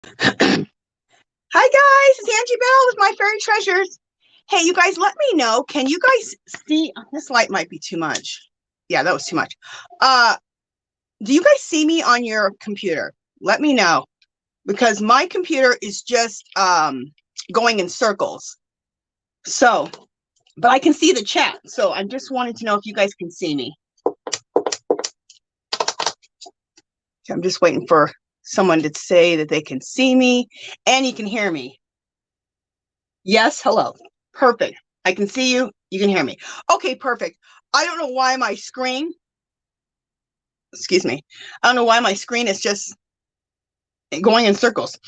Hi guys, it's Angie Bell with My Fairy Treasures. Hey, you guys, let me know. Can you guys see? This light might be too much. Yeah, that was too much. Do you guys see me on your computer? Let me know, because my computer is just going in circles. So, but I can see the chat. So I just wanted to know if you guys can see me. I'm just waiting for someone to say that they can see me and you can hear me. Yes, hello. Perfect. I can see you. You can hear me. Okay, perfect. I don't know why my screen, excuse me. I don't know why my screen is just going in circles.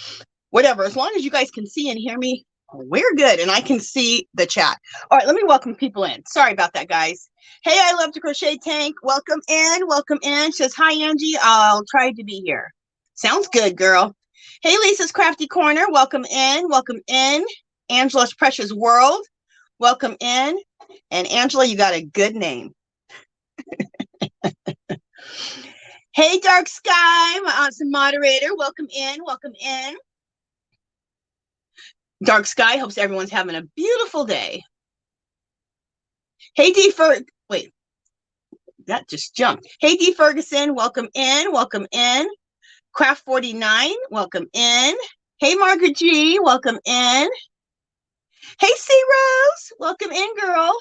Whatever. As long as you guys can see and hear me, we're good. And I can see the chat. All right, let me welcome people in. Sorry about that, guys. Hey, I love to crochet tank. Welcome in. Welcome in. She says, hi, Angie. I'll try to be here. Sounds good, girl. Hey, Lisa's Crafty Corner. Welcome in. Welcome in. Angela's Precious World. Welcome in. And Angela, you got a good name. Hey, Dark Sky, my awesome moderator. Welcome in. Welcome in. Dark Sky, hopes everyone's having a beautiful day. Hey, D. Wait, that just jumped. Hey, D. Ferguson, welcome in. Welcome in. Craft 49, welcome in. Hey, Margaret G, welcome in. Hey, C. Rose, welcome in, girl.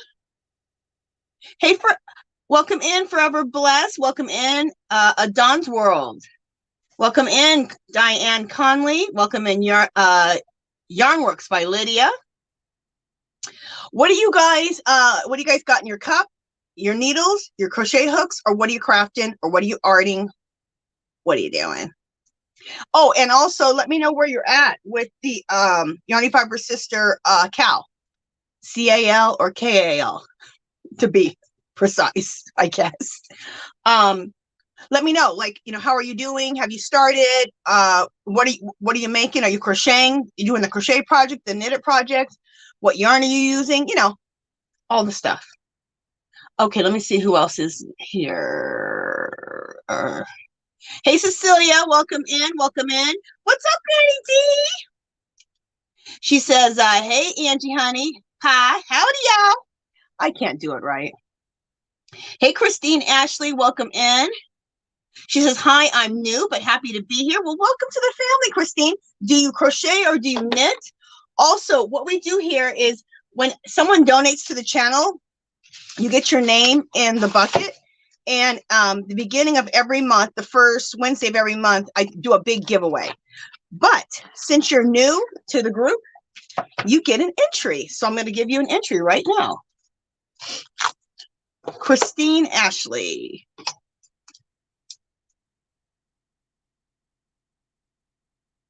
Hey, welcome in, Forever Blessed. Welcome in, Adon's World. Welcome in, Diane Conley. Welcome in, Yarnworks by Lydia. What do you guys got in your cup, your needles, your crochet hooks, or what are you crafting, or what are you arting? What are you doing? Oh, and also let me know where you're at with the Yarny Fiber Sister Cal, C-A-L or K-A-L, to be precise, I guess. Let me know, like, you know, how are you doing? Have you started? What are you making? Are you crocheting? You doing the crochet project, the knitted project? What yarn are you using? You know, all the stuff. Okay, let me see who else is here. Hey, Cecilia, welcome in, welcome in. What's up, Patty D? She says, hey, Angie, honey. Hi, howdy, y'all. I can't do it right. Hey, Christine Ashley, welcome in. She says, hi, I'm new, but happy to be here. Well, welcome to the family, Christine. Do you crochet or do you knit? Also, what we do here is when someone donates to the channel, you get your name in the bucket. And the beginning of every month, the first Wednesday of every month, I do a big giveaway. But since you're new to the group, you get an entry. So I'm going to give you an entry right now. Christine Ashley.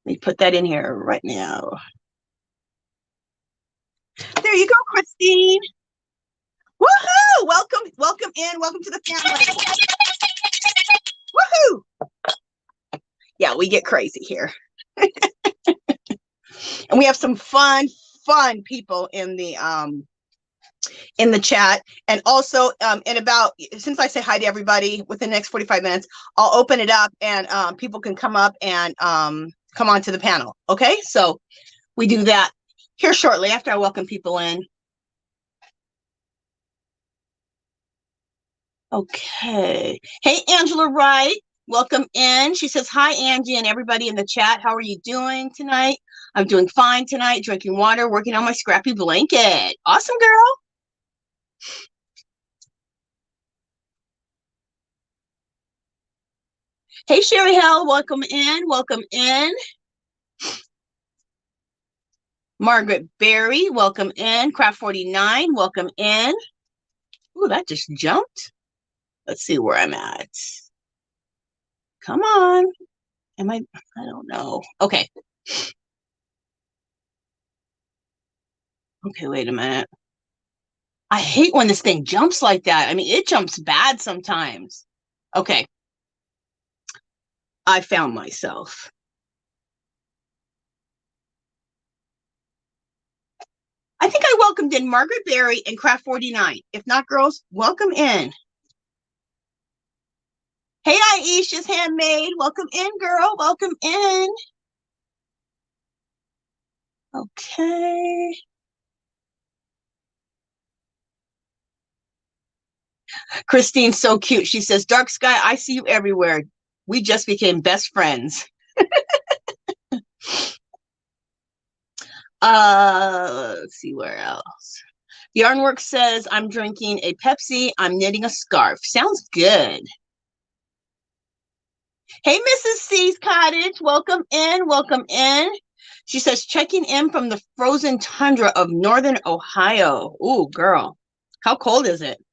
Let me put that in here right now. There you go, Christine. Woohoo! Welcome in. Welcome to the family. Woohoo! Yeah, we get crazy here. And we have some fun people in the chat. And also since I say hi to everybody within the next 45 minutes, I'll open it up and people can come up and come on to the panel. Okay, so we do that here shortly after I welcome people in. Okay. Hey, Angela Wright, welcome in. She says, hi, Angie, and everybody in the chat. How are you doing tonight? I'm doing fine tonight, drinking water, working on my scrappy blanket. Awesome, girl. Hey, Sherry Hell, welcome in. Welcome in. Margaret Berry, welcome in. Craft 49, welcome in. Ooh, that just jumped. Let's see where I'm at. Come on. I don't know. Okay. Okay, wait a minute. I hate when this thing jumps like that. I mean, it jumps bad sometimes. Okay. I found myself. I think I welcomed in Margaret Berry and Craft 49. If not, girls, welcome in. Hey, Aisha's Handmade. Welcome in, girl. Welcome in. Okay. Christine's so cute. She says, Dark Sky, I see you everywhere. We just became best friends. Let's see where else. Yarnwork says, I'm drinking a Pepsi. I'm knitting a scarf. Sounds good. Hey, Mrs. C's Cottage. Welcome in. Welcome in. She says, checking in from the frozen tundra of northern Ohio. Ooh, girl. How cold is it?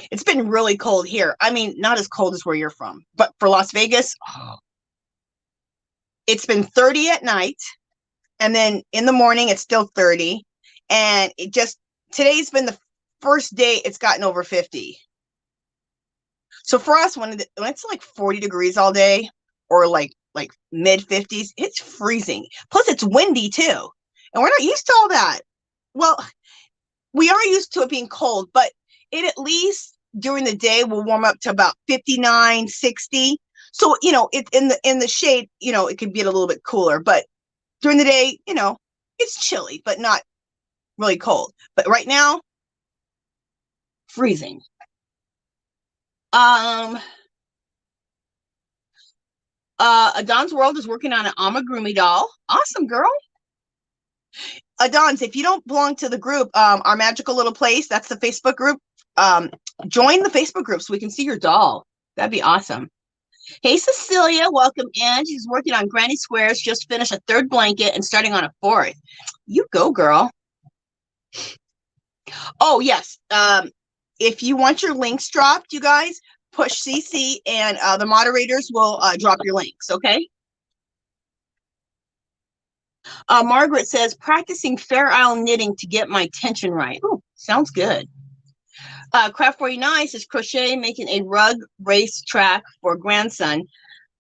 It's been really cold here. I mean, not as cold as where you're from, but for Las Vegas, it's been 30 at night. And then in the morning, it's still 30. And it just, today's been the first day it's gotten over 50. So for us, when it's like 40 degrees all day or like mid 50s, it's freezing. Plus it's windy too. And we're not used to all that. Well, we are used to it being cold, but it at least during the day will warm up to about 59, 60. So, you know, it in the shade, you know, it could get a little bit cooler, but during the day, you know, it's chilly, but not really cold. But right now, freezing. Adon's World is working on an amigurumi doll. Awesome, girl. Adon's, if you don't belong to the group, our magical little place, that's the Facebook group. Join the Facebook group so we can see your doll. That'd be awesome. Hey, Cecilia, welcome in. She's working on Granny Squares, just finished a 3rd blanket and starting on a 4th. You go, girl. Oh, yes. If you want your links dropped, you guys, push CC and the moderators will drop your links, okay? Margaret says, practicing Fair Isle knitting to get my tension right. Oh, sounds good. Craft 49 says, crochet, making a rug race track for grandson.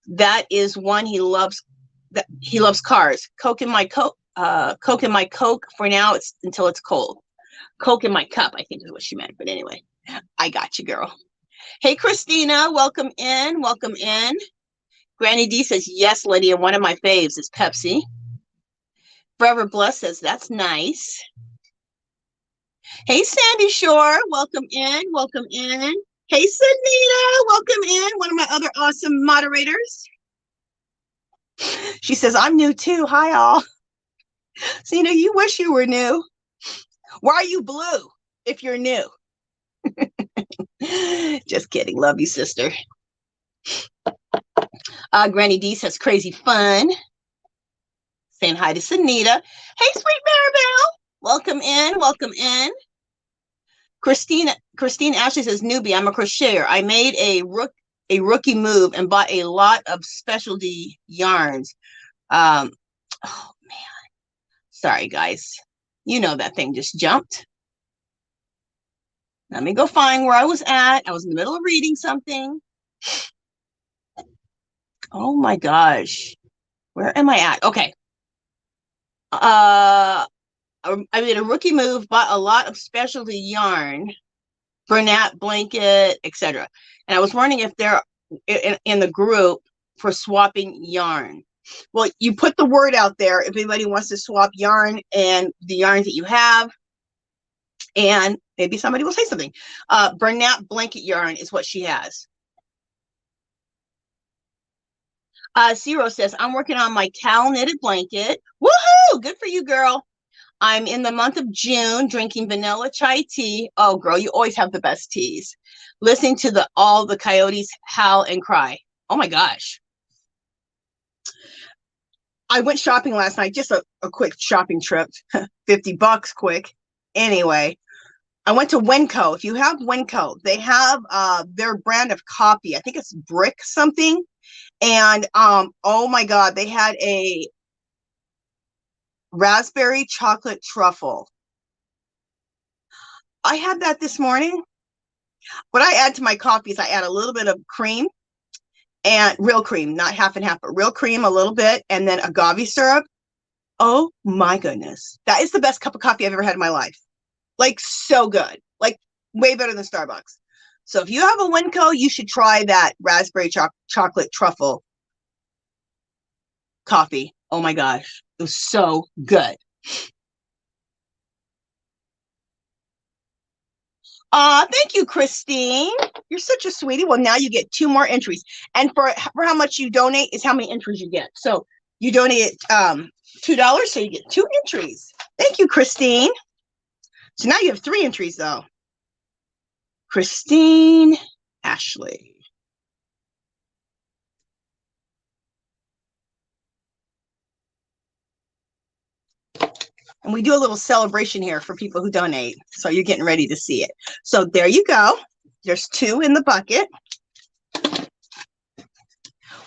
That is one he loves. That he loves cars. Coke in my Coke. Coke in my Coke. For now, it's until it's cold. Coke in my cup, I think is what she meant. But anyway, I got you, girl. Hey, Christina, welcome in. Welcome in. Granny D says, yes, Lydia, one of my faves is Pepsi. Forever Blessed says, that's nice. Hey, Sandy Shore, welcome in. Welcome in. Hey, Sunita, welcome in. One of my other awesome moderators. She says, I'm new too. Hi, all. So, you know, you wish you were new. Why are you blue if you're new? Just kidding. Love you, sister. Granny D says, crazy fun. Saying hi to Sunita. Hey, sweet Maribel. Welcome in. Welcome in. Christine Ashley says, newbie, I'm a crocheter. I made a rookie move and bought a lot of specialty yarns. Oh, man. Sorry, guys. You know that thing just jumped. Let me go find where I was at. I was in the middle of reading something. Oh, my gosh. Where am I at? Okay. I made a rookie move, bought a lot of specialty yarn, Bernat blanket, etc. And I was wondering if they're in the group for swapping yarn. Well, you put the word out there if anybody wants to swap yarn and the yarns that you have, and maybe somebody will say something. Bernat blanket yarn is what she has. Zero says, I'm working on my Cal knitted blanket. Woohoo! Good for you, girl. I'm in the month of June drinking vanilla chai tea. Oh, girl, you always have the best teas. Listening to all the coyotes howl and cry. Oh, my gosh. I went shopping last night, just a quick shopping trip, $50 quick. Anyway, I went to Winco. If you have Winco, they have their brand of coffee. I think it's Brick something. And oh my God, they had a raspberry chocolate truffle. I had that this morning. What I add to my coffee is I add a little bit of cream, and real cream, not half and half, but real cream a little bit, and then agave syrup. Oh my goodness. That is the best cup of coffee I've ever had in my life. Like, so good. Like, way better than Starbucks. So if you have a Winco, you should try that raspberry chocolate truffle coffee. Oh my gosh. It was so good. Thank you, Christine. You're such a sweetie. Well, now you get 2 more entries. And for how much you donate is how many entries you get. So you donate $2, so you get 2 entries. Thank you, Christine. So now you have 3 entries, though. Christine, Ashley. And we do a little celebration here for people who donate. So you're getting ready to see it. So there you go. There's 2 in the bucket.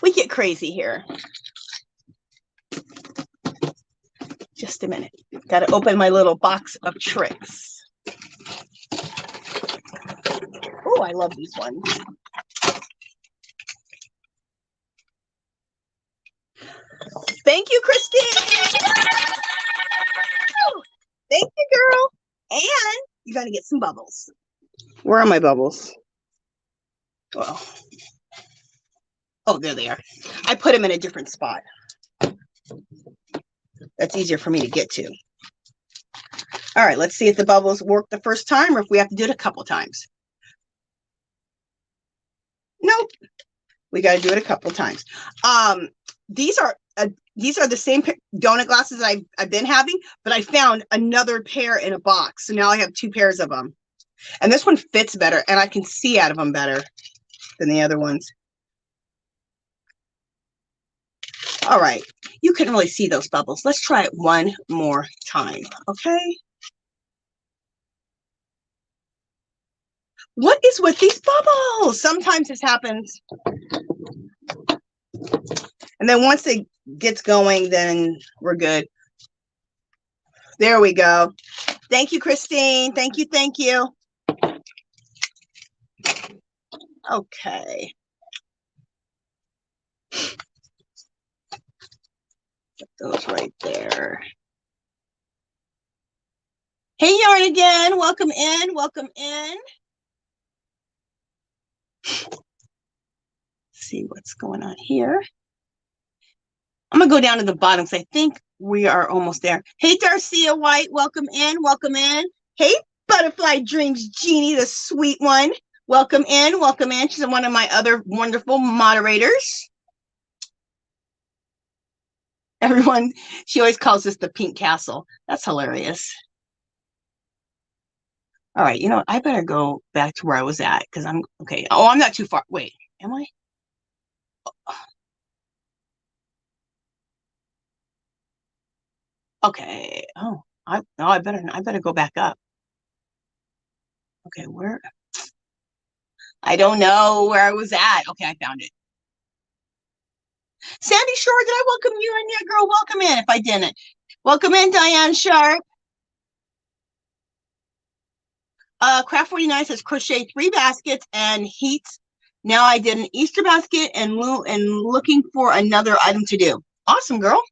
We get crazy here. Just a minute. Got to open my little box of tricks. Oh, I love these ones. Thank you, Christine. Thank you, girl. And you got to get some bubbles. Where are my bubbles? Oh, there they are. I put them in a different spot. That's easier for me to get to. All right, let's see if the bubbles work the first time or if we have to do it a couple times. Nope. We got to do it a couple times. These are the same donut glasses I've been having, but I found another pair in a box. So now I have 2 pairs of them. And this one fits better, and I can see out of them better than the other ones. All right. You couldn't really see those bubbles. Let's try it one more time, okay? What is with these bubbles? Sometimes this happens. And then once it gets going, then we're good. There we go. Thank you, Christine. Thank you. Thank you. Okay. Put those right there. Hey, Yarn again. Welcome in. Welcome in. Let's see what's going on here. I'm going to go down to the bottom because I think we are almost there. Hey, Darcia White. Welcome in. Welcome in. Hey, Butterfly Dreams Jeannie, the sweet one. Welcome in. Welcome in. She's one of my other wonderful moderators. Everyone, she always calls this the Pink Castle. That's hilarious. All right, you know what? I better go back to where I was at because I'm okay. Oh, I'm not too far. Wait, am I? Okay. Oh, I better go back up. Okay, where? I don't know where I was at. Okay, I found it. Sandy Shore, did I welcome you in there, girl? Welcome in if I didn't. Welcome in, Diane Sharp. Craft 49 says crochet 3 baskets and heats. Now I did an Easter basket and looking for another item to do. Awesome, girl.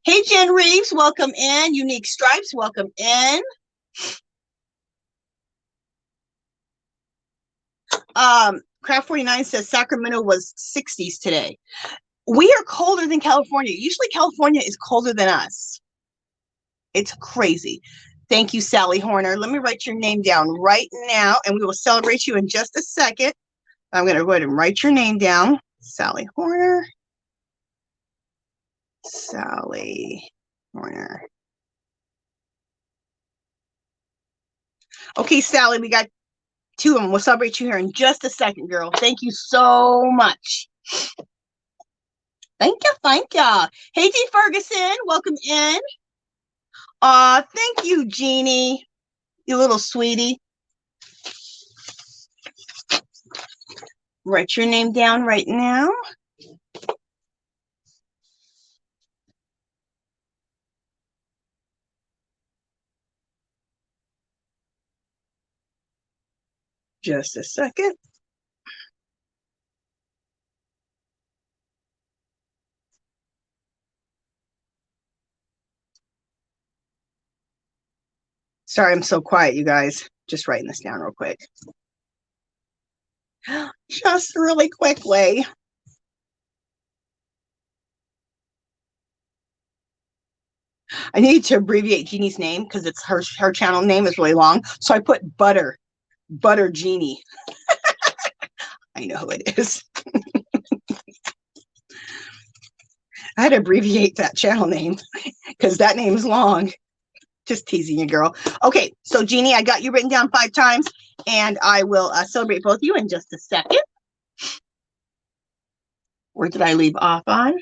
Hey, Jen Reeves, welcome in. Unique Stripes, welcome in. Craft 49 says Sacramento was 60s today. We are colder than California. Usually California is colder than us. It's crazy. Thank you, Sally Horner. Let me write your name down right now, and we will celebrate you in just a second. I'm going to go ahead and write your name down. Sally Horner. Sally Horner. Okay, Sally, we got 2 of them. We'll celebrate you here in just a second, girl. Thank you so much. Thank you, thank you. Hey, G. Ferguson, welcome in. Thank you, Jeannie, you little sweetie. Write your name down right now. Just a second. Sorry, I'm so quiet, you guys. Just writing this down real quick. Just really quickly. I needed to abbreviate Jeannie's name because it's her channel name is really long. So I put Butter Jeannie. I know who it is. I had to abbreviate that channel name because that name is long. Just teasing you, girl. Okay, so Jeannie, I got you written down 5 times, and I will celebrate both of you in just a second. Where did I leave off on?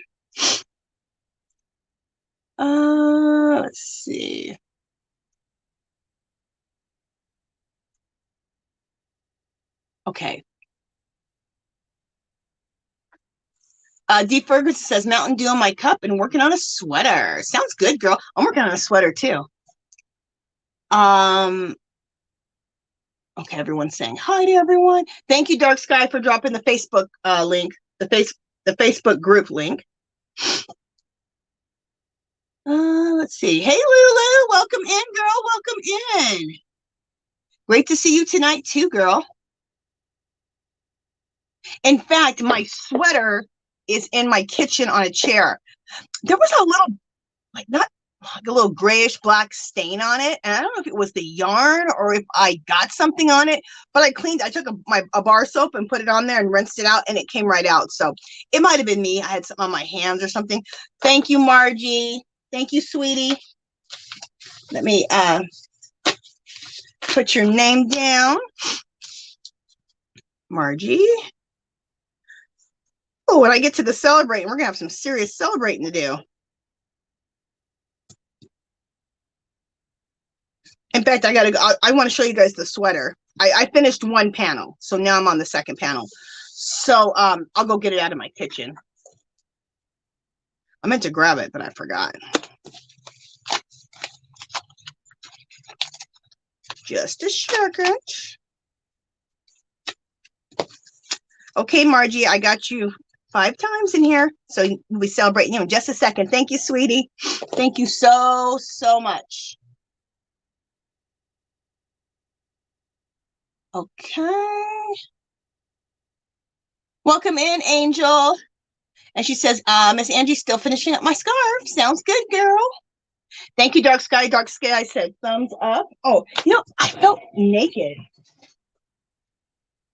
Let's see. Okay. D. Ferguson says, Mountain Dew in my cup and working on a sweater. Sounds good, girl. I'm working on a sweater too. Okay, everyone's saying hi to everyone. Thank you, Dark Sky, for dropping the Facebook link, the Facebook group link. Let's see. Hey, Lulu, welcome in, girl. Welcome in. Great to see you tonight too, girl. In fact, my sweater is in my kitchen on a chair. There was a little, like, not like a little grayish black stain on it, and I don't know if it was the yarn or if I got something on it, but I took a bar soap and put it on there and rinsed it out, and it came right out. So it might have been me. I had something on my hands or something. Thank you, Margie. Thank you, sweetie. Let me put your name down, Margie. Oh, when I get to the celebrating, we're gonna have some serious celebrating to do. In fact, I want to show you guys the sweater. I finished 1 panel, so now I'm on the 2nd panel. So I'll go get it out of my kitchen. I meant to grab it, but I forgot. Just a second. Okay, Margie, I got you 5 times in here. So we'll be celebrating you in just a second. Thank you, sweetie. Thank you so, so much. Okay. Welcome in, Angel. And she says, Miss Angie's still finishing up my scarf. Sounds good, girl. Thank you, Dark Sky. Dark Sky, I said thumbs up. Oh, you know, I felt naked.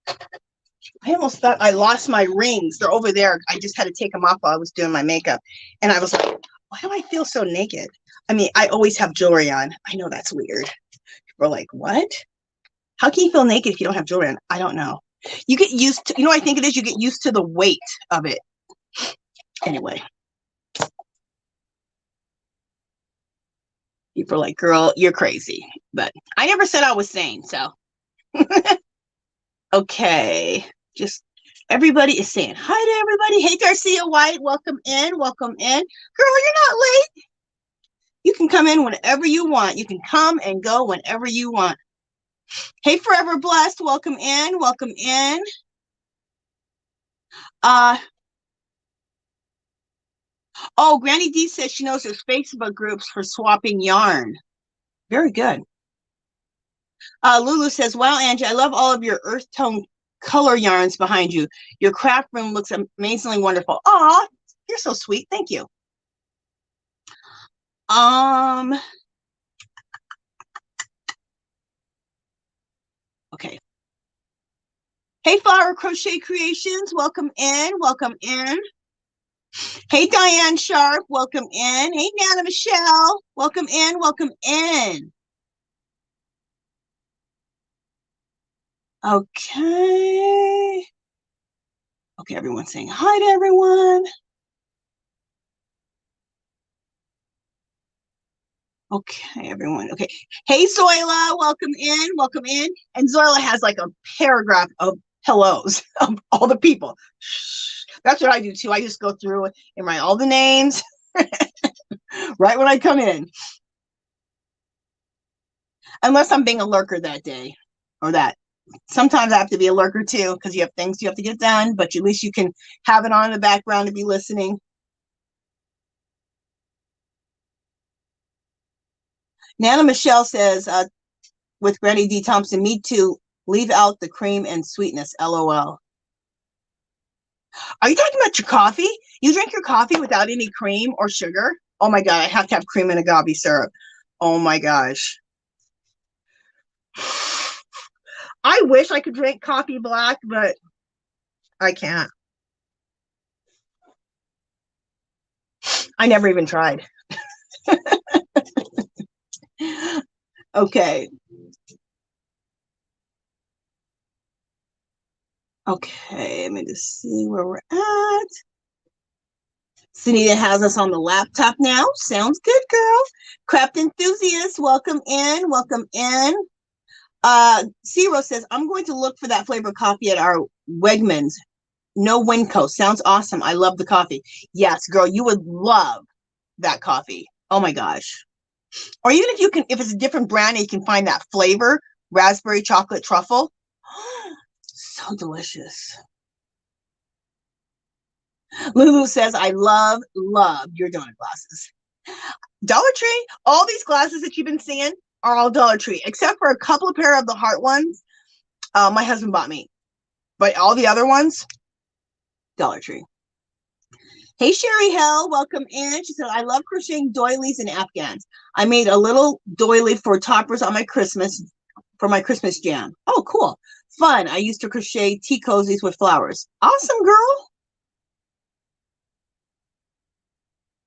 I almost thought I lost my rings. They're over there. I just had to take them off while I was doing my makeup. And I was like, why do I feel so naked? I mean, I always have jewelry on. I know that's weird. People are like, what? How can you feel naked if you don't have jewelry on? I don't know. You get used to, you know what I think it is? You get used to the weight of it. Anyway. People are like, girl, you're crazy. But I never said I was sane, so. Okay. Just everybody is saying hi to everybody. Hey, Darcia White, welcome in. Welcome in. Girl, you're not late. You can come in whenever you want. You can come and go whenever you want. Hey, Forever Blessed, welcome in. Welcome in. Oh, Granny D says she knows there's Facebook groups for swapping yarn. Very good. Lulu says, wow, Angie, I love all of your earth tone color yarns behind you. Your craft room looks amazingly wonderful. Aw, you're so sweet. Thank you. Okay. Hey, Flower Crochet Creations, welcome in. Welcome in. Hey, Diane Sharp, welcome in. Hey, Nana Michelle, welcome in. Welcome in. Okay. Okay, everyone's saying hi to everyone. Okay, everyone. Okay. Hey, Zoila, welcome in. Welcome in. And Zoila has like a paragraph of hellos of all the people. That's what I do too. I just go through and write all the names right when I come in. Unless I'm being a lurker that day or that. Sometimes I have to be a lurker too because you have things you have to get done, but at least you can have it on in the background to be listening. Nana Michelle says, with Granny D. Thompson, me too. Leave out the cream and sweetness, LOL. Are you talking about your coffee? You drink your coffee without any cream or sugar? Oh my God, I have to have cream and agave syrup. Oh my gosh. I wish I could drink coffee black, but I can't. I never even tried. Okay. Okay, let me just see where we're at. Sunita has us on the laptop now. Sounds good, girl. Craft enthusiasts, welcome in. Welcome in. Zero says, I'm going to look for that flavor coffee at our Wegmans. No Winco. Sounds awesome. I love the coffee. Yes, girl, you would love that coffee. Oh my gosh. Or even if you can, if it's a different brand and you can find that flavor, raspberry chocolate truffle. So delicious. Lulu says, I love your donut glasses. Dollar Tree, all these glasses that you've been seeing are all Dollar Tree, except for a couple of pair of the heart ones my husband bought me. But all the other ones, Dollar Tree. Hey, Sherry Hell, welcome in. She said, I love crocheting doilies and afghans. I made a little doily for toppers on my Christmas, for my Christmas jam. Oh, cool. Fun. I used to crochet tea cozies with flowers. Awesome, girl.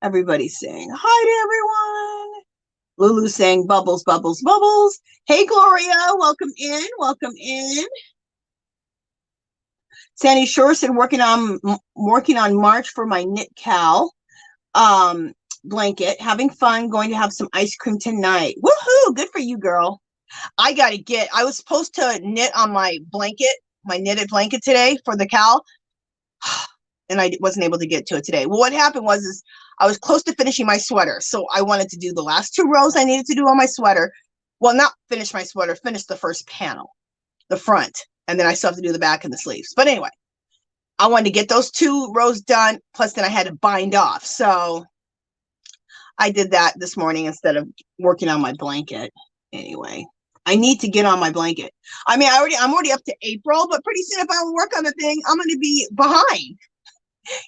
Everybody's saying hi to everyone. Lulu's saying bubbles, bubbles, bubbles. Hey, Gloria, welcome in. Welcome in. Sandy Shore said working on March for my knit cowl blanket. Having fun. Going to have some ice cream tonight. Woohoo! Good for you, girl. I was supposed to knit on my blanket, my knitted blanket today for the cowl, and I wasn't able to get to it today. Well, what happened was I was close to finishing my sweater, so I wanted to do the last 2 rows I needed to do on my sweater. Well, not finish my sweater, finish the first panel, the front, and then I still have to do the back and the sleeves. But anyway, I wanted to get those 2 rows done, plus then I had to bind off. So I did that this morning instead of working on my blanket. Anyway, I need to get on my blanket. I mean, I'm already up to April, but pretty soon if I don't work on the thing, I'm going to be behind.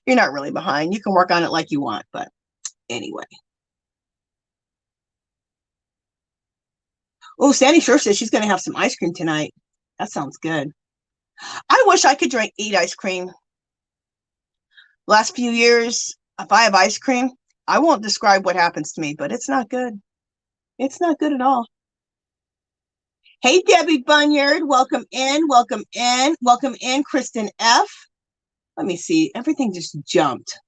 You're not really behind. You can work on it like you want, but anyway. Oh, Sandy sure says she's going to have some ice cream tonight. That sounds good. I wish I could eat ice cream. Last few years, if I have ice cream, I won't describe what happens to me, but it's not good. It's not good at all. Hey, Debbie Bunyard, welcome in, welcome in, welcome in, Kristen F. Let me see. Everything just jumped.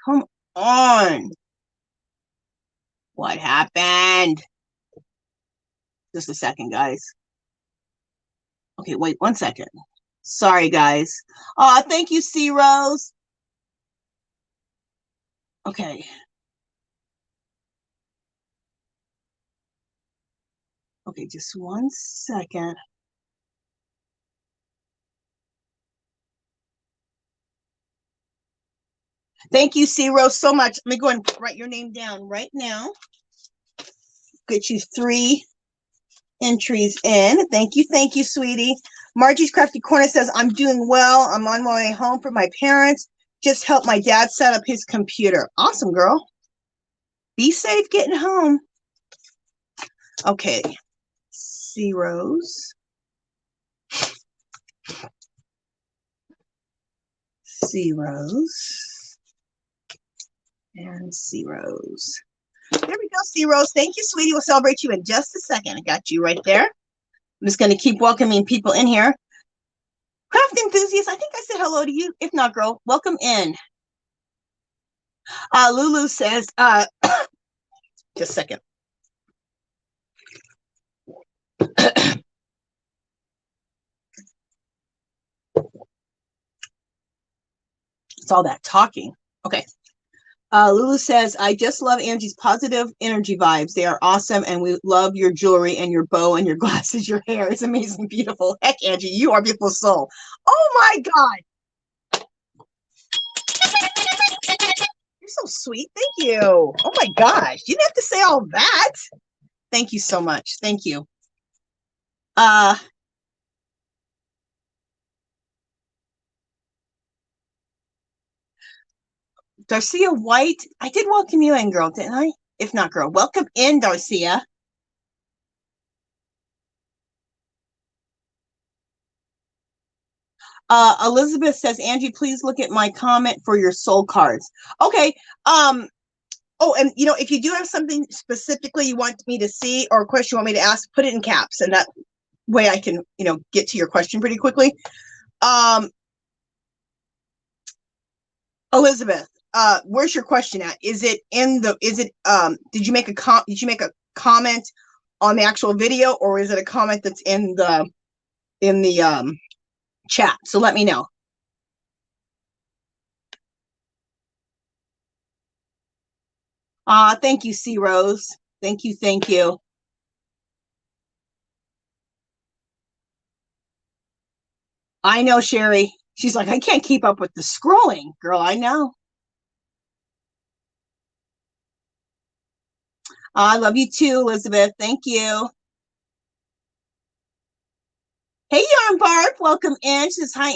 Come on. What happened? Just a second, guys. Okay, wait 1 second. Sorry, guys. Oh, thank you, C Rose. Okay. Okay, just 1 second. Thank you, C Rose, so much. Let me go and write your name down right now. Get you 3 entries in. Thank you, sweetie. Margie's Crafty Corner says, I'm doing well. I'm on my way home from my parents. Just help my dad set up his computer. Awesome, girl. Be safe getting home. Okay. C Rose. C Rose. And C Rose. There we go, C Rose. Thank you, sweetie. We'll celebrate you in just a second. I got you right there. I'm just going to keep welcoming people in here. Craft enthusiasts, I think I said hello to you. If not, girl, welcome in. Lulu says, just a second. It's all that talking. Okay. Lulu says, I just love Angie's positive energy vibes. They are awesome, and we love your jewelry and your bow and your glasses. Your hair is amazing, beautiful. Heck, Angie, you are a beautiful soul. Oh, my God. You're so sweet. Thank you. Oh, my gosh. You didn't have to say all that. Thank you so much. Thank you. Darcia White. I did welcome you in, girl, didn't I? If not, girl, welcome in, Darcia. Elizabeth says, Angie, please look at my comment for your soul cards. Okay. Oh, and you know, if you do have something specifically you want me to see or a question you want me to ask, put it in caps, and that way I can, you know, get to your question pretty quickly. Elizabeth, where's your question at? Is it in the, did you make a comment on the actual video, or is it a comment that's in the chat? So let me know. Thank you, C Rose. Thank you, thank you. I know, Sherry. She's like, I can't keep up with the scrolling. Girl, I know. I love you too, Elizabeth. Thank you. Hey, Yarn Barb, welcome in. She says, hi,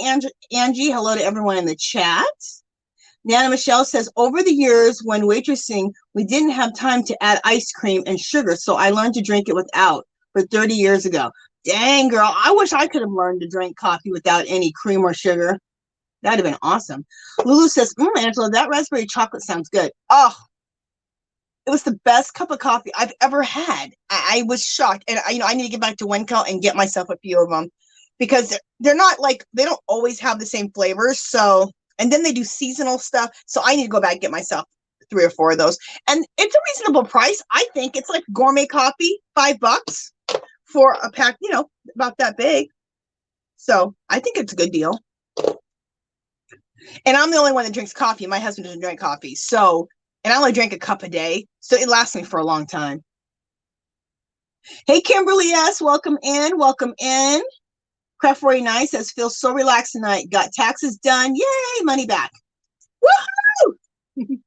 Angie. Hello to everyone in the chat. Nana Michelle says, over the years when waitressing, we didn't have time to add ice cream and sugar, so I learned to drink it without for 30 years ago. Dang, girl, I wish I could have learned to drink coffee without any cream or sugar. That'd have been awesome. Lulu says, Angela, that raspberry chocolate sounds good. Oh, it was the best cup of coffee I've ever had. I was shocked. And I need to get back to Wenco and get myself a few of them, because they're not like, they don't always have the same flavors. So, and then they do seasonal stuff. So I need to go back and get myself 3 or 4 of those. And it's a reasonable price. I think it's like gourmet coffee, $5 for a pack, you know, about that big. So I think it's a good deal. And I'm the only one that drinks coffee. My husband doesn't drink coffee. So, and I only drink a cup a day. So it lasts me for a long time. Hey, Kimberly S., welcome in. Welcome in. Craft 49 says, feel so relaxed tonight. Got taxes done. Yay, money back. Woohoo!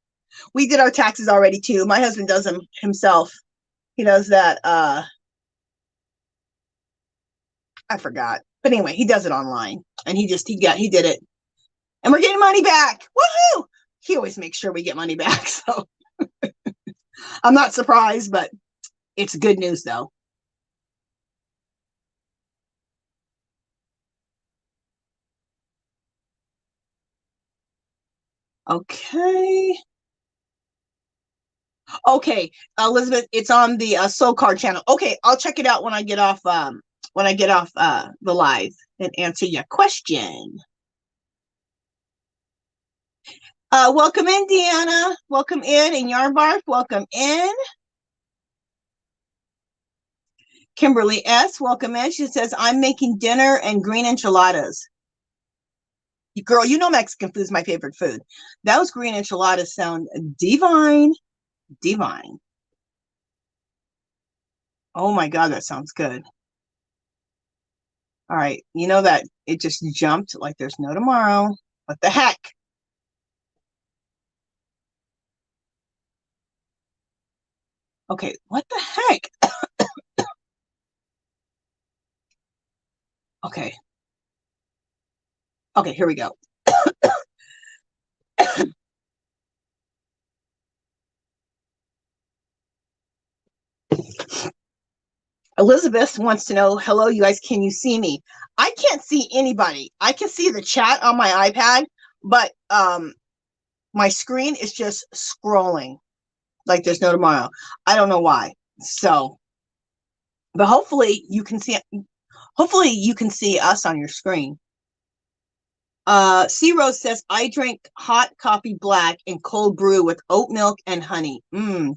We did our taxes already too. My husband does them himself. He does that. I forgot. But anyway, he does it online. And he did it. And we're getting money back. Woohoo! He always makes sure we get money back. So I'm not surprised, but it's good news though. Okay. Okay, Elizabeth, it's on the Soul Card channel. Okay, I'll check it out when I get off the live and answer your question. Welcome in, Deanna. Welcome in, and Yarn Barf, welcome in. Kimberly S., welcome in. She says, I'm making dinner and green enchiladas. Girl, you know Mexican food is my favorite food. Those green enchiladas sound divine. Divine. Oh my God, that sounds good. All right, you know that it just jumped like there's no tomorrow. What the heck? Okay, what the heck? Okay. Okay, here we go. Elizabeth wants to know, hello, you guys, can you see me? I can't see anybody. I can see the chat on my iPad, but my screen is just scrolling like there's no tomorrow. I don't know why. So, but hopefully you can see us on your screen. C Rose says, I drink hot coffee black and cold brew with oat milk and honey. Oh,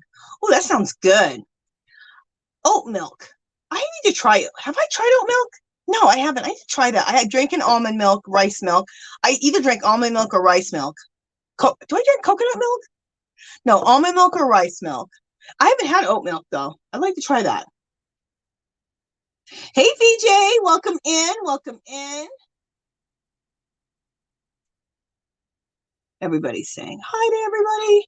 that sounds good. Oat milk. I need to try it. Have I tried oat milk? No, I haven't. I need to try that. I had drinking almond milk, rice milk. I either drink almond milk or rice milk. Do I drink coconut milk? No, almond milk or rice milk. I haven't had oat milk though. I'd like to try that. Hey, VJ, welcome in. Welcome in. Everybody's saying hi to everybody.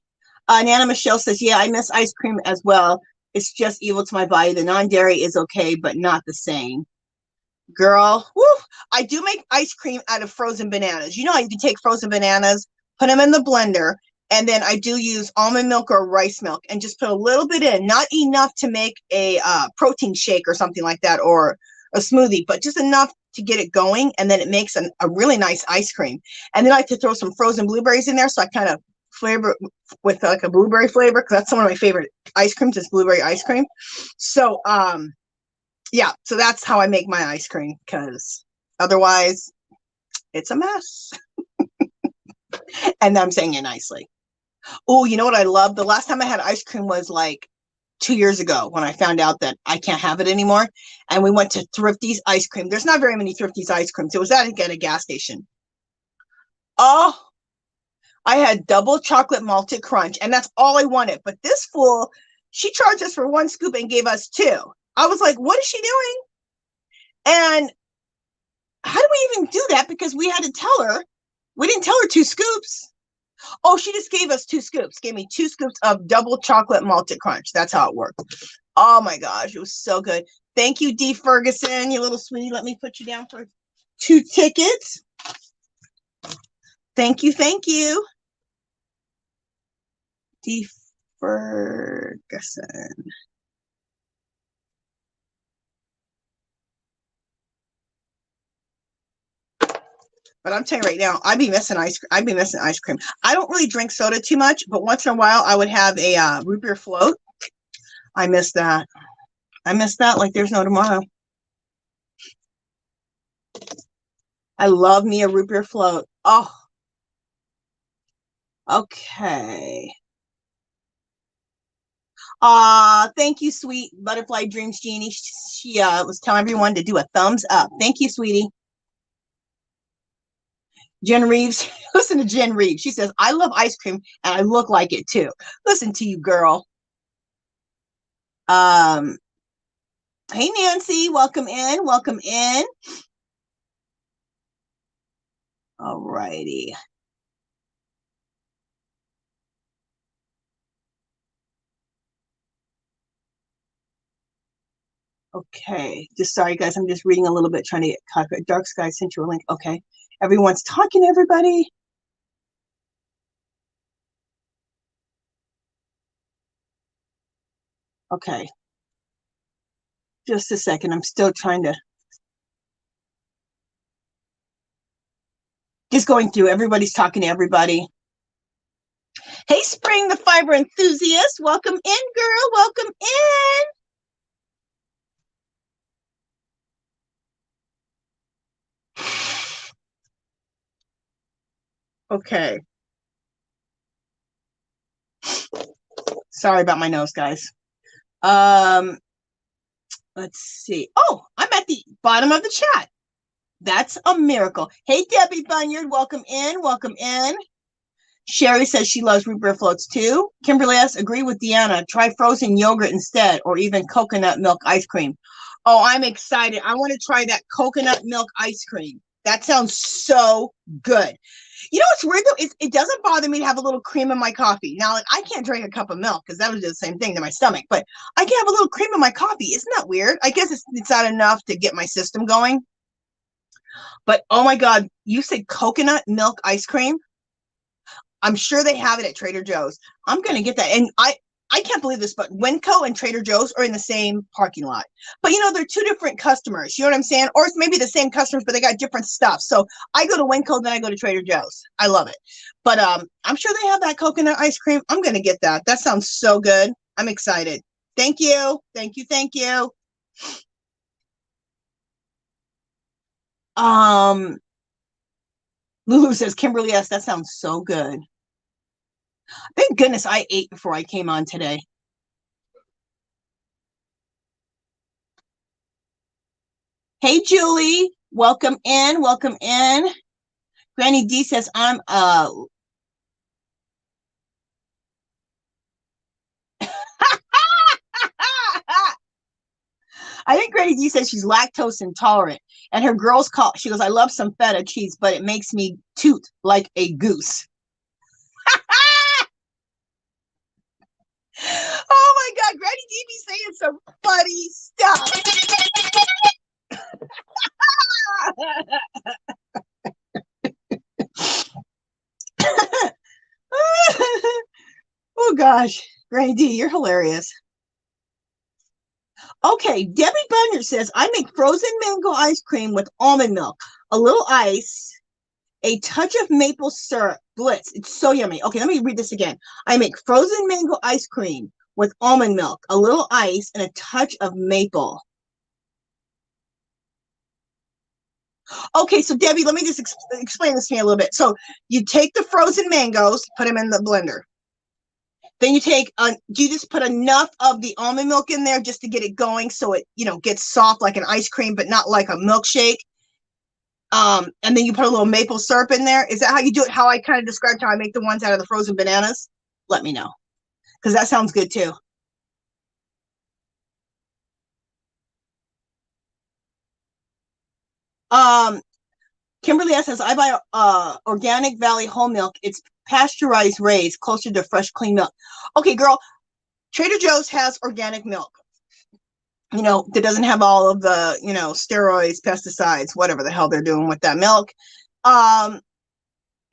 Nana Michelle says, yeah, I miss ice cream as well. It's just evil to my body. The non-dairy is okay, but not the same. Girl, woo, I do make ice cream out of frozen bananas. You know, you can take frozen bananas, put them in the blender, And then I do use almond milk or rice milk and just put a little bit in, not enough to make a protein shake or something like that, or a smoothie, but just enough to get it going. And then it makes a really nice ice cream. And then I like to throw some frozen blueberries in there. So I kind of flavor with like a blueberry flavor, because that's one of my favorite ice creams is blueberry ice cream. So, yeah, so that's how I make my ice cream, because otherwise it's a mess. And I'm saying it nicely. Oh, you know what I love? The last time I had ice cream was like 2 years ago when I found out that I can't have it anymore. And we went to Thrifty's ice cream. There's not very many Thrifty's ice creams. It was at a gas station. Oh, I had double chocolate malted crunch, and that's all I wanted. But this fool, she charged us for 1 scoop and gave us 2. I was like, what is she doing? And how do we even do that? Because we had to tell her. We didn't tell her 2 scoops. Oh, she just gave us 2 scoops. Gave me 2 scoops of double chocolate malted crunch. That's how it worked. Oh my gosh, it was so good. Thank you, D. Ferguson, you little sweetie. Let me put you down for 2 tickets. Thank you, thank you. D. Ferguson. But I'm telling you right now, I'd be missing ice cream. I'd be missing ice cream. I don't really drink soda too much, but once in a while I would have a root beer float. I miss that. I miss that like there's no tomorrow. I love me a root beer float. Oh, okay. Thank you, sweet Butterfly Dreams Jeannie. She was telling everyone to do a thumbs up. Thank you, sweetie. Jen Reeves, listen to Jen Reeves. She says, I love ice cream and I look like it too. Listen to you, girl. Hey, Nancy, welcome in. Welcome in. All righty. Okay, just sorry, guys. I'm just reading a little bit, trying to get copyright. Dark Sky sent you a link. Okay, everyone's talking, everybody. Okay, just a second. I'm still trying to just going through. Everybody's talking to everybody. Hey, Spring, the fiber enthusiast. Welcome in, girl. Welcome in. Okay. Sorry about my nose, guys. Let's see. Oh, I'm at the bottom of the chat. That's a miracle. Hey, Debbie Bunyard, welcome in. Welcome in. Sherry says she loves root beer floats too. Kimberly S. Agree with Deanna. Try frozen yogurt instead, or even coconut milk ice cream. Oh, I'm excited. I want to try that coconut milk ice cream. That sounds so good. You know what's weird though? It doesn't bother me to have a little cream in my coffee. Now, like, I can't drink a cup of milk because that would do the same thing to my stomach, but I can have a little cream in my coffee. Isn't that weird? I guess it's not enough to get my system going. But oh my God, you said coconut milk ice cream? I'm sure they have it at Trader Joe's. I'm going to get that. And I can't believe this, but Winco and Trader Joe's are in the same parking lot. But, you know, they're 2 different customers. You know what I'm saying? Or it's maybe the same customers, but they got different stuff. So I go to Winco, then I go to Trader Joe's. I love it. But I'm sure they have that coconut ice cream. I'm going to get that. That sounds so good. I'm excited. Thank you. Thank you. Thank you. Lulu says, Kimberly, yes, that sounds so good. Thank goodness I ate before I came on today. Hey, Julie, welcome in. Welcome in. Granny D says, I'm I think Granny D says she's lactose intolerant, and her girls call. She goes, I love some feta cheese, but it makes me toot like a goose. Oh my God, Granny D be saying some funny stuff. gosh, Granny D, you're hilarious. Okay, Debbie Bunner says, I make frozen mango ice cream with almond milk, a little ice, a touch of maple syrup. Blitz. It's so yummy. Okay, let me read this again. I make frozen mango ice cream with almond milk, a little ice, and a touch of maple. Okay, so Debbie, let me just explain this to me a little bit. So you take the frozen mangoes, put them in the blender. Then you take, do you just put enough of the almond milk in there just to get it going so it, gets soft like an ice cream, but not like a milkshake? And then you put a little maple syrup in there. Is that how you do it? How I kind of described how I make the ones out of the frozen bananas? Let me know, because that sounds good too. Kimberly S says, I buy organic Valley whole milk. It's pasteurized raised, closer to fresh, clean milk. Okay, girl, Trader Joe's has organic milk. That doesn't have all of the, steroids, pesticides, whatever the hell they're doing with that milk. And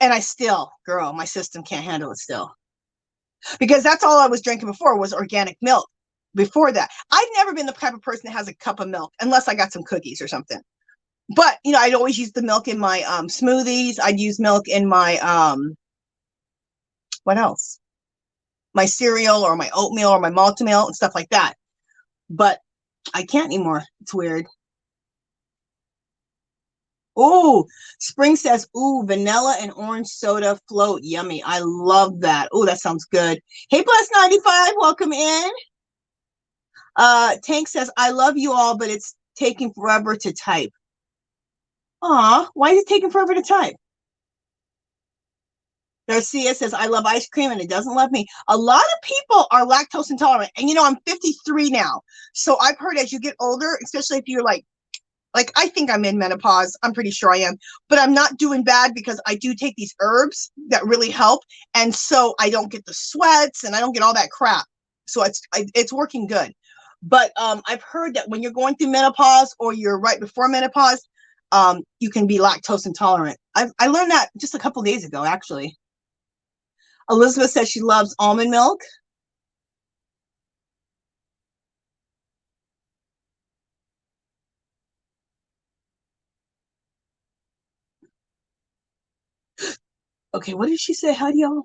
I still, girl, my system can't handle it still. Because that's all I was drinking before was organic milk. Before that, I've never been the type of person that has a cup of milk unless I got some cookies or something. But, I'd always use the milk in my smoothies. I'd use milk in my, what else? My cereal or my oatmeal or my maltmeal and stuff like that. But I can't anymore. It's weird. Oh, Spring says, ooh, vanilla and orange soda float. Yummy. I love that. Oh, that sounds good. Hey, Bless 95, welcome in. Tank says, I love you all, but it's taking forever to type. Aw, why is it taking forever to type? Garcia says, I love ice cream and it doesn't love me. A lot of people are lactose intolerant. And, I'm 53 now. So I've heard as you get older, especially if you're like I think I'm in menopause. I'm pretty sure I am. But I'm not doing bad because I do take these herbs that really help. And so I don't get the sweats and I don't get all that crap. So it's working good. But I've heard that when you're going through menopause or you're right before menopause, you can be lactose intolerant. I learned that just a couple days ago, actually. Elizabeth says she loves almond milk. Okay, what did she say? How do y'all?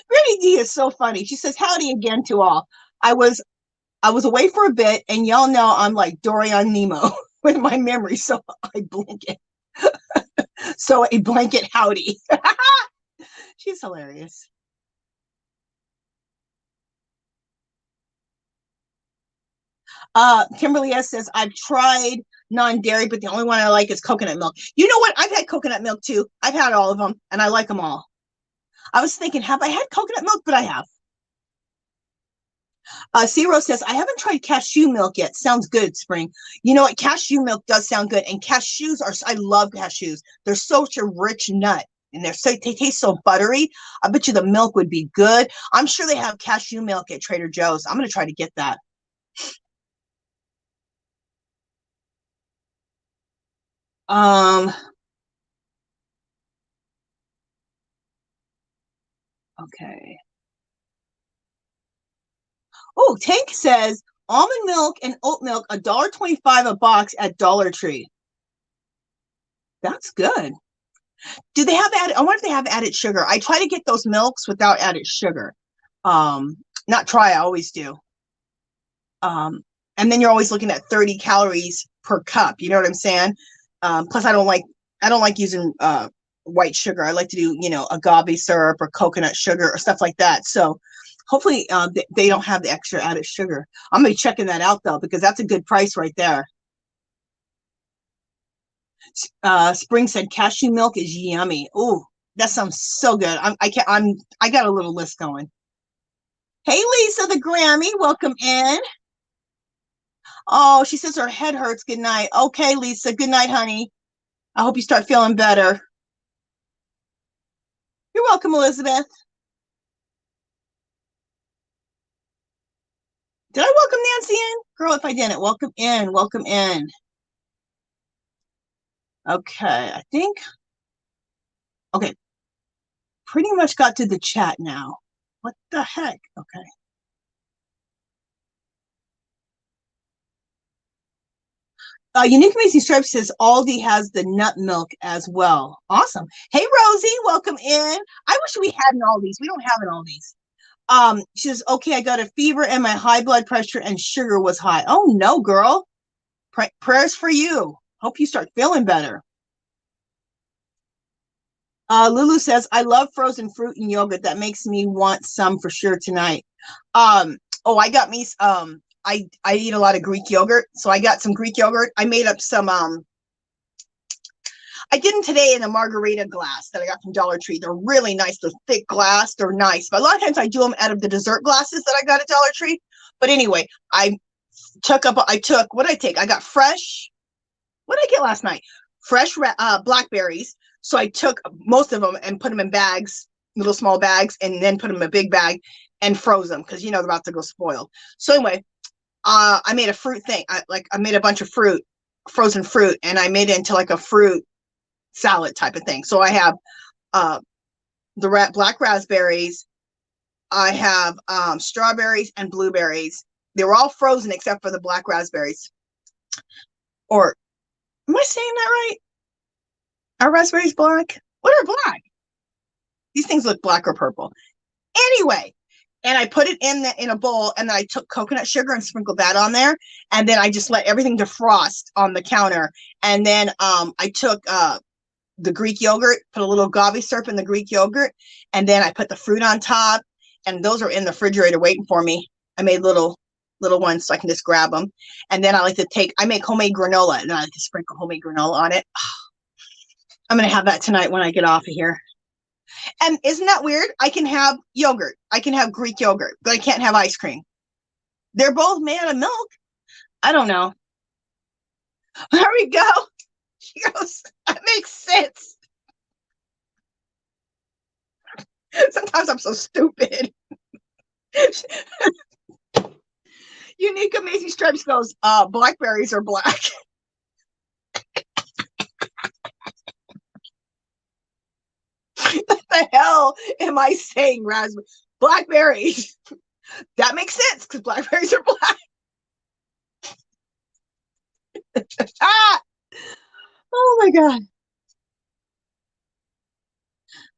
Granny D is so funny. She says, howdy again to all. I was away for a bit, and y'all know I'm like Dory on Nemo with my memory, so I blink it. So a blanket howdy. She's hilarious. Kimberly S says, I've tried non-dairy, but the only one I like is coconut milk. You know what? I've had coconut milk too. I've had all of them, and I like them all. I was thinking, have I had coconut milk? But I have. Zero says, I haven't tried cashew milk yet. Sounds good, Spring. You know what? Cashew milk does sound good. And cashews I love cashews. They're such a rich nut. And they taste so buttery. I bet you the milk would be good. I'm sure they have cashew milk at Trader Joe's. I'm going to try to get that. Okay. Oh, Tank says almond milk and oat milk, $1.25 a box at Dollar Tree. That's good. Do they have added? I wonder if they have added sugar. I try to get those milks without added sugar. Not try, I always do. And then you're always looking at 30 calories per cup. You know what I'm saying? Plus, I don't like using white sugar. I like to do agave syrup or coconut sugar or stuff like that. So hopefully they don't have the extra added sugar. I'm gonna be checking that out though because that's a good price right there. Spring said cashew milk is yummy. Oh, that sounds so good. I got a little list going. Hey, Lisa, the Grammy, welcome in. Oh, she says her head hurts. Good night. Okay, Lisa. Good night, honey. I hope you start feeling better. You're welcome, Elizabeth. Did I welcome Nancy in? Girl, if I didn't, welcome in. Welcome in. Okay, I think. Okay. pretty much got to the chat now. What the heck? Okay. Unique Amazing Stripes says Aldi has the nut milk as well. Awesome. Hey, Rosie, welcome in. I wish we had an Aldi's. We don't have an Aldi's. She says, okay, I got a fever and my high blood pressure and sugar was high. Oh, no, girl. Prayers for you. Hope you start feeling better. Lulu says, I love frozen fruit and yogurt. That makes me want some for sure tonight. I got me I eat a lot of Greek yogurt, so I got some Greek yogurt. I made up some I did them today in a margarita glass that I got from Dollar Tree. They're really nice. They're thick glass. They're nice. But a lot of times I do them out of the dessert glasses that I got at Dollar Tree. But anyway, I took, what did I take? I got fresh, what did I get last night? Fresh blackberries. So I took most of them and put them in bags, little small bags, and then put them in a big bag and froze them because, you know, they're about to go spoiled. So anyway, I made a fruit thing. I made a bunch of fruit, frozen fruit, and I made it into like a fruit salad type of thing. So I have the black raspberries. I have strawberries and blueberries. They were all frozen except for the black raspberries. Or am I saying that right? Are raspberries black? What are black? These things look black or purple. Anyway, and I put it in a bowl, and then I took coconut sugar and sprinkled that on there, and then I just let everything defrost on the counter. And then I took the Greek yogurt, put a little agave syrup in the Greek yogurt, and then I put the fruit on top, and those are in the refrigerator waiting for me. I made little ones so I can just grab them. And then I make homemade granola, and I like to sprinkle homemade granola on it. I'm going to have that tonight when I get off of here. And isn't that weird? I can have yogurt. I can have Greek yogurt, but I can't have ice cream. They're both made out of milk. I don't know. There we go. She goes, that makes sense. Sometimes I'm so stupid. Unique Amazing Stripes goes, blackberries are black. What the hell am I saying? Raspberry, blackberries. That makes sense because blackberries are black. Oh my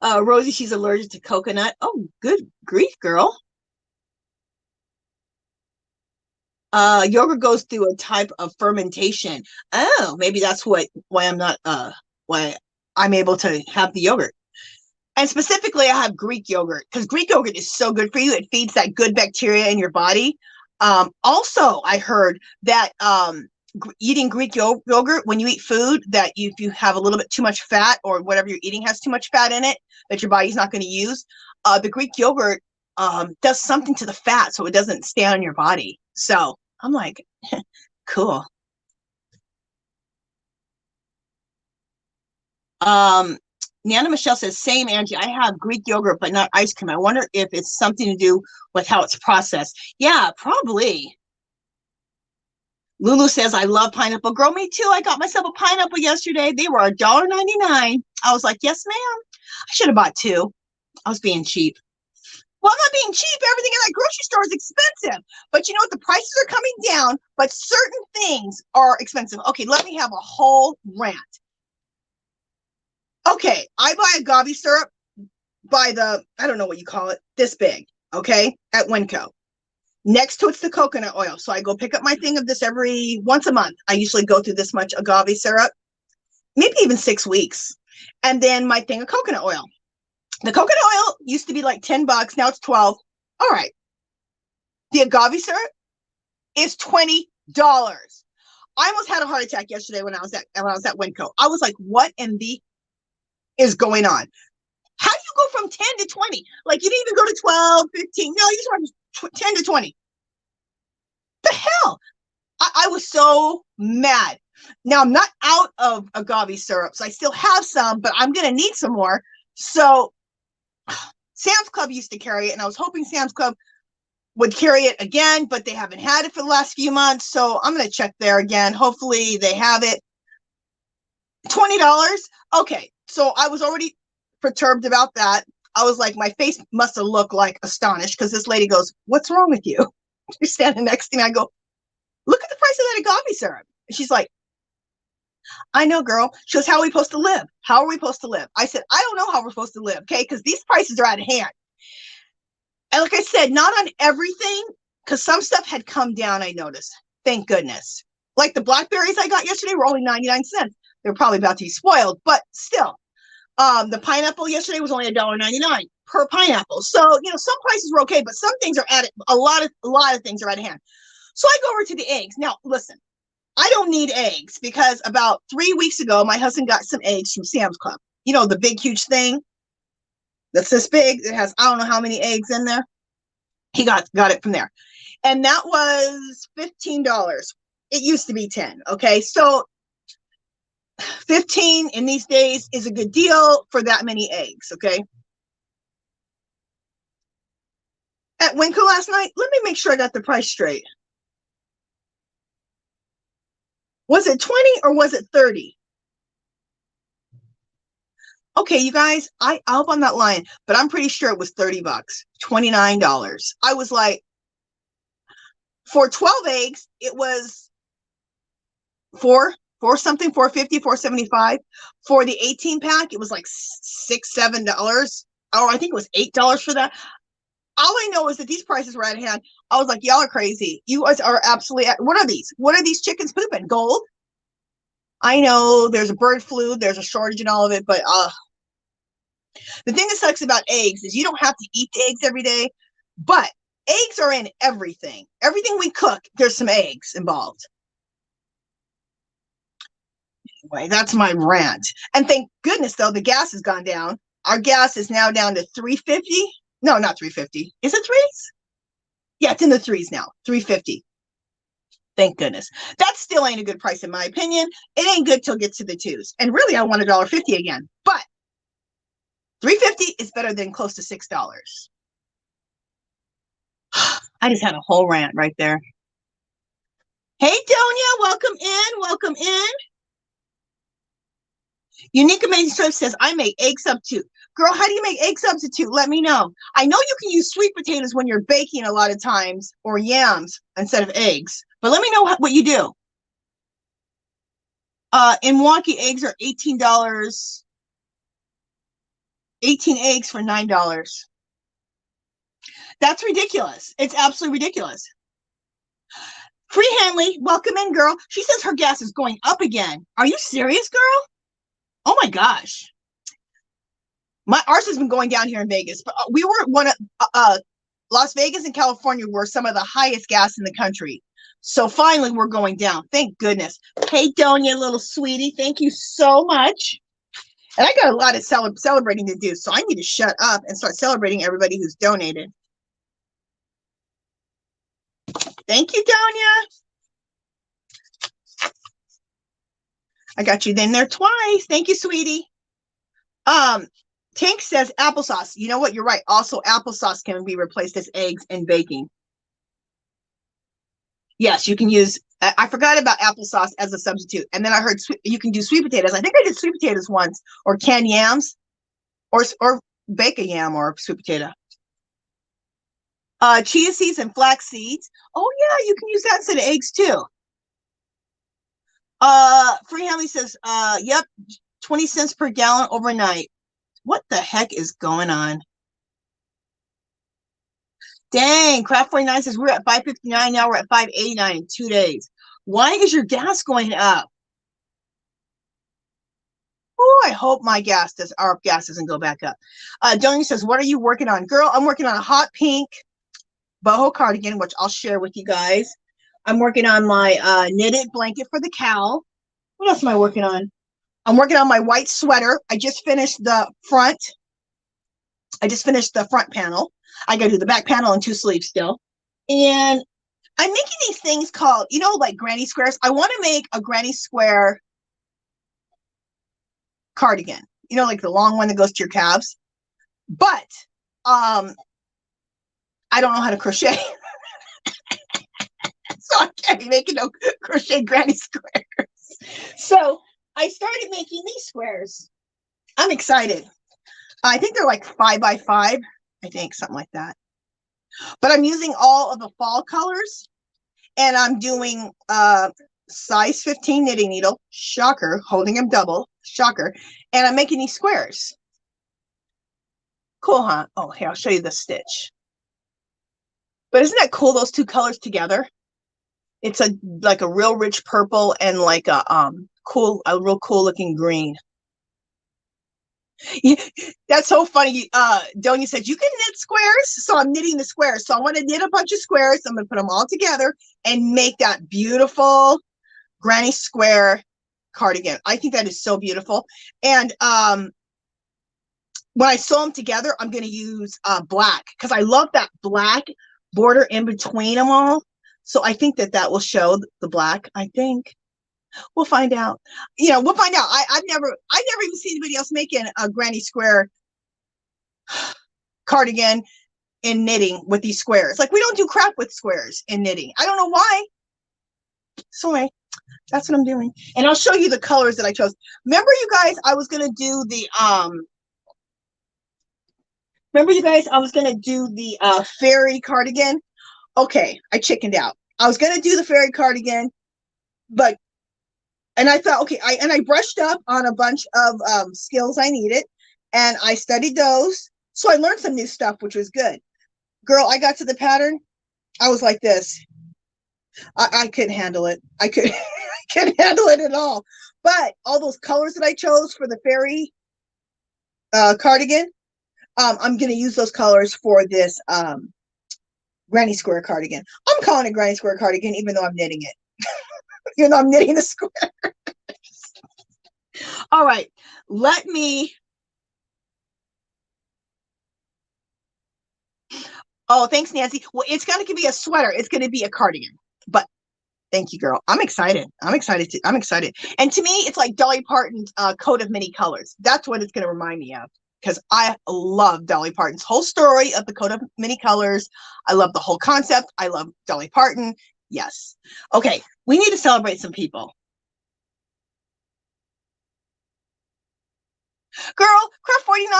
God. Rosie, she's allergic to coconut. Oh, good grief, girl. Yogurt goes through a type of fermentation. Oh, maybe that's why I'm able to have the yogurt. And specifically, I have Greek yogurt because Greek yogurt is so good for you. It feeds that good bacteria in your body. Also, I heard that eating Greek yogurt, when you eat food, that if you have a little bit too much fat or whatever you're eating has too much fat in it that your body's not going to use, the Greek yogurt does something to the fat so it doesn't stay on your body. So I'm like, cool. Nana Michelle says, same, Angie. I have Greek yogurt, but not ice cream. I wonder if it's something to do with how it's processed. Yeah, probably. Lulu says, I love pineapple. Girl, me too. I got myself a pineapple yesterday. They were $1.99. I was like, yes, ma'am. I should have bought two. I was being cheap. Well, I'm not being cheap. Everything in that grocery store is expensive. But you know what? The prices are coming down, but certain things are expensive. Okay, let me have a whole rant. Okay, I buy agave syrup by the, I don't know what you call it, this big, okay, at Winco. Next to it's the coconut oil. So I go pick up my thing of this once a month. I usually go through this much agave syrup, maybe even 6 weeks. And then my thing of coconut oil. The coconut oil used to be like $10. Now it's 12. All right. The agave syrup is $20. I almost had a heart attack yesterday when I was at Winco. I was like, what in the is going on? How do you go from 10 to 20? Like you didn't even go to 12, 15. No, you just went from 10 to 20. The hell? I was so mad. Now I'm not out of agave syrups. I still have some, but I'm going to need some more. So Sam's Club used to carry it, and I was hoping Sam's Club would carry it again, but they haven't had it for the last few months. So I'm going to check there again. Hopefully they have it. $20. Okay. So I was already perturbed about that. I was like, my face must have looked like astonished because this lady goes, "What's wrong with you?" She's standing next to me. I go, "Look at the price of that agave syrup." And she's like, "I know, girl." She goes, "How are we supposed to live? How are we supposed to live?" I said, "I don't know how we're supposed to live, okay? Because these prices are out of hand." And like I said, not on everything, because some stuff had come down, I noticed. Thank goodness. Like the blackberries I got yesterday were only 99 cents. They're probably about to be spoiled, but still. The pineapple yesterday was only $1.99 per pineapple. So, some prices were okay, but some things are at a lot of things are out of hand. So I go over to the eggs. Now, listen, I don't need eggs because about 3 weeks ago, my husband got some eggs from Sam's Club. The big, huge thing that's this big. It has, I don't know how many eggs in there. He got it from there. And that was $15. It used to be 10. Okay. So 15 in these days is a good deal for that many eggs. Okay. At Winco last night, let me make sure I got the price straight. Was it 20 or was it 30? Okay, you guys, I hope I'm not lying, but I'm pretty sure it was $30, $29. I was like, for 12 eggs, it was four something, $4.50, $4.75. For the 18 pack, it was like $6, $7. Or I think it was $8 for that. All I know is that these prices were out of hand. I was like, y'all are crazy. You guys are absolutely, what are these? What are these chickens pooping? Gold? I know there's a bird flu, there's a shortage in all of it, but the thing that sucks about eggs is you don't have to eat the eggs every day, but eggs are in everything. Everything we cook, there's some eggs involved. Anyway, that's my rant. And thank goodness, though, the gas has gone down. Our gas is now down to $3.50. No, not $3.50. Is it threes? Yeah, it's in the threes now. $3.50. Thank goodness. That still ain't a good price, in my opinion. It ain't good till it gets to the twos. And really, I want $1.50 again. But $3.50 is better than close to $6. I just had a whole rant right there. Hey, Donia, welcome in. Welcome in. Unique Amazing Strip says, I make egg substitute. Girl, how do you make egg substitute? Let me know. I know you can use sweet potatoes when you're baking a lot of times, or yams instead of eggs. But let me know what you do. In Milwaukee, eggs are $18. 18 eggs for $9. That's ridiculous. It's absolutely ridiculous. Free Hanley, welcome in, girl. She says her gas is going up again. Are you serious, girl? Oh my gosh. Ours has been going down here in Vegas, but we were one of Las Vegas and California were some of the highest gas in the country. So finally we're going down. Thank goodness. Hey, Donia, little sweetie, thank you so much. And I got a lot of celebrating to do, so I need to shut up and start celebrating everybody who's donated. Thank you, Donia. I got you in there twice. Thank you, sweetie. Tank says applesauce. You know what? You're right. Also, applesauce can be replaced as eggs in baking. Yes, you can use, I forgot about applesauce as a substitute. And then I heard you can do sweet potatoes. I think I did sweet potatoes once, or canned yams, or bake a yam or sweet potato. Chia seeds and flax seeds. Oh, yeah, you can use that instead of eggs, too. Free Hanley says, yep, 20 cents per gallon overnight. What the heck is going on? Dang, Craft 49 says we're at $5.59 now. We're at $5.89 in 2 days. Why is your gas going up? Oh, I hope our gas doesn't go back up. Donia says, what are you working on? Girl, I'm working on a hot pink boho cardigan, which I'll share with you guys. I'm working on my knitted blanket for the cowl. What else am I working on? I'm working on my white sweater. I just finished the front. I just finished the front panel. I got to do the back panel and 2 sleeves still. And I'm making these things called, like granny squares. I want to make a granny square cardigan, like the long one that goes to your calves. But I don't know how to crochet. So I can't be making no crochet granny squares. So I started making these squares. I'm excited. I think they're like 5 by 5. I think something like that. But I'm using all of the fall colors, and I'm doing size 15 knitting needle, shocker, holding them double, shocker, and I'm making these squares. Cool, huh? Oh, here, I'll show you the stitch. But isn't that cool, those two colors together? It's like a real rich purple and like a real cool looking green. That's so funny. Donia said you can knit squares, so I'm knitting the squares. So I want to knit a bunch of squares. I'm going to put them all together and make that beautiful granny square cardigan. I think that is so beautiful. And when I sew them together, I'm going to use black because I love that black border in between them all. So I think that will show the black. I think we'll find out. You know, we'll find out. I've never even seen anybody else making a granny square cardigan in knitting with these squares. Like, we don't do crap with squares in knitting. I don't know why. So anyway, that's what I'm doing. And I'll show you the colors that I chose. Remember, you guys, I was going to do the fairy cardigan. Okay, I chickened out. I was going to do the fairy cardigan, and I thought, okay, I brushed up on a bunch of skills I needed, and I studied those. So I learned some new stuff, which was good. Girl, I got to the pattern. I was like this. I couldn't handle it. I couldn't handle it at all. But all those colors that I chose for the fairy cardigan, I'm going to use those colors for this granny square cardigan. I'm calling it granny square cardigan, even though I'm knitting it. You know, I'm knitting the square. All right, let me. Oh, thanks, Nancy. Well, it's going to be a sweater. It's going to be a cardigan. But thank you, girl. I'm excited. I'm excited. And to me, it's like Dolly Parton's coat of many colors. That's what it's going to remind me of, because I love Dolly Parton's whole story of the coat of many colors. I love the whole concept. I love Dolly Parton. Yes. Okay, we need to celebrate some people. Girl, Craft 49,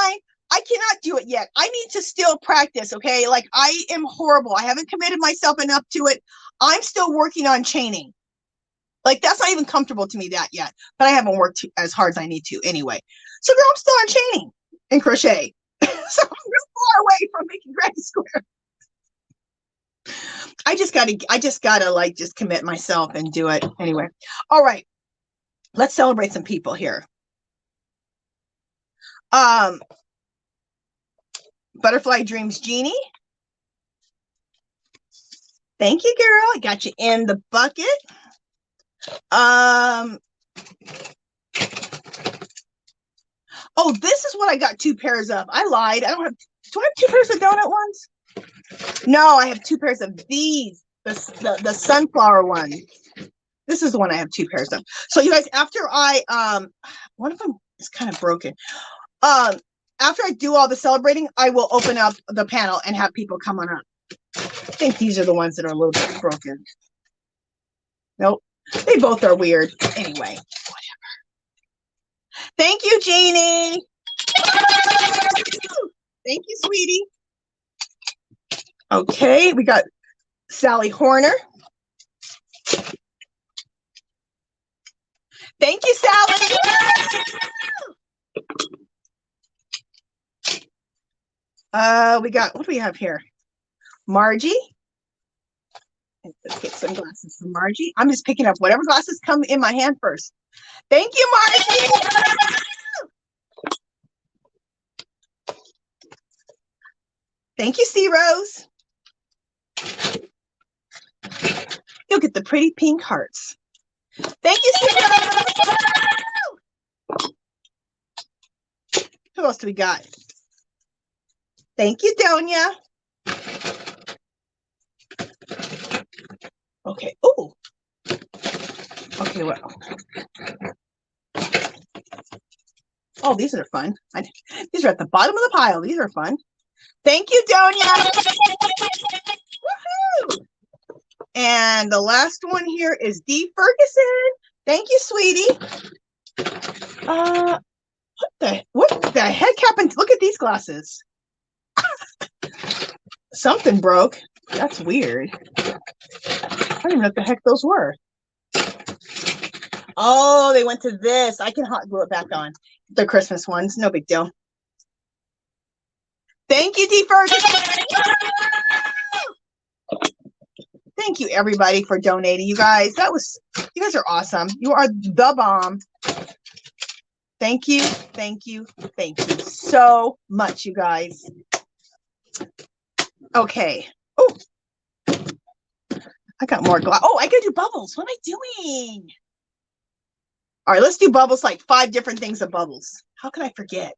I cannot do it yet. I need to still practice, okay? Like, I am horrible. I haven't committed myself enough to it. I'm still working on chaining. Like, that's not even comfortable to me that yet. But I haven't worked as hard as I need to anyway. So, girl, I'm still on chaining and crochet. So I'm real far away from making granny square. I just gotta like just commit myself and do it anyway. All right, let's celebrate some people here. Butterfly Dreams Jeannie. Thank you, girl. I got you in the bucket. Oh, this is what I got 2 pairs of. I lied. Do I have 2 pairs of donut ones? No, I have 2 pairs of these, the sunflower one. This is the one I have 2 pairs of. So you guys, after one of them is kind of broken. After I do all the celebrating, I will open up the panel and have people come on up. I think these are the ones that are a little bit broken. Nope, they both are weird. Anyway, whatever. Thank you, Jeannie. Thank you, sweetie. Okay, we got Sally Horner. Thank you, Sally. We got, what do we have here? Margie. Let's get some glasses from Margie. I'm just picking up whatever glasses come in my hand first. Thank you, Margie. Thank you, C. Rose. You'll get the pretty pink hearts. Thank you, C. Rose. Who else do we got? Thank you, Donia. Okay. Oh. Okay. Well. Oh, these are fun. These are at the bottom of the pile. These are fun. Thank you, Donia. Woohoo! And the last one here is Dee Ferguson. Thank you, sweetie. What the heck happened? Look at these glasses. Something broke. That's weird. I don't even know what the heck those were. Oh, they went to this. I can hot glue it back on. The Christmas ones. No big deal. Thank you, D-First. Thank you, everybody, for donating. You guys, you guys are awesome. You are the bomb. Thank you, thank you, thank you so much, you guys. Okay. Oh, I got more glass. Oh, I gotta do bubbles. What am I doing? All right, let's do bubbles, like 5 different things of bubbles. How can I forget?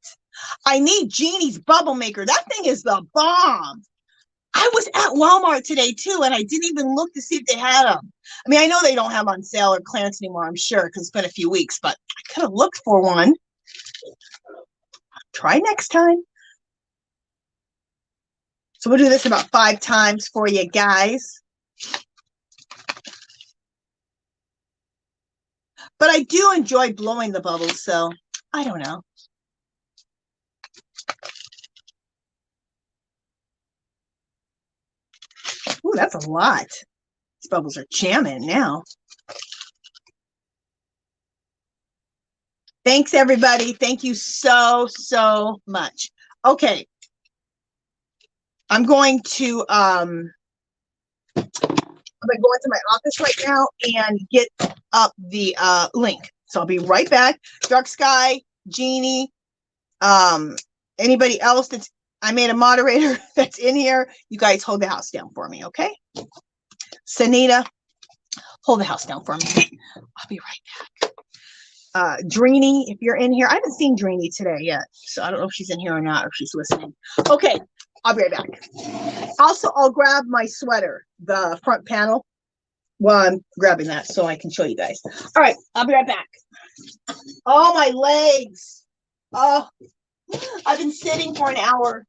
I need Jeannie's bubble maker. That thing is the bomb. I was at Walmart today too, and I didn't even look to see if they had them. I mean, I know they don't have on sale or clearance anymore, I'm sure, because it's been a few weeks, but I could have looked for one. Try next time. So we'll do this about 5 times for you guys. But I do enjoy blowing the bubbles, so I don't know. Ooh, that's a lot. These bubbles are jamming now. Thanks, everybody. Thank you so, so much. Okay. I'm going to go into my office right now and get up the link. So I'll be right back. Dark Sky, Jeannie, anybody else that's I made a moderator that's in here. You guys hold the house down for me, okay? Sanita, hold the house down for me. I'll be right back. Dreanie, if you're in here, I haven't seen Dreanie today yet, so I don't know if she's in here or not, or if she's listening. Okay, I'll be right back. Also, I'll grab my sweater, the front panel. Well, I'm grabbing that so I can show you guys. All right, I'll be right back. Oh, my legs. Oh, I've been sitting for an hour.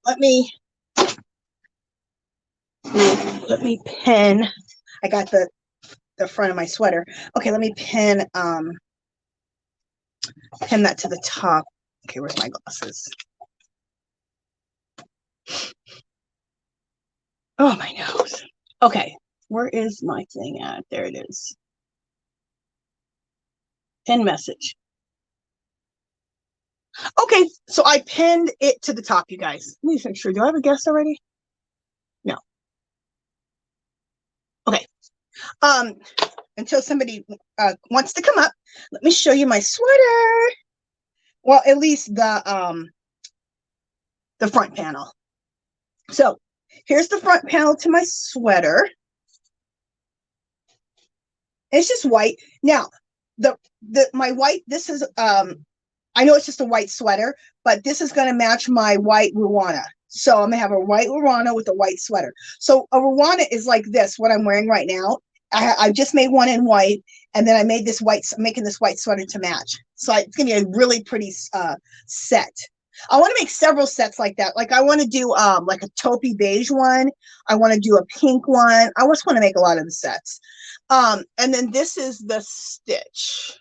let me pin. I got the front of my sweater. Okay, let me pin that to the top. Okay, where's my glasses? Oh, my nose. Okay, where is my thing at? There it is. Pin message. Okay, so I pinned it to the top, you guys. Let me make sure. Do I have a guest already? No. Okay. Until somebody wants to come up, let me show you my sweater. Well, at least the front panel. So here's the front panel to my sweater. It's just white. Now, my white, this is I know it's just a white sweater, but this is going to match my white Rwana. So I'm going to have a white Rwana with a white sweater. So a Rwana is like this, what I'm wearing right now. I just made one in white, and then I made this white, making this white sweater to match. So it's going to be a really pretty set. I want to make several sets like that. Like I want to do like a taupey beige one. I want to do a pink one. I just want to make a lot of the sets. And then this is the stitch.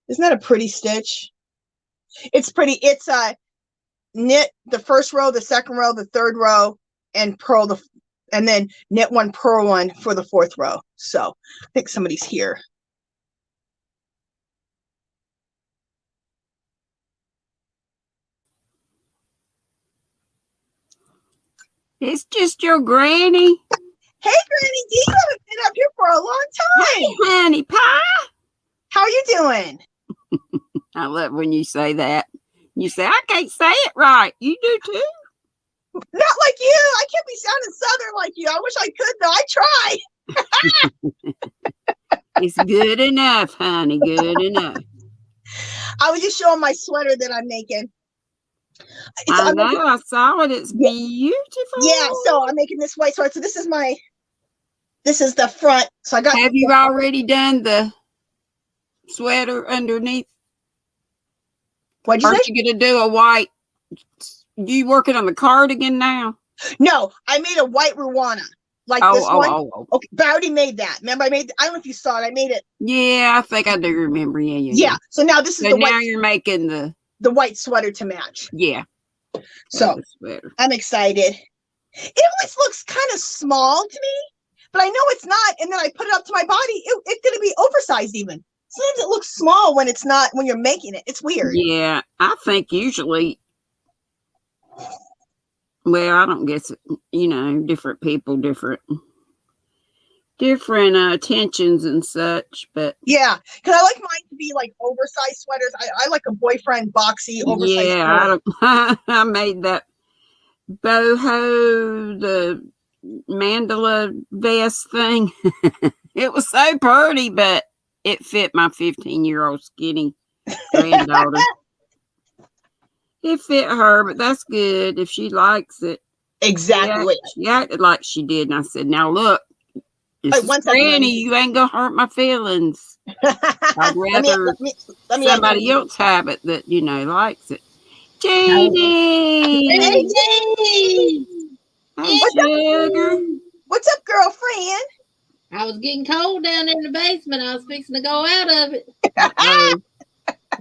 Isn't that a pretty stitch? It's pretty. It's knit the first row, the second row, the third row, and purl and then knit one, purl one for the fourth row. So I think somebody's here. It's just your granny. Hey, Granny D, you haven't been up here for a long time. Hey, honey pie. How are you doing? I love when you say that. You say, I can't say it right. You do too. Not like you. I can't be sounding Southern like you. I wish I could, though. I tried. It's good enough, honey. Good enough. I was just showing my sweater that I'm making. I know. I saw it. It's beautiful. Yeah. So I'm making this white sweater. So this is the front. So I got. Have you already done the sweater underneath? What'd you say? Aren't you gonna do a white? You working on the cardigan now? No, I made a white Rwana. Like this one. Oh. Okay, but I already made that. Remember, I don't know if you saw it. I made it. Yeah, I think I do remember. Yeah. So now this is so now you're making the white sweater to match. Yeah. So I'm excited. It always looks kind of small to me, but I know it's not. And then I put it up to my body. It's going to be oversized even. Sometimes it looks small when it's not, when you're making it. It's weird. Yeah, I think usually, well, I don't guess, different people, different attentions and such, but yeah, because I like mine to be like oversized sweaters. I like a boyfriend boxy oversized sweater. I made that boho, the mandala vest thing. It was so pretty, but it fit my 15-year-old skinny granddaughter. It fit her, but that's good if she likes it. Exactly. She acted like she did, and I said, now look, Granny, you ain't gonna hurt my feelings. I'd rather somebody else have it that likes it. Jeannie! Hey, Jeannie! Hey, sugar. What's up, girlfriend? I was getting cold down there in the basement. I was fixing to go out of it.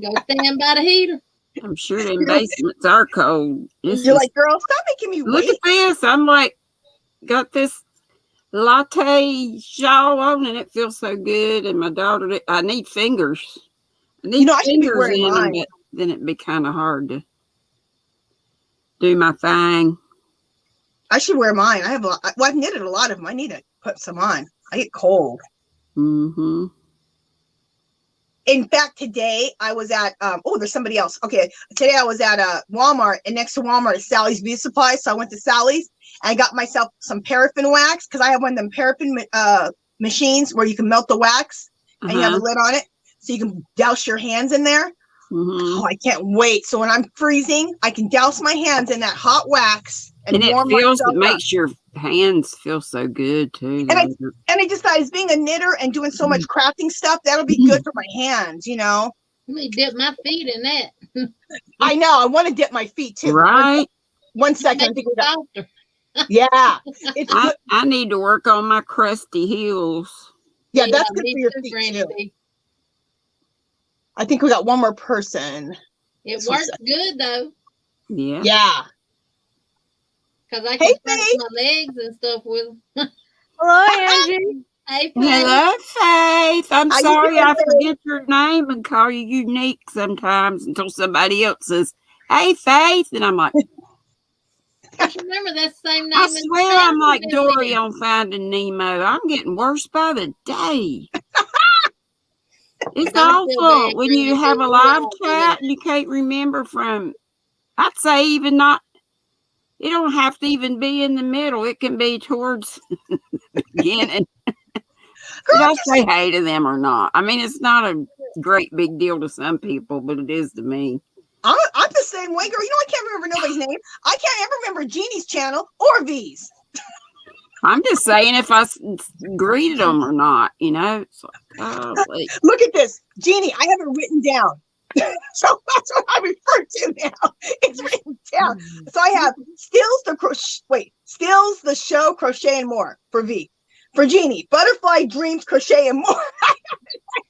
Go stand by the heater. I'm sure them basements are cold. You're like, girl, stop making me look wait. at this. I'm like, got this latte shawl on, and it feels so good. And my daughter, I need fingers. I need fingers in them, but then it'd be kind of hard to do my thing. I should wear mine. I've knitted a lot of them. I need to put some on. I get cold. Mm-hmm. In fact, today I was at, there's somebody else. Okay. Today I was at Walmart, and next to Walmart is Sally's Beauty Supply. So I went to Sally's and I got myself some paraffin wax, because I have one of them paraffin machines where you can melt the wax and you have a lid on it. So you can douse your hands in there. Mm-hmm. Oh, I can't wait. So when I'm freezing, I can douse my hands in that hot wax and it makes your hands feel so good too. And I just thought, as being a knitter and doing so much crafting stuff, that'll be good for my hands, Let me dip my feet in that. I know. I want to dip my feet too. Right. 1 second. I think we got. Yeah, it's good. I need to work on my crusty heels. Yeah, that's good for your feet too. I think we got one more person. It works good though. Yeah. Yeah. Because I can press my legs and stuff with them. Hello, Angie. Hey, Faith. Hello, Faith. I'm sorry I forget your name and call you Unique sometimes until somebody else says, "Hey, Faith," and I'm like, Just remember that's the same name. I swear I'm like Dory on Finding Nemo. I'm getting worse by the day. It's awful when you have a live chat and you can't remember from, I'd say even not, it don't have to even be in the middle. It can be towards the beginning. Did I say hey to them or not? I mean, it's not a great big deal to some people, but it is to me. I'm the same way, girl. You know, I can't remember nobody's name. I can't ever remember Jeannie's channel or V's. I'm just saying if I greeted them or not, you know. It's like, oh, look at this, Jeannie. I have it written down, so that's what I refer to now. It's written down. So I have Skills the Crochet. Wait, Skills the Show, Crochet and More for V. For Jeannie, Butterfly Dreams, Crochet and More.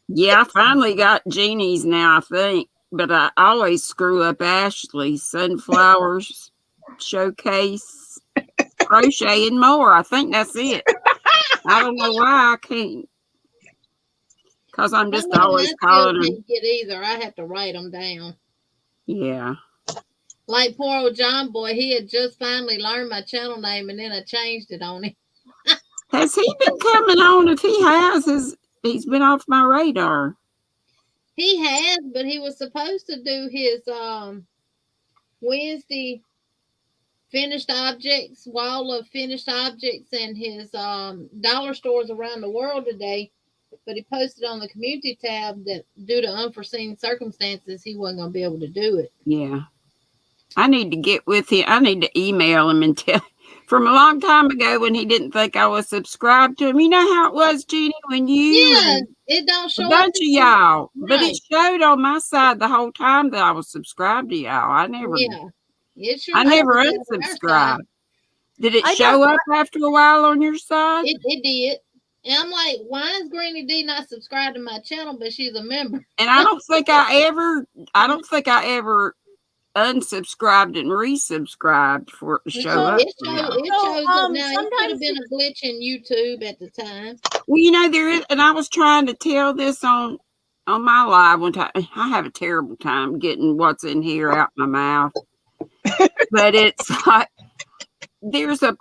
Yeah, I finally got Jeannie's now, I think, but I always screw up Ashley. Sunflowers, Showcase, Crochet and More. I think that's it. I don't know why I can't. Because I'm just always calling them. I can't get either. I have to write them down. Yeah. Like poor old John boy, he had just finally learned my channel name and then I changed it on him. Has he been coming on? If he has, he's been off my radar. He has, but he was supposed to do his Wednesday finished objects, wall of finished objects, and his dollar stores around the world today. But he posted on the community tab that due to unforeseen circumstances, he wasn't going to be able to do it. Yeah. I need to get with him. I need to email him and tell. From a long time ago when he didn't think I was subscribed to him. You know how it was, Jeannie, when you it don't show a bunch of y'all. Right. But it showed on my side the whole time that I was subscribed to y'all. I never I never unsubscribed. Did it show up after a while on your side? It did. And I'm like, why is Granny D not subscribed to my channel, but she's a member? And I don't think I ever unsubscribed and resubscribed for it to show up. It shows up now. It could have been a glitch in YouTube at the time. Well, you know, there is, and I was trying to tell this on my live one time. I have a terrible time getting what's in here out my mouth. But it's like there's a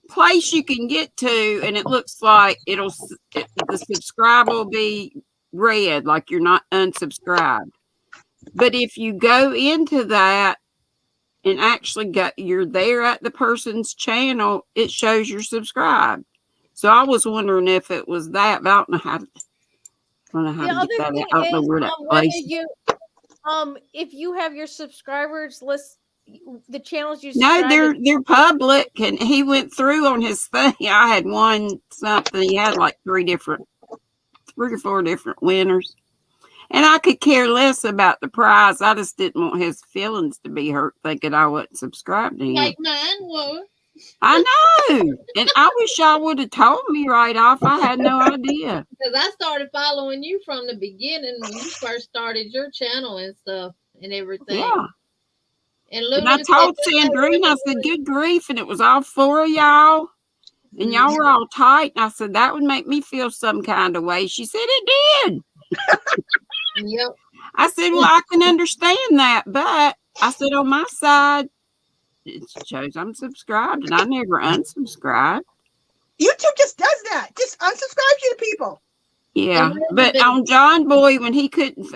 place you can get to, and it looks like the subscribe will be red, like you're not unsubscribed. But if you go into that and actually you're there at the person's channel, it shows you're subscribed. So I was wondering if it was that, but I don't know how to, get that out. I don't know where that place. If you have your subscribers list, the channels you no, they're public, and he went through on his thing. I had something. He had like 3 or 4 different winners. And I could care less about the prize. I just didn't want his feelings to be hurt thinking I wasn't subscribed to him. Like mine was. I know. And I wish y'all would have told me right off. I had no idea. Because I started following you from the beginning when you first started your channel and stuff and everything. Yeah. And I told Sandrine, I said, good grief. And it was all 4 of y'all. And y'all were all tight. And I said, that would make me feel some kind of way. She said, it did. Yep. I said, well, I can understand that, but I said on my side, it shows I'm subscribed, and I never unsubscribed. YouTube just does that. Just unsubscribes you to people. Yeah, but on John Boy, when he couldn't,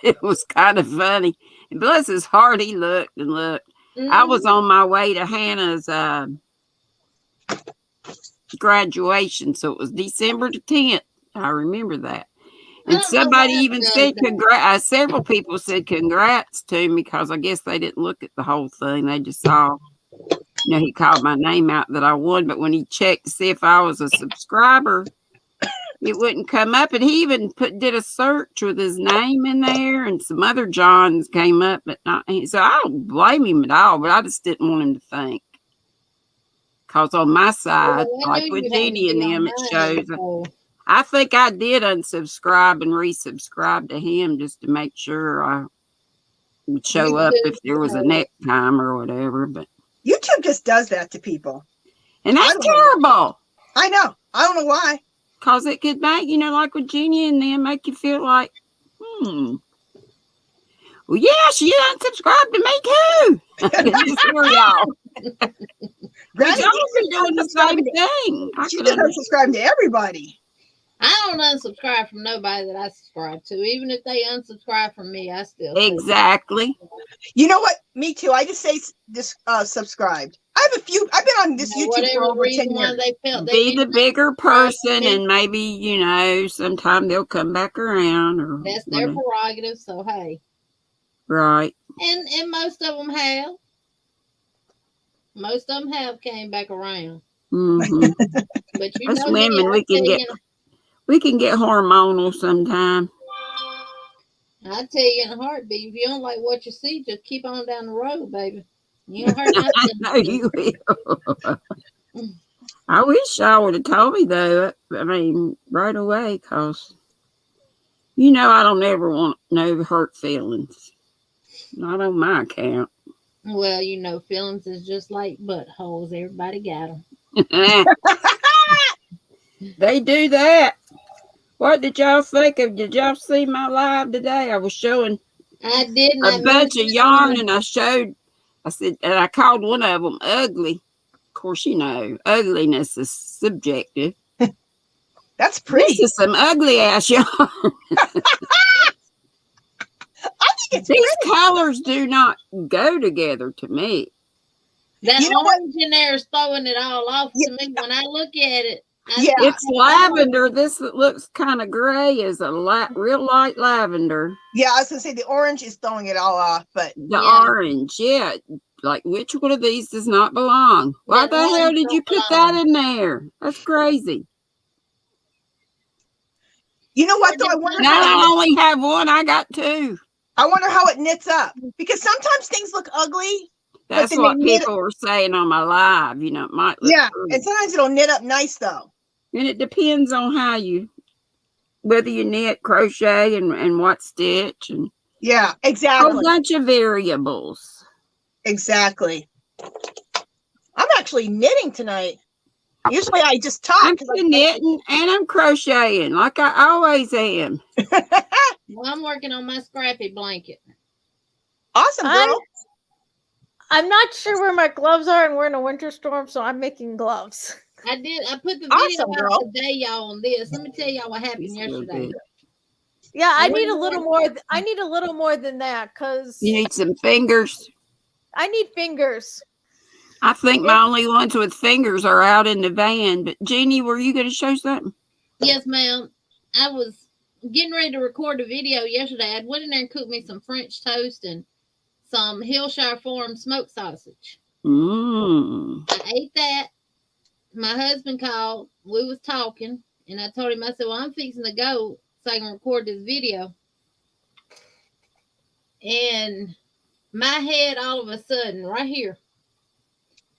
it was kind of funny. And bless his heart, he looked and looked. I was on my way to Hannah's graduation, so it was December the 10th. I remember that. And somebody even said congrats. Several people said congrats to me because I guess they didn't look at the whole thing. They just saw, he called my name out that I won. But when he checked to see if I was a subscriber, it wouldn't come up. And he even did a search with his name in there, and some other Johns came up, but not. So I don't blame him at all. But I just didn't want him to think, because on my side, like with Jeannie and them, it shows. I think I did unsubscribe and resubscribe to him just to make sure I would show up if there was a next time or whatever. But YouTube just does that to people, and that's terrible. I know. I don't know why. Because it could make, like with Jeannie and them, make you feel like, well, yeah, she unsubscribed to me too. Granny, y'all doing the same thing. She just unsubscribed to everybody. I don't unsubscribe from nobody that I subscribe to. Even if they unsubscribe from me, I still exactly. You know what? Me too. I just say subscribed. I have a few. I've been on this YouTube for over 10 years. Be the bigger person, and maybe sometime they'll come back around. Or that's their prerogative. So hey, right. And most of them have. Most of them have came back around. Mm-hmm. But us women, we can get hormonal sometime. I tell you in a heartbeat, if you don't like what you see, just keep on down the road, baby. You don't hurt nothing. I know you will. I wish I would have told me though. I mean, right away, because I don't ever want no hurt feelings. Not on my account. Well, feelings is just like buttholes. Everybody got them. They do that. What did y'all think of? Did y'all see my live today? I was showing a bunch of yarn, and I said, and I called one of them ugly. Of course, ugliness is subjective. That's pretty. This is some ugly ass yarn. I think it's These colors do not go together to me. That orange in there is throwing it all off to me when I look at it. It's lavender. This that looks kind of gray is a real light lavender. Yeah, I was gonna say the orange is throwing it all off, but the orange, like which one of these does not belong? Why the hell did you put that in there? That's crazy. You know what though? I wonder. Now I only have one. I got two. I wonder how it knits up, because sometimes things look ugly. That's what people were saying on my live. It might look ugly. And sometimes it'll knit up nice though. And it depends on whether you knit, crochet, and what stitch, and exactly. A whole bunch of variables. Exactly. I'm actually knitting tonight. Usually I just talk. I'm knitting and I'm crocheting like I always am. Well, I'm working on my scrappy blanket. Awesome, girl. I'm not sure where my gloves are, and we're in a winter storm, so I'm making gloves. I put the video out today, y'all, on this. Let me tell y'all what happened yesterday. Yeah, I need a little more. I need a little more than that, because you need some fingers. I need fingers. I think my only ones with fingers are out in the van. But Jeannie, were you going to show something? Yes, ma'am. I was getting ready to record a video yesterday. I went in there and cooked me some French toast and some Hillshire Farm smoked sausage. I ate that. My husband called. We was talking, and I told him, I said, well, I'm fixing to go so I can record this video. And my head, all of a sudden, right here,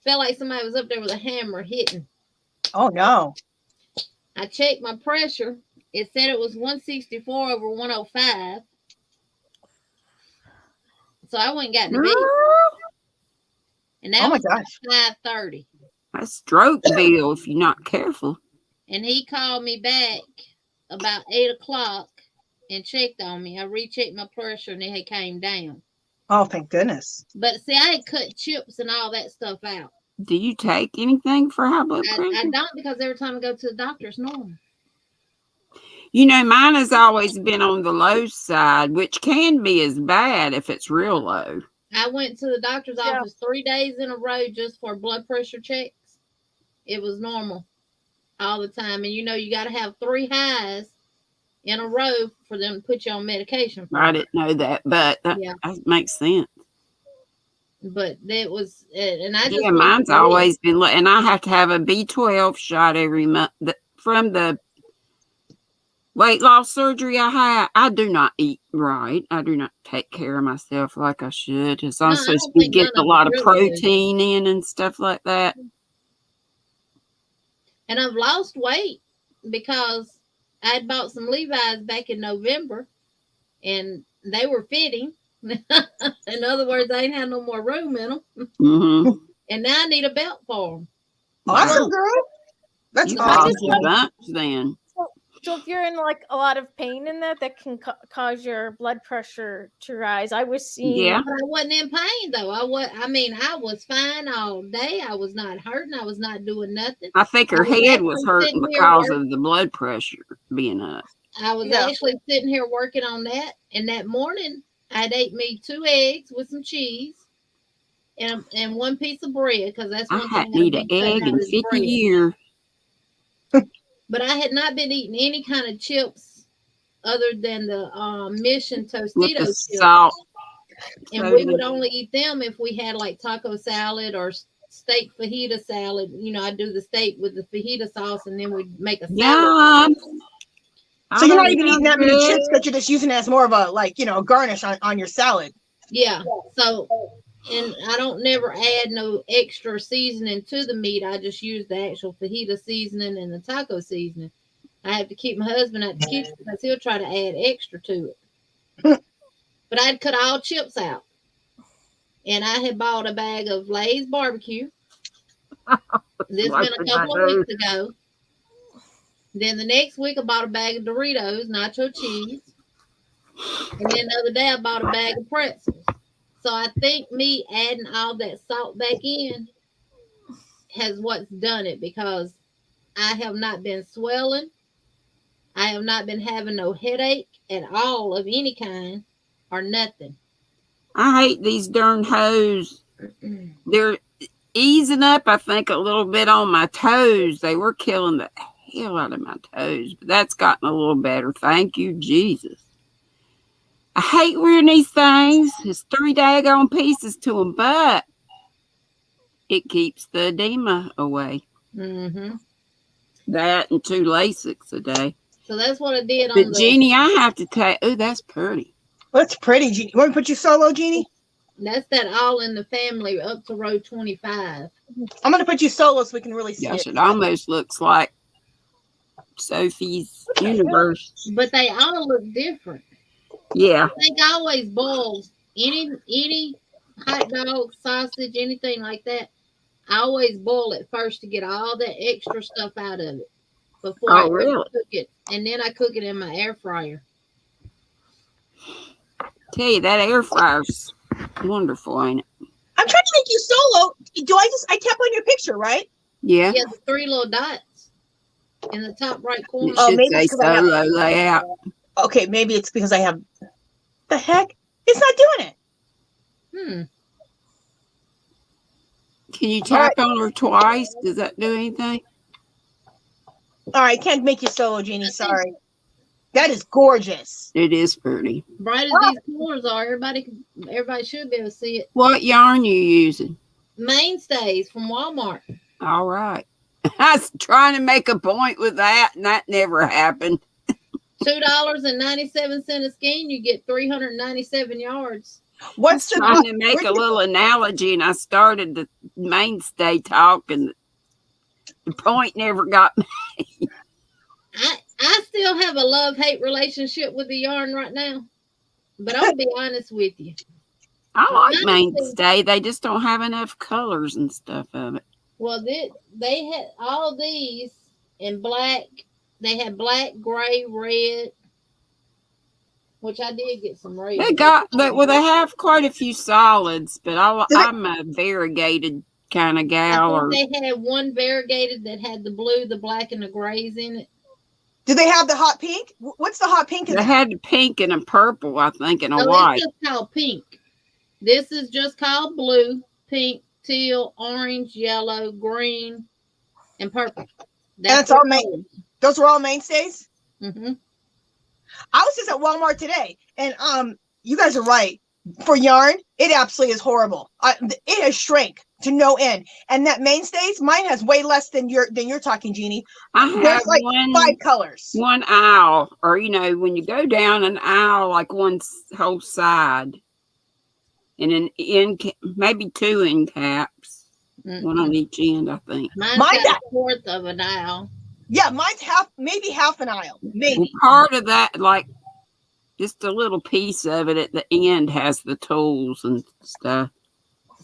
felt like somebody was up there with a hammer hitting. Oh, no. I checked my pressure. It said it was 164 over 105. So I went and got in the bed. And that was 5:30. That's stroke bill if you're not careful. And he called me back about 8 o'clock and checked on me. I rechecked my pressure and it had came down. Oh, thank goodness. But see, I had cut chips and all that stuff out. Do you take anything for high blood pressure? I don't, because every time I go to the doctor, it's normal. Mine has always been on the low side, which can be as bad if it's real low. I went to the doctor's office 3 days in a row just for blood pressure checks. It was normal all the time. And you got to have 3 highs in a row for them to put you on medication. I didn't know that, but that makes sense. But that was, and I just mine's always been, and I have to have a B12 shot every month from the weight loss surgery I had, I do not eat right. I do not take care of myself like I should. Because I'm supposed to be getting a lot of protein in and stuff like that. And I've lost weight because I had bought some Levi's back in November and they were fitting. In other words, I ain't had no more room in them. Mm-hmm. And now I need a belt for them. Awesome, girl. That's awesome. Then. So if you're in like a lot of pain in that can cause your blood pressure to rise. I was seeing. Yeah. But I wasn't in pain though. I was fine all day. I was not hurting. I was not doing nothing. I think her head was hurting because of the blood pressure being up. I was actually sitting here working on that. And that morning I'd ate me 2 eggs with some cheese and one piece of bread because that's one thing. I hadn't eaten an egg in 50 years. But I had not been eating any kind of chips other than the Mission Tostitos chips. Salt. And we would only eat them if we had like taco salad or steak fajita salad. You know, I'd do the steak with the fajita sauce and then we'd make a salad. So you're not even eating that many chips, but you're just using it as more of a, like, you know, a garnish on your salad. Yeah. So, and I don't never add no extra seasoning to the meat. I just use the actual fajita seasoning and the taco seasoning. I have to keep my husband at the kitchen because he'll try to add extra to it. But I'd cut all chips out. And I had bought a bag of Lay's barbecue. This has been a couple of weeks ago. Then the next week I bought a bag of Doritos, nacho cheese. And then the other day I bought a bag of pretzels. So I think me adding all that salt back in has what's done it because I have not been swelling. I have not been having no headache at all of any kind or nothing. I hate these darn hose. They're easing up, I think, a little bit on my toes. They were killing the hell out of my toes, but that's gotten a little better. Thank you, Jesus. I hate wearing these things. It's 3 daggone pieces to them, but it keeps the edema away. Mm-hmm. That and 2 Lasix a day. So that's what I did on the Jeannie, I have to take. Oh, that's pretty. That's pretty, Jeannie. You want me to put you solo, Jeannie? That's that all in the family up to row 25. I'm going to put you solo so we can really see it. It almost looks like Sophie's universe. But they all look different. Yeah. I think I always boil any hot dog, sausage, anything like that. I always boil it first to get all that extra stuff out of it before I cook it. And then I cook it in my air fryer. Tell you, that air fryer's wonderful, ain't it? I'm trying to make you solo. I tap on your picture, right? Yeah. Yeah, the 3 little dots in the top right corner. Oh, maybe it's solo layout. Okay, maybe it's because I have the heck? It's not doing it. Can you tap on her twice? Does that do anything? All right, can't make you solo, Jeannie. Sorry. That is gorgeous. It is pretty. Bright as these corners are, everybody should be able to see it. What yarn you using? Mainstays from Walmart. All right. I was trying to make a point with that, and that never happened. $2.97 a skein, you get 397 yards. What's the trying to make a little analogy, and I started the mainstay talk, and the point never got made. I still have a love-hate relationship with the yarn right now, but I'll be honest with you. I like mainstay. They just don't have enough colors and stuff of it. Well, they had all these in black. They had black, gray, red, which I did get some red. They have quite a few solids, but I'm a variegated kind of gal. They had one variegated that had the blue, the black, and the grays in it. Do they have the hot pink? What's the hot pink? They had a pink and a purple, I think, and a white. It's just called pink. This is just called blue, pink, teal, orange, yellow, green, and purple. That's all main. Those were all mainstays. Mm-hmm. I was just at Walmart today, and you guys are right. for yarn, it absolutely is horrible. It has shrank to no end, and that mainstays, mine has way less than you're talking, Jeannie. I have There's like 5 colors. One aisle, or when you go down an aisle, like one whole side, and an end, maybe 2 end caps, one on each end. I think mine's got a fourth of an aisle. Yeah, mine's maybe half an aisle, maybe. Well, part of that, like just a little piece of it at the end, has the tools and stuff.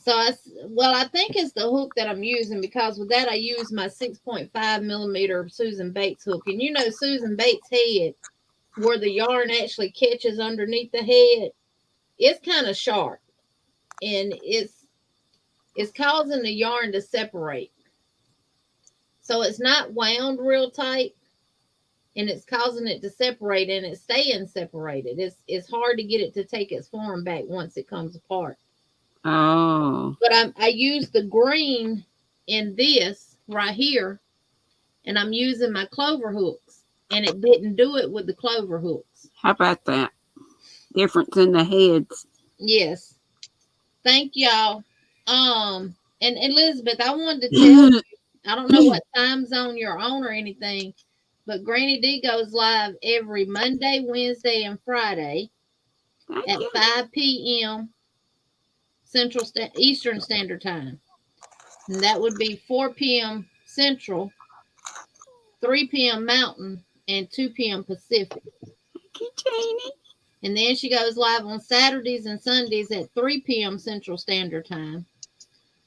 So I think it's the hook that I'm using, because with that I use my 6.5 millimeter Susan Bates hook, and Susan Bates head, where the yarn actually catches underneath the head, it's kind of sharp, and it's causing the yarn to separate. So it's not wound real tight, and it's causing it to separate, and it's staying separated. It's hard to get it to take its form back once it comes apart. Oh. But I use the green in this right here, and I'm using my clover hooks, and it didn't do it with the clover hooks. How about that? Difference in the heads. Yes. Thank y'all. And Elizabeth, I wanted to tell you, I don't know what time zone you're on or anything, but Granny D goes live every Monday, Wednesday, and Friday at 5 p.m. Eastern Standard Time. And that would be 4 p.m. Central, 3 p.m. Mountain, and 2 p.m. Pacific. Thank you, Jeannie. And then she goes live on Saturdays and Sundays at 3 p.m. Central Standard Time,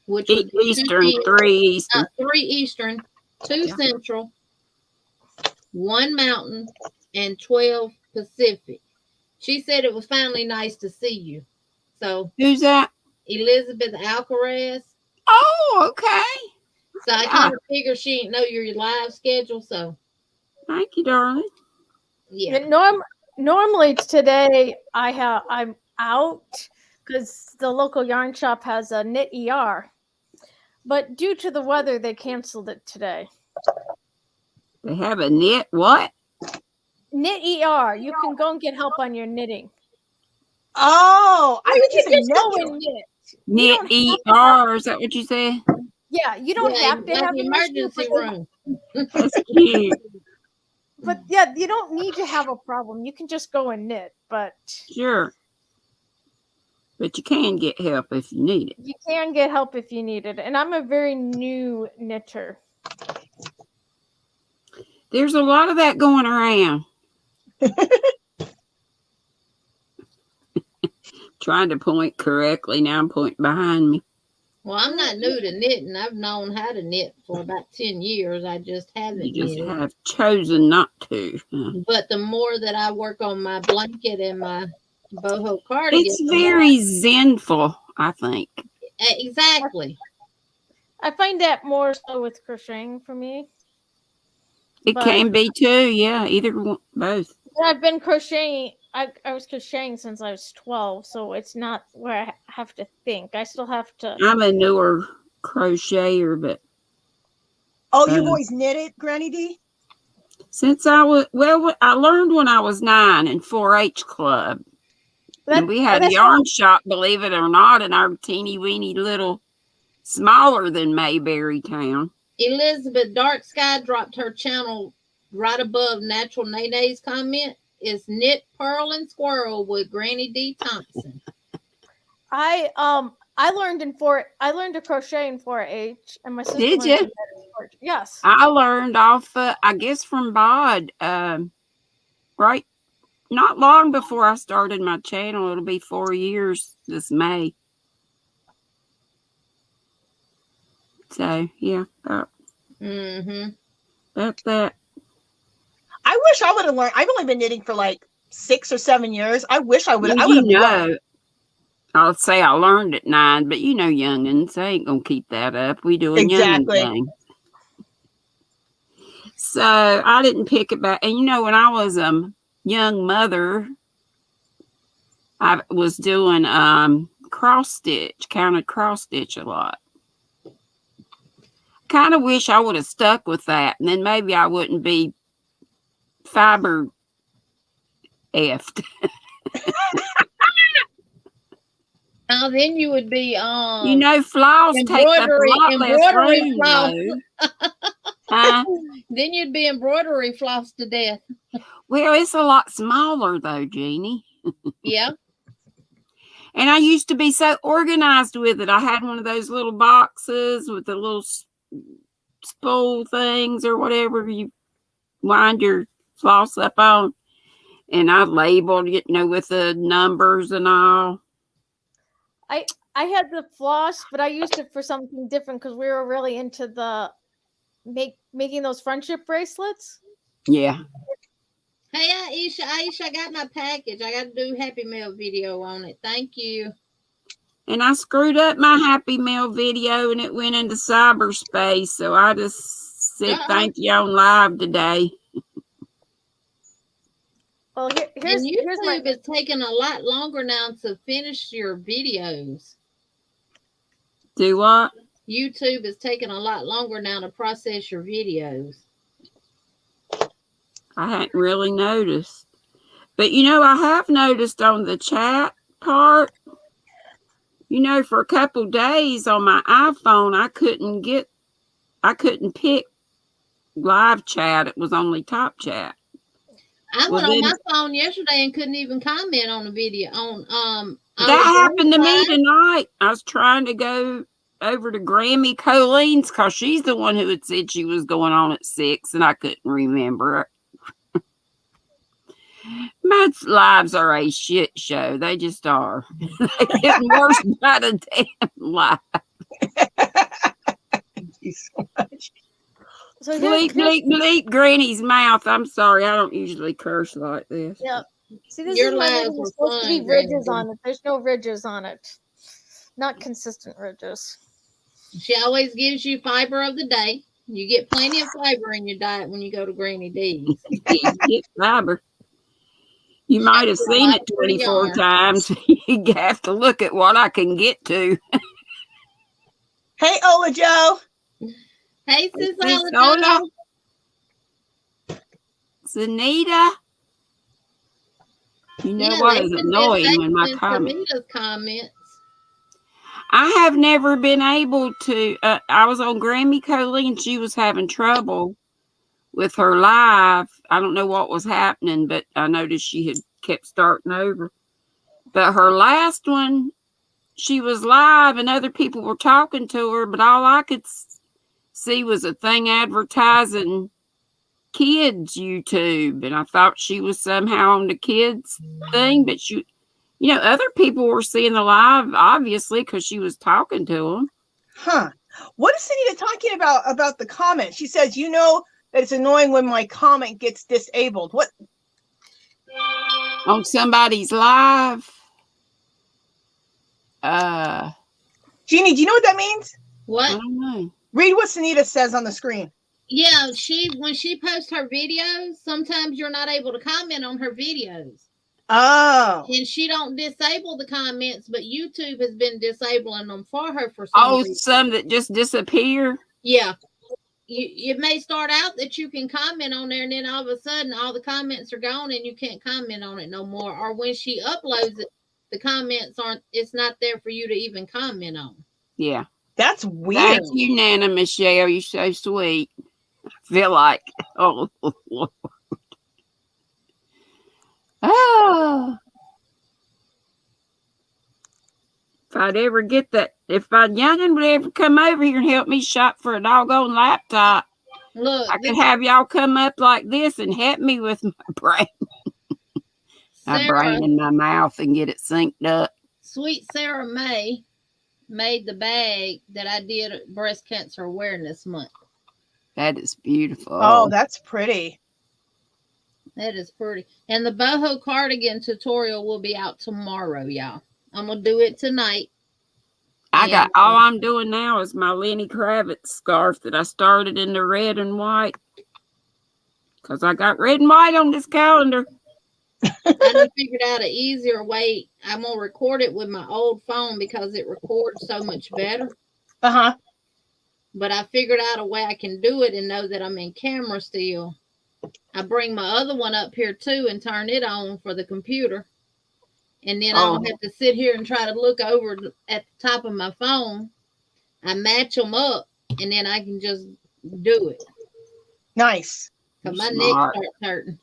which would be Eastern, 3 Eastern. 3 Eastern, 2 Central, 1 Mountain, and 12 Pacific. She said it was finally nice to see you. So who's that? Elizabeth Alcaraz. Oh, okay. So I kind of figure she didn't know your live schedule. So thank you, darling. Yeah. Normally today I'm out because the local yarn shop has a knit ER, but due to the weather they canceled it today. They have a knit what? Knit ER. You can go and get help on your knitting. Oh, I would just go and knit. Knit ER, is that what you said? Yeah, you don't have to have the emergency room. That's cute. But yeah, you don't need to have a problem. You can just go and knit, but sure. But you can get help if you need it. You can get help if you need it. And I'm a very new knitter. There's a lot of that going around. Trying to point correctly. Now I'm pointing behind me. Well, I'm not new to knitting. I've known how to knit for about 10 years. I just haven't. You just have chosen not to. But the more that I work on my blanket and my boho cardigan, it's very zenful, I think. Exactly. I find that more so with crocheting for me. It can be too, yeah. Either one, both. I've been crocheting. I was crocheting since I was 12, so it's not where I have to think. I still have to. I'm a newer crocheter, but. Oh, you've always knitted, Granny D? Since I was, I learned when I was 9 in 4-H club. And we had a yarn shop, believe it or not, in our teeny weeny little, smaller than Mayberry town. Elizabeth Dark Sky dropped her channel right above Natural Nene's comment. Is Knit Pearl and Squirrel with Granny D Thompson. I learned to crochet in 4-H, and my sister did you? Yes, I learned off I guess from Bod right not long before I started my channel. It'll be 4 years this May. So yeah, about that. I wish I would have learned. I've only been knitting for like 6 or 7 years. I wish I would have. I'll say I learned at 9, but youngins, they ain't gonna keep that up. We doing youngin things. So I didn't pick it back. And when I was young mother, I was doing cross stitch, counted cross stitch a lot. Kind of wish I would have stuck with that, and then maybe I wouldn't be fiber effed. Now then you would be You know, floss take up a lot less room, floss. though. Huh? Then you'd be embroidery floss to death. Well, it's a lot smaller though, Jeannie. Yeah. And I used to be so organized with it. I had one of those little boxes with the little spool things or whatever you wind your floss up on. And I labeled it, you know, with the numbers and all. I had the floss, but I used it for something different because we were really into the making those friendship bracelets. Yeah. Hey, Aisha, I got my package. I got to do Happy Meal video on it. Thank you. And I screwed up my Happy Meal video and it went into cyberspace. So I just said thank you on live today. Well, here's YouTube is taking a lot longer now to finish your videos. Do what? YouTube is taking a lot longer now to process your videos. I hadn't really noticed. But, you know, I have noticed on the chat part, you know, for a couple days on my iPhone, I couldn't pick live chat. It was only top chat. I went on my phone yesterday and couldn't even comment on the video. That happened to me tonight. I was trying to go over to Grammy Colleen's because she's the one who had said she was going on at 6 and I couldn't remember it. My lives are a shit show. They just are. They're getting worse by the damn life. Thank you so much. So bleep, Granny's mouth. I'm sorry. I don't usually curse like this. Yeah. See, this is my name. There's supposed to be ridges on it. There's no ridges on it. Not consistent ridges. She always gives you fiber of the day. You get plenty of fiber in your diet when you go to Granny D's. You get fiber. You might have seen it 24 times. You have to look at what I can get to. Hey, Ola Joe. Hey, Sis Ola. Zanita. You know what is annoying when my comments. I have never been able to. I was on Grammy Colleen. She was having trouble with her live. I don't know what was happening, but I noticed she had kept starting over. But her last one, she was live and other people were talking to her, but all I could see was a thing advertising kids YouTube. And I thought she was somehow on the kids thing, but she, you know, other people were seeing the live, obviously, because she was talking to them. Huh. What is Sunita talking about the comment? She says, you know, that it's annoying when my comment gets disabled. What? On somebody's live. Jeannie, do you know what that means? What? I don't know. Read what Sunita says on the screen. Yeah, when she posts her videos, sometimes you're not able to comment on her videos. Oh. And she don't disable the comments, but YouTube has been disabling them for her for some reason. Some that just disappear? Yeah. It may start out that you can comment on there, and then all of a sudden all the comments are gone and you can't comment on it no more. Or when she uploads it, the comments it's not there for you to even comment on. Yeah. That's weird. Thank you, Nana Michelle. You're so sweet. I feel like, oh, Lord. Oh. If I'd ever get that, if my youngin would ever come over here and help me shop for a doggone laptop, look, I could have y'all come up like this and help me with my brain. My brain in my mouth and get it synced up. Sweet Sarah May made the bag that I did at Breast Cancer Awareness Month. That is beautiful. Oh, that's pretty. That is pretty. And the boho cardigan tutorial will be out tomorrow, y'all. I'm going to do it tonight. All I'm doing now is my Lenny KRAVITZ scarf that I started in the red and white. Because I got red and white on this calendar. I done figured out an easier way. I'm going to record it with my old phone because it records so much better. Uh-huh. But I figured out a way I can do it and know that I'm in camera still. I bring my other one up here too and turn it on for the computer. and then I don't have to sit here and try to look over at the top of my phone. I match them up, and then I can just do it. Nice. Cause my neck starts hurting.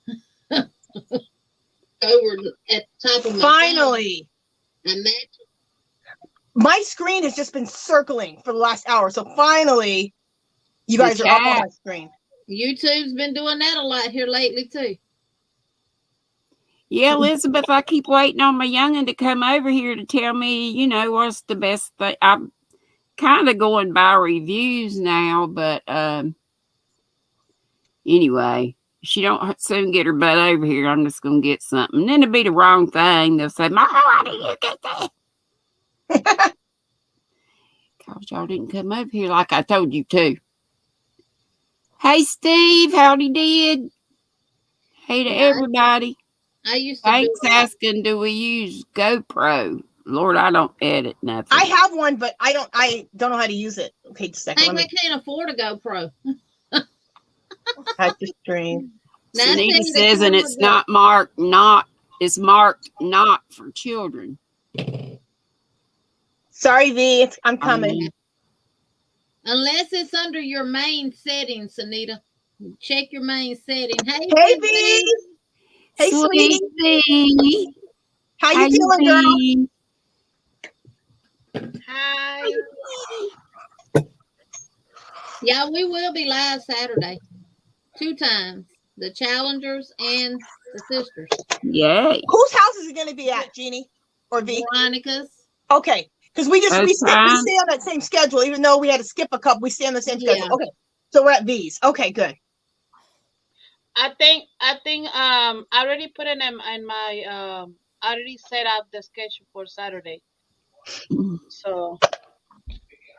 Over at the top of my finally phone, I match. My screen has just been circling for the last hour, so finally, you guys are up on my screen. YouTube's been doing that a lot here lately too. Yeah, Elizabeth, I keep waiting on my youngin' to come over here to tell me, you know, what's the best thing. I'm kind of going by reviews now, but anyway, she don't soon get her butt over here. I'm just gonna get something. And then it'll be the wrong thing. They'll say, "Mom, why did you get that?" Cause y'all didn't come over here like I told you to. Hey, Steve, howdy did. Hey to everybody. I used to. Thanks asking, do we use GoPro? Lord, I don't edit nothing. I have one, but I don't know how to use it. Okay, just a second. I can't afford a GoPro. Type the stream. Sunita says, and it's not marked it's marked not for children. Sorry, V, I'm coming. Unless it's under your main settings, Sunita. Check your main setting. Hey, V. Hey, sweetie. How you feeling, girl? Hi. Yeah, we will be live Saturday. 2 times. The challengers and the sisters. Yay. Whose house is it going to be at, Jeannie? Or V? Veronica's. Okay. Because we stay on that same schedule, even though we had to skip a couple, we stay on the same schedule. Yeah. Okay. So we're at V's. Okay, good. I think I already put it in my I already set up the schedule for Saturday. So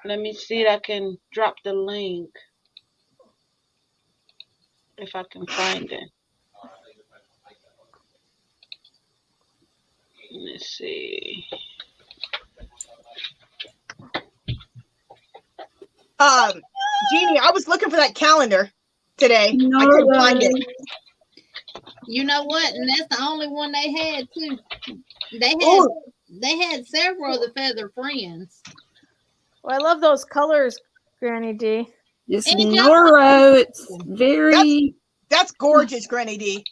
let me see if I can drop the link. If I can find it. Let's see. Jeannie, I was looking for that calendar today. No, I couldn't find it. You know what? And that's the only one they had too. They had several of the Feather Friends. Well, I love those colors, Granny D. It's Noro. It's very. That's gorgeous, Granny D.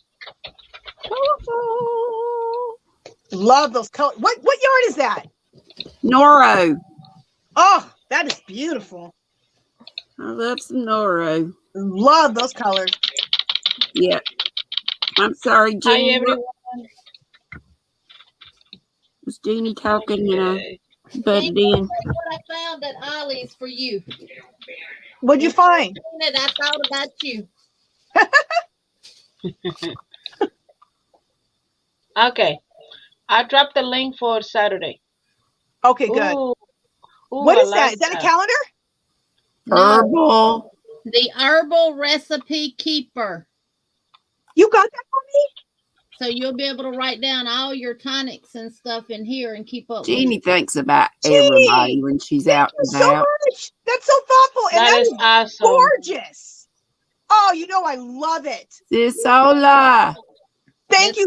Love those colors. What yarn is that? Noro. Oh, that is beautiful. I love some Noro. Love those colors. Yeah. I'm sorry, Jeannie. Hi, everyone. Was Jeannie talking and I butted in? What I found at Ollie's for you. What'd you find? That I thought about you. Okay. I dropped the link for Saturday. Okay, good. Ooh, what is that? Is that a calendar? Herbal. The Herbal Recipe Keeper. You got that for me? So you'll be able to write down all your tonics and stuff in here and keep up. Jeannie thinks about everybody when she's out and about. So much. That's so thoughtful. And that is awesome. Gorgeous. Oh, you know I love it. Sisola. Thank you.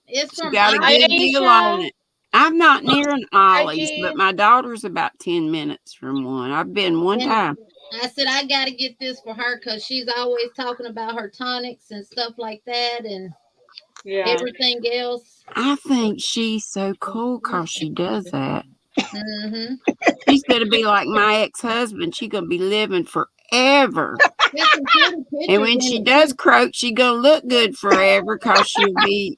It's from she got a good deal on it. I'm not near an Ollie's, but my daughter's about 10 minutes from one. I've been one time. I said, I got to get this for her because she's always talking about her tonics and stuff like that and everything else. I think she's so cool because she does that. Mm-hmm. She's going to be like my ex-husband. She's going to be living forever. And when she does croak, she's going to look good forever because she'll be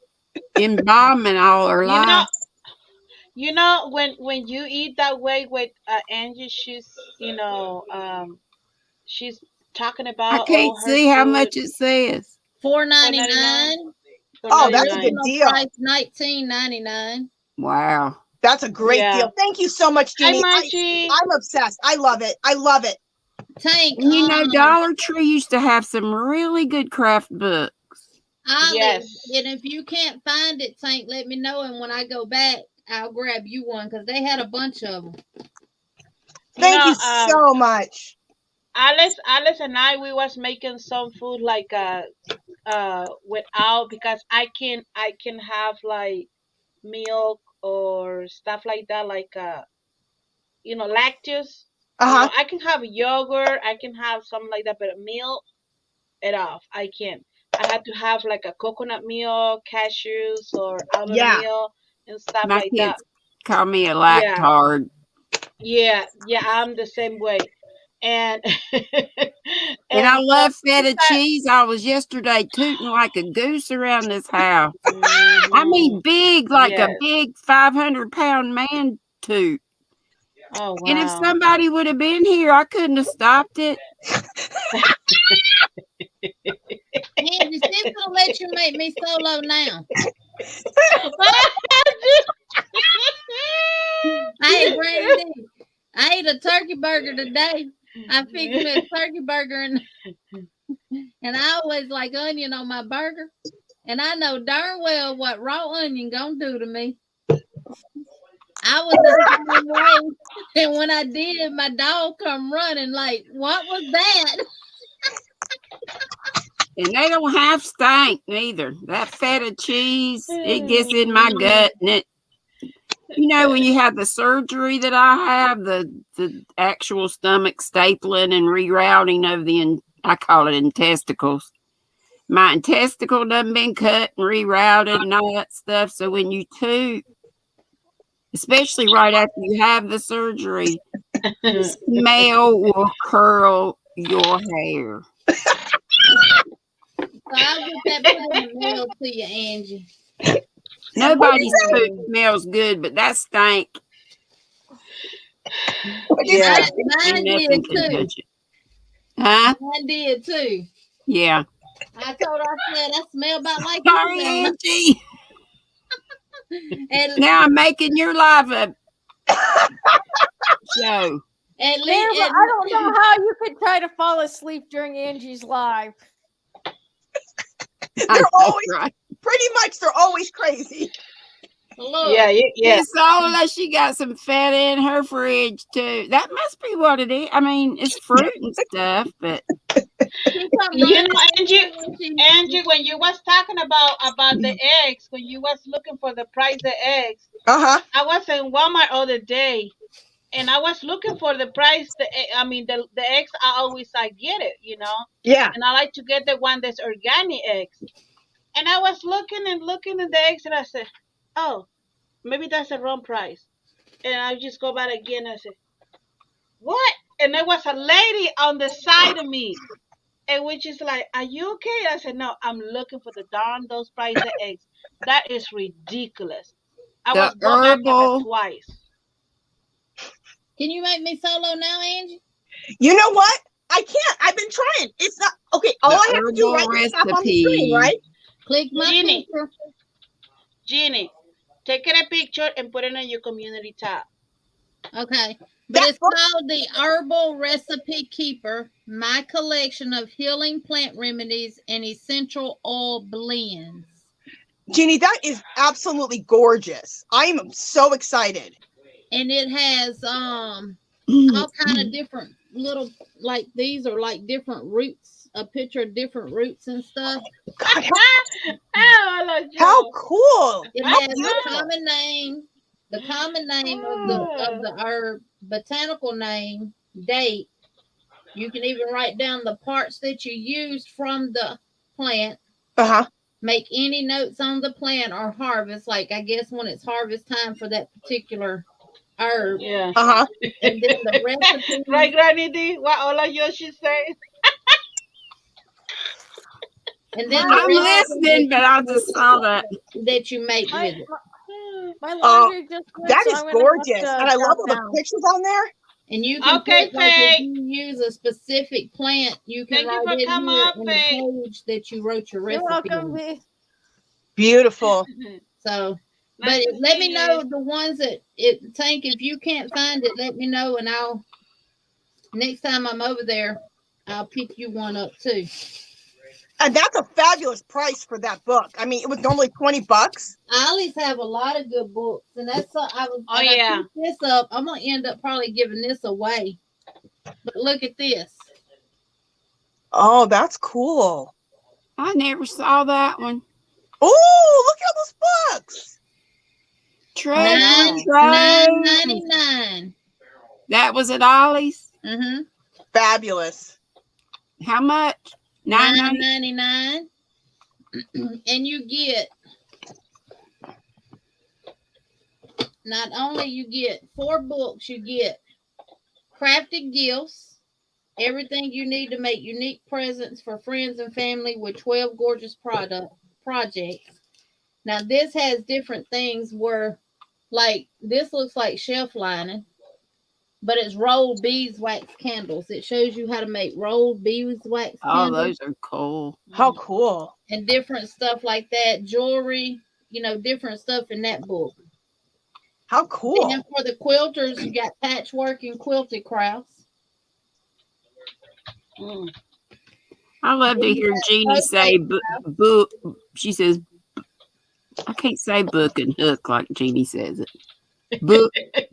embalming all her life. You know, when you eat that way with Angie, she's, she's talking about. I can't see how much it says. $4.99. Oh, that's a good deal. $19.99. Wow, that's a great deal. Thank you so much, Jeannie. I'm obsessed. I love it. I love it. Tank, you know, Dollar Tree used to have some really good craft books. Yes. And if you can't find it, Tank, let me know. And when I go back, I'll grab you one because they had a bunch of them. Thank you so much. Alice and I, we was making some food like without, because I can have like milk or stuff like that, like lactose. I can have yogurt, I can have something like that, but milk, it off. I can't. I had to have like a coconut milk, cashews, or almond milk and stuff My like kids that. call me a lactard. Yeah, I'm the same way. And and I love feta cheese. I was yesterday tooting like a goose around this house. I mean, big, like a big 500-pound man toot. Oh, wow. And if somebody would have been here, I couldn't have stopped it. Angie, she's gonna let you make me solo now. I ate a turkey burger today. I fixed me a turkey burger and I always like onion on my burger. And I know darn well what raw onion gonna do to me. I was the same way. And when I did, my dog come running like, what was that? And they don't have stank neither. That feta cheese, it gets in my gut. And it, when you have the surgery that I have, the actual stomach stapling and rerouting of I call it intesticles. My intesticle done been cut and rerouted and all that stuff. So when you toot, especially right after you have the surgery, the smell will curl your hair. So I'll get that put in the mail to you, Angie. Nobody's food smells good, but that stank. Yeah, mine did too. Huh? Mine did too. Yeah. I told her, I said, I smell about like sorry, Angie. And now I'm making your life a show. I don't know how you could try to fall asleep during Angie's live. They're always pretty much. They're always crazy. Yeah. It's all unless she got some fat in her fridge too. That must be what it is. I mean, it's fruit and stuff, but Angie, when you was talking about the eggs, when you was looking for the price of eggs, I was in Walmart the other day, and I was looking for the price. The eggs. I get it, Yeah. And I like to get the one that's organic eggs. And I was looking at the eggs, and I said, oh, maybe that's the wrong price. And I just go back again and I said, what? And there was a lady on the side of me, and which is like, are you okay? I said, no, I'm looking for those price of eggs. That is ridiculous. I was going back twice. Can you make me solo now, Angie? You know what? I can't. I've been trying. It's not okay. All I have to do is tap on the screen, right? Click my picture. Jeannie, take a picture and put it on your community tab. Okay. But it's called the Herbal Recipe Keeper, my collection of healing plant remedies and essential oil blends. Jeannie, that is absolutely gorgeous. I am so excited. And it has all kind of different little, like these are like different roots, a picture of different roots and stuff. God, how cool. It has the common name of the herb, botanical name, date. You can even write down the parts that you used from the plant. Make any notes on the plant or harvest, like I guess when it's harvest time for that particular herb. Yeah. And then the recipe. Right, Granny D? What all of Yoshi say? And then I'm listening, but I just saw that you make with it. My laundry just that is gorgeous, and I love all the pictures on there. And you can put, if you use a specific plant, you can write it here in the page that you wrote your recipe. You're welcome. Beautiful. So, but let me know the ones that Tank. If you can't find it, let me know, and I'll next time I'm over there, I'll pick you one up too. And that's a fabulous price for that book. I mean, it was normally $20. I always have a lot of good books, and that's I pick this up. I'm gonna end up probably giving this away. But look at this. Oh, that's cool. I never saw that one. Oh, look at those books. $9.99. That was at Ollie's. Fabulous. How much? $9.99. And you get, not only you get 4 books, you get crafted gifts, everything you need to make unique presents for friends and family with 12 gorgeous projects. Now this has different things where, like, this looks like shelf lining, but it's rolled beeswax candles. It shows you how to make rolled beeswax candles. Oh, those are cool. How cool. And different stuff like that, jewelry, you know, different stuff in that book. How cool. And for the quilters, you got patchwork and quilted crafts. I love to hear Jeannie say book. She says, I can't say book and hook like Jeannie says it. Book.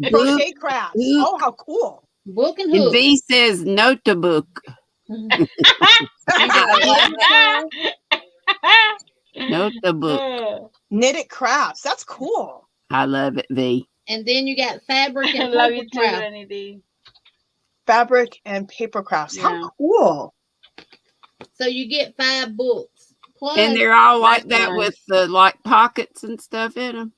Crochet crafts. Oh, how cool. Book and And hook. V says note to book. Note the book. Knitted crafts. That's cool. I love it, V. And then you got fabric and love paper you too, craft. Lenny. Fabric and paper crafts. Yeah. How cool. So you get 5 books. Plus, And they're all like That's that nice. with the like pockets and stuff in them.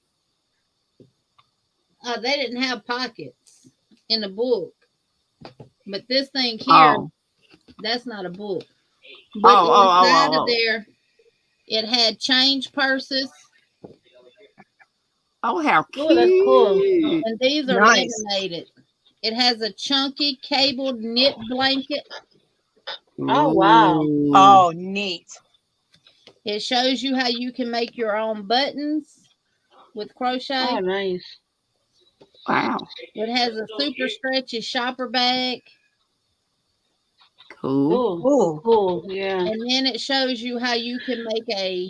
they didn't have pockets in the book. But this thing here, that's not a book. But inside of there, it had change purses. Oh, how cute. Oh, that's cool. And these are Nice. laminated. It has a chunky cabled knit blanket. Oh, wow. Ooh. Oh, neat. It shows you how you can make your own buttons with crochet. Oh, nice. Wow. It has a super stretchy shopper bag. Cool. Cool. Cool. Yeah. And then it shows you how you can make a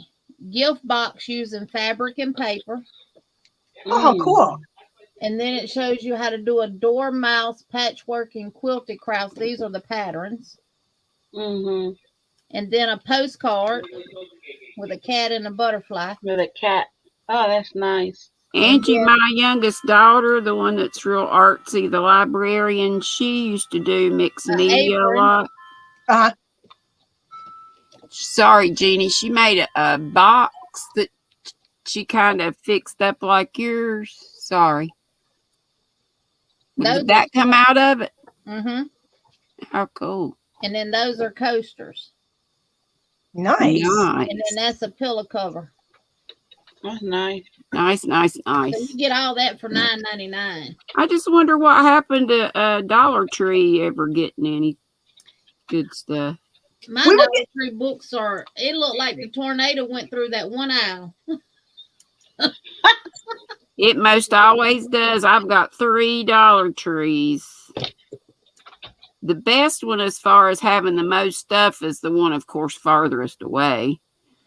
gift box using fabric and paper. Oh, how cool. And then it shows you how to do a door mouse patchwork and quilted crafts. These are the patterns. Mm-hmm. And then a postcard with a cat and a butterfly. With a cat. Oh, that's nice. Angie, my youngest daughter, the one that's real artsy, the librarian, she used to do mixed media a lot. Sorry, Jeannie. She made a box that she kind of fixed up like yours. Sorry. Did that come out of it? Mm-hmm. How cool. And then those are coasters. Nice. Nice. And then that's a pillow cover. That's nice. Nice, nice, So nice. you get all that for $9.99. I just wonder what happened to Dollar Tree ever getting any good stuff. My Dollar Tree books are, it looked like the tornado went through that one aisle. It most always does. I've got 3 Dollar Trees. The best one as far as having the most stuff is the one, of course, farthest away.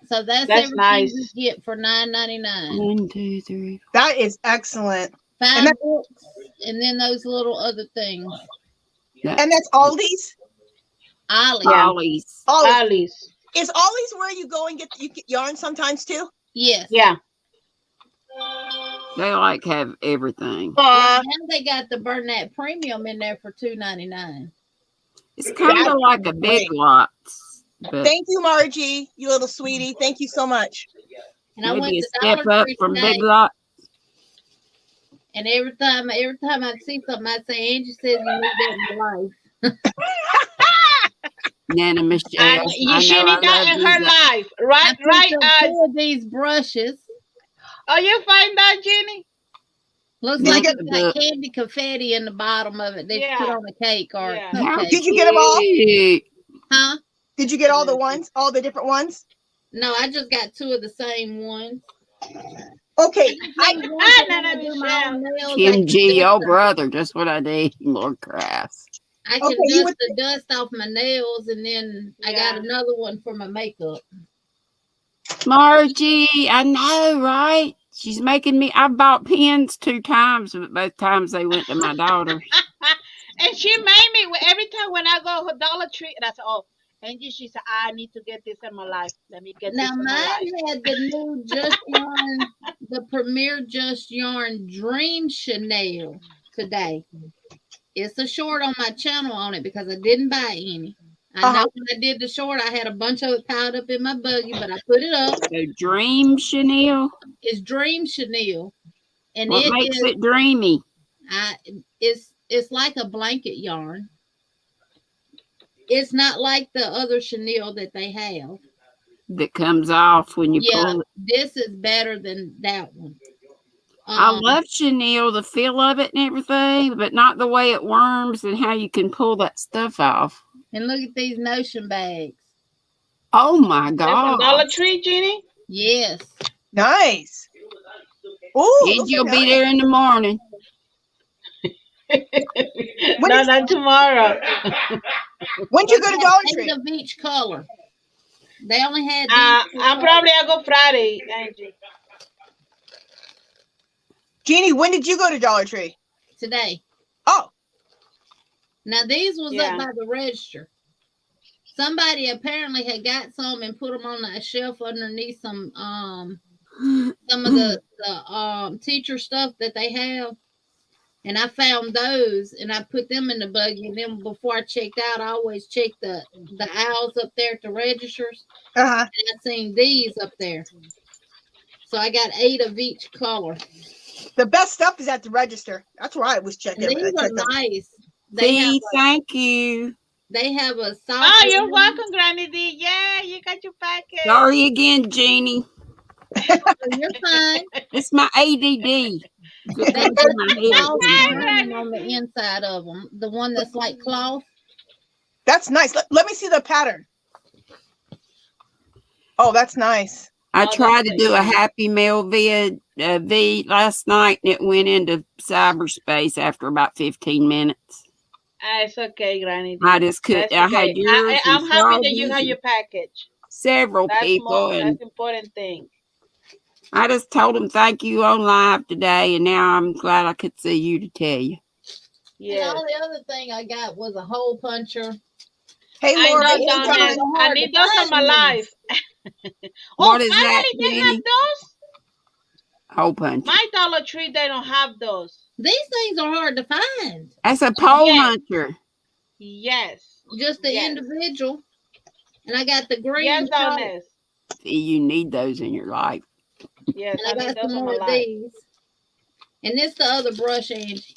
So that's everything nice. you get for $9.99. 1, 2, 3. That is excellent. 5 books, and then those little other things. And that's Aldi's? Ollie's. Ollie's. Ollie's. Is Ollie's where you go and get yarn sometimes too? Yes. Yeah. They like have everything. And they got the Bernat Premium in there for $2.99. It's kind of like a Big Lots. But Thank you, Margie, you little sweetie. Thank you so much. And I went maybe a to step Dollar up Tree from today, Big Lots. and every time I see something, I say, Angie says you need that in your life. Nana Michelle. You should need that in her life. Right, right. Two of these brushes. Oh, you find that, Jeannie? Looks like it's got candy confetti in the bottom of it. They put on a cake or a cupcake. Did you get them all? Huh? Did you get all the ones? All the different ones? No, I just got 2 of the same ones. Okay. Kim G, oh brother, just what I need. Lord Christ. I can dust the dust off my nails, and then I got another one for my makeup. Margie, I know, right? She's making me. I bought pens 2 times, but both times they went to my daughter. And she made me every time when I go to Dollar Tree, and I said, oh, Angie, she said, I need to get this in my life. Let me get Now this in my mine life. had the new Just Yarn, the Premier Just Yarn Dream Chanel today. It's a short on my channel on it because I didn't buy any. I know when I did the short, I had a bunch of it piled up in my buggy, but I put it up. So Dream Chanel? It's Dream Chanel. And what makes it dreamy? It's like a blanket yarn. It's not like the other chenille that they have. That comes off when you pull it. This is better than that one. I love chenille, the feel of it and everything, but not the way it worms and how you can pull that stuff off. And look at these Notion bags. Oh my God. Dollar Tree, Jeannie? Yes. Nice. Oh, and you'll be there in the morning. No, not tomorrow. When'd you go to Dollar Tree? 8 of each color. They only had. I'll go Friday, Angie. Jeannie, when did you go to Dollar Tree? Today. Oh. Now these was up by the register. Somebody apparently had got some and put them on a shelf underneath some of the teacher stuff that they have. And I found those and I put them in the buggy. And then before I checked out, I always check the aisles up there at the registers. And I seen these up there. So I got 8 of each color. The best stuff is at the register. That's where I was checking. And these are nice. Thank you. They have a soft. Oh, you're welcome, Granny D. Yeah, you got your package. Sorry again, Jeannie. You're fine. It's my ADD. They got the on the inside of them. The one that's like cloth. That's nice. Let me see the pattern. Oh, that's nice. I tried to do a Happy Mail V last night, and it went into cyberspace after about 15 minutes. It's okay, Granny. I just couldn't. I had yours. I'm happy that you have your package. Several people. That's the important thing. I just told them thank you on live today, and now I'm glad I could see you to tell you. Yeah. And all the other thing I got was a hole puncher. Hey, Laura, I need those in my life. What is that, they have those? Hole puncher. My Dollar Tree, they don't have those. These things are hard to find. That's a pole hunter. Yes. Just the individual. And I got the green. Yes, Joannes. See, you need those in your life. Yes, and I got some more of these. And this the other brush, Angie.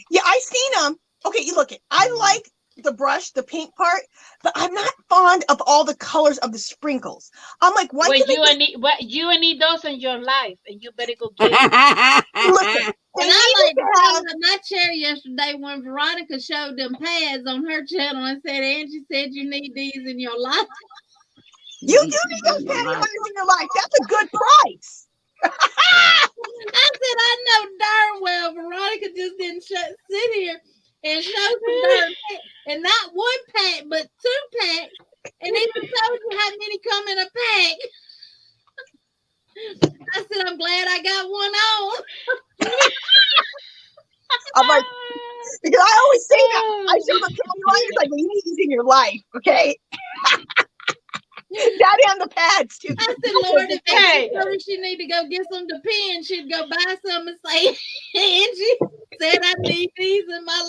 Yeah, I seen them. Okay, you look it. I like the brush, the pink part, but I'm not fond of all the colors of the sprinkles. I'm like, why? You need those in your life, and you better go get them. Listen, and I like my chair yesterday when Veronica showed them pads on her channel and said, Angie said you need these in your life. You do need those pads in your life. That's a good price. I said, I know darn well Veronica just didn't sit here and show some darn packs. And not one pack, but 2 packs. And even told you how many come in a pack. I said, I'm glad I got one on. I'm like, because I always say that. I show the people, like, well, you need these in your life, okay? That and the pads too. I said, Lord, if she need to go get some to pin, she'd go buy some and say, Angie said I need these in my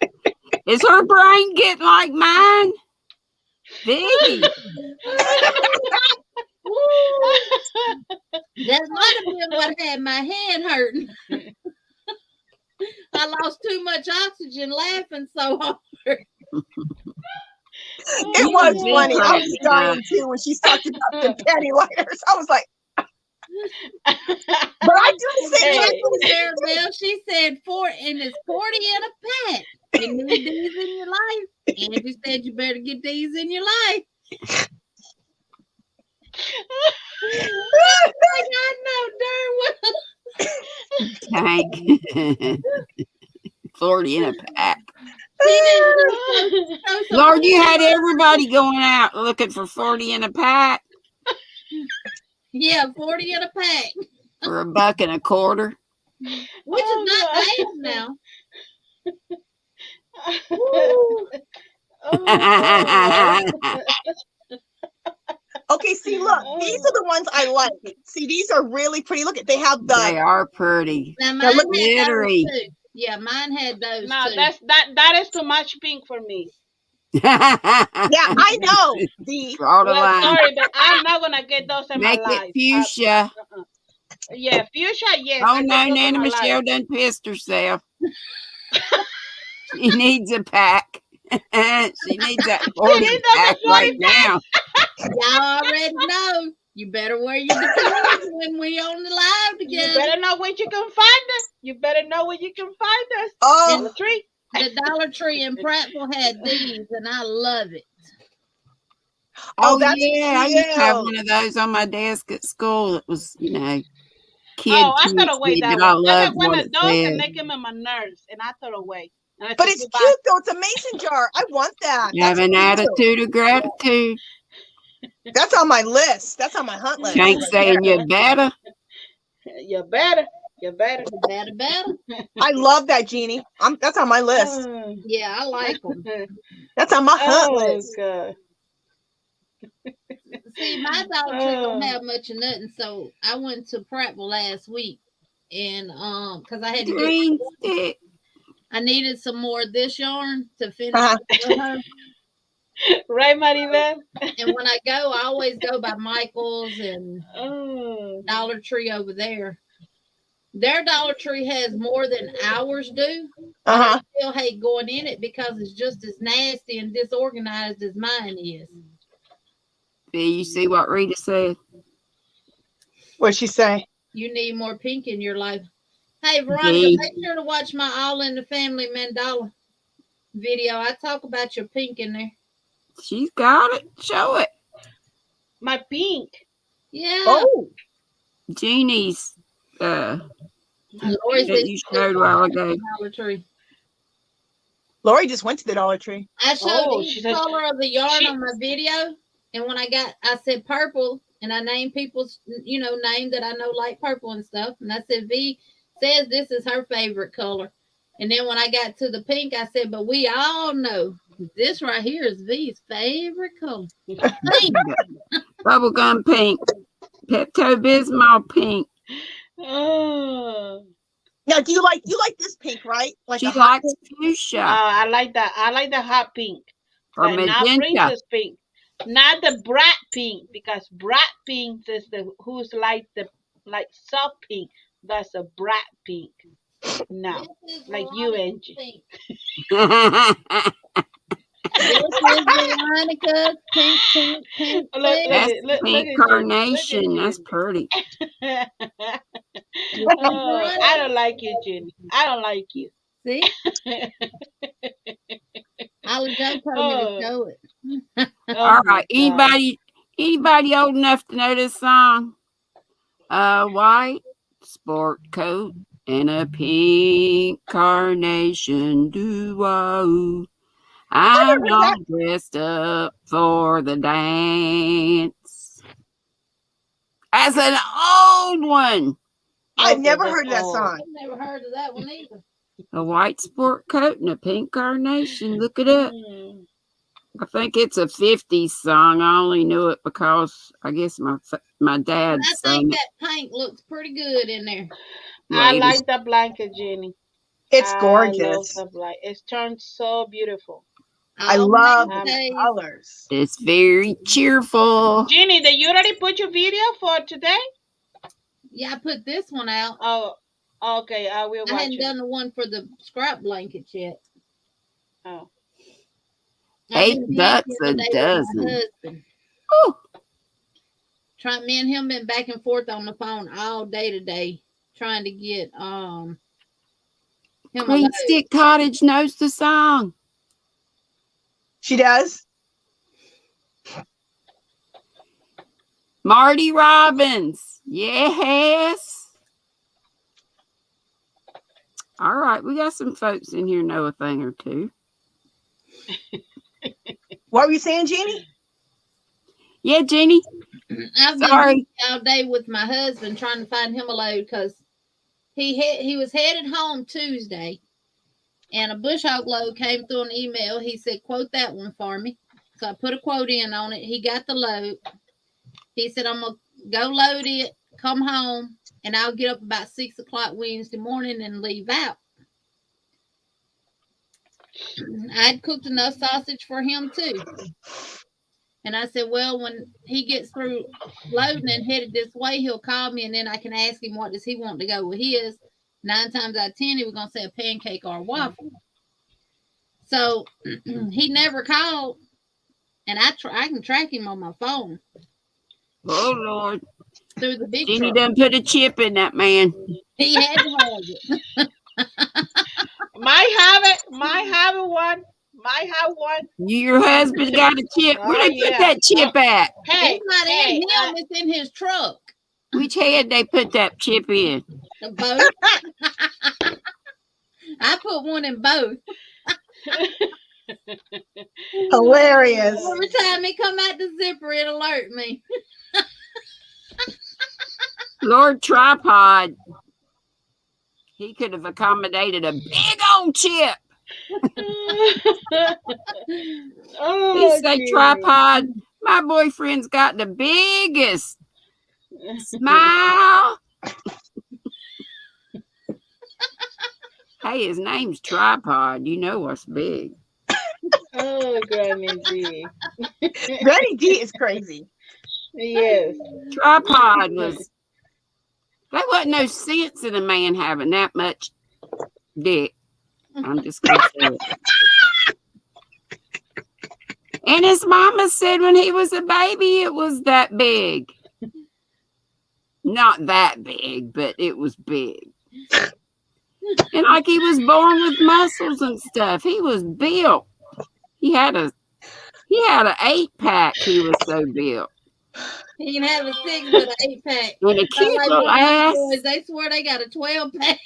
life. Is her brain getting like mine? Big. That might have been what had my head hurting. I lost too much oxygen laughing so hard. It was funny. I was dying too when she talked about the penny liners. I was like, but I do the same thing. She said and it's 40 in a pack. You need these in your life. Angie said you better get these in your life. I know darn well. 40 in a pack. Lord, you had everybody going out looking for 40 in a pack. Yeah, 40 in a pack. For $1.25. Which is not bad now. Okay, see, look, these are the ones I like. See, these are really pretty. Look at, they have the. They are pretty. Now Now, mine look, had glittery. those too. Yeah, mine had those No, too. that is too much pink for me. Yeah, I know. Draw the Well, line. sorry, but I'm not gonna get those in Make my life. it fuchsia. Yeah, fuchsia. Yes. Oh I no, get those in Nana my Michelle life. done pissed herself. She needs a pack. She needs that 40 needs a pack 40 right pack. now. Y'all already know. You better wear your depends when we on the live You together. better know where you can find us. You better know where you can find us. Oh, Dollar Tree. The Dollar Tree in Prattville had these, and I love it. Oh, that's yeah, I used to have cute. one of those on my desk at school. It was, you know, kid Oh, I throw away cutesy, that but I one. I loved got one what of it those said. and they give me my nerves, and I throw away. And I But say it's goodbye. cute though. It's a mason jar. I want that. Have That's an cute. attitude of gratitude. That's on my list. That's on my hunt list. Can't right say there. you better. You better. You better. Better. I love that, Jeannie. That's on my list. Yeah, I like them. That's on my hunt Oh, list. God. See, my Dollar Tree don't have much of nothing, so I went to Prattville last week, and because I had to Green get, stick. I needed some more of this yarn to finish. Uh-huh. Boho. Right, Maribel? And when I go, I always go by Michael's and Oh. Dollar Tree over there. Their Dollar Tree has more than ours do. Uh-huh. I still hate going in it because it's just as nasty and disorganized as mine is. You see what Rita said? What'd she say? You need more pink in your life. Hey, Veronica, Yeah. make sure to watch my All in the Family Mandala video. I talk about your pink in there. She's got it. Show it. My pink. Yeah. Oh, Jeannie's Lori said that you showed a while ago. Dollar Tree. Lori just went to the Dollar Tree. I showed Oh, each she said- color of the yarn she- on my video, and when I said purple, and I named people's, name that I know like purple and stuff, and I said V says this is her favorite color, and then when I got to the pink, I said, but we all know this right here is V's favorite color. Pink. Bubblegum pink. Pepto-Bismol pink. Oh. Now, do you like this pink, right? Like She a hot likes fuchsia I like that. I like the hot pink. or But not magenta. princess pink. Not the brat pink, because brat pink is who's like soft pink. That's a brat pink. No, This is like you, Veronica's Angie. pink. This is Veronica's pink. That's look pink at carnation. you. That's pretty. Oh, I don't like you, Jenny. I don't like you. See? Ollie Joe told me to show it. All right. Anybody old enough to know this song? A white sport coat and a pink carnation duo. I'm all dressed up for the dance. That's an old one. I've never heard of that song. I've never heard of that one either. A white sport coat and a pink carnation. Look it up. I think it's a 50s song. I only knew it because I guess my dad I sang think it. that pink looks pretty good in there. I like the blanket, Jenny. It's I gorgeous. love the blanket. It's turned so beautiful. I love the colors. It's very cheerful. Jenny, did you already put your video for today? Yeah, I put this one out. Oh, okay. I will watch I hadn't it. done the one for the scrap blankets yet. Oh. $8 a dozen. Oh. Me and him been back and forth on the phone all day today, trying to get him Green Stick Cottage knows the song. She does. Marty Robbins. Yes. All right. We got some folks in here know a thing or two. What were you saying, Jeannie? Yeah, Jeannie. I've been all day with my husband trying to find him a load because he was headed home Tuesday, and a bush hog load came through an email. He said, quote that one for me. So I put a quote in on it. He got the load. He said, I'm going to go load it, come home, and I'll get up about 6 o'clock Wednesday morning and leave out. I'd cooked enough sausage for him too. And I said, well, when he gets through loading and headed this way, he'll call me, and then I can ask him what does he want to go with his. 9 times out of 10, he was going to say a pancake or a waffle. So he never called, and I can track him on my phone. Oh, Lord. Through the big Jeannie truck. done put a chip in that man. He had to have it. Might have one. Your husband got a chip. Where they put that chip at? Hey, It's not in him, it's in his truck. Which head they put that chip in? Both. I put one in both. Hilarious. Every time it come out the zipper, it alert me. Lord Tripod. He could have accommodated a big old chip. He said, Tripod, my boyfriend's got the biggest smile. Hey, his name's Tripod. You know what's big. Oh, Granny D. Granny D is crazy. Yes. Tripod was. There wasn't no sense in a man having that much dick. I'm just going to say it. And his mama said when he was a baby, it was that big. Not that big, but it was big. And like he was born with muscles and stuff. He was built. He had an 8-pack. He was so built. He can have a 6 with an 8-pack. And a cute Like little ass. boys, they swear they got a 12-pack.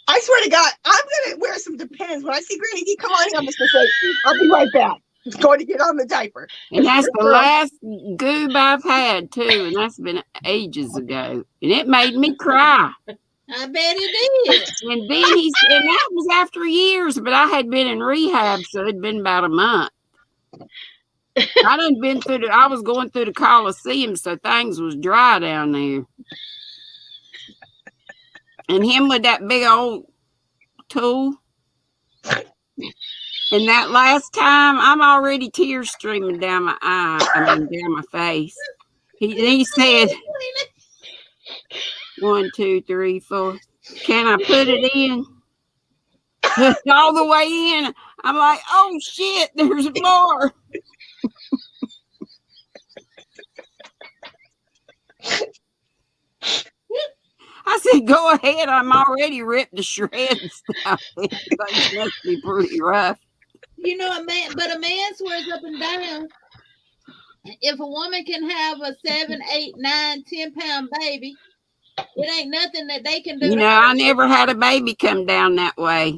I swear to God, I'm gonna wear some Depends. When I see Granny D come on here, I'm just gonna say, I'll be right back. Just going to get on the diaper. And that's the last goob I've had too. And that's been ages ago. And it made me cry. I bet it did. And then and that was after years, but I had been in rehab, so it'd been about a month. I done been through I was going through the Coliseum, so things was dry down there. And him with that big old tool. And that last time, I'm already tears streaming down my down my face. He said, 1, 2, 3, 4. Can I put it in? All the way in. I'm like, oh shit, there's more. I said, go ahead. I'm already ripped to shreds now. It must be pretty rough. You know, a man swears up and down. If a woman can have a 7, 8, 9, 10-pound baby, it ain't nothing that they can do. You know, I never had a baby come down that way.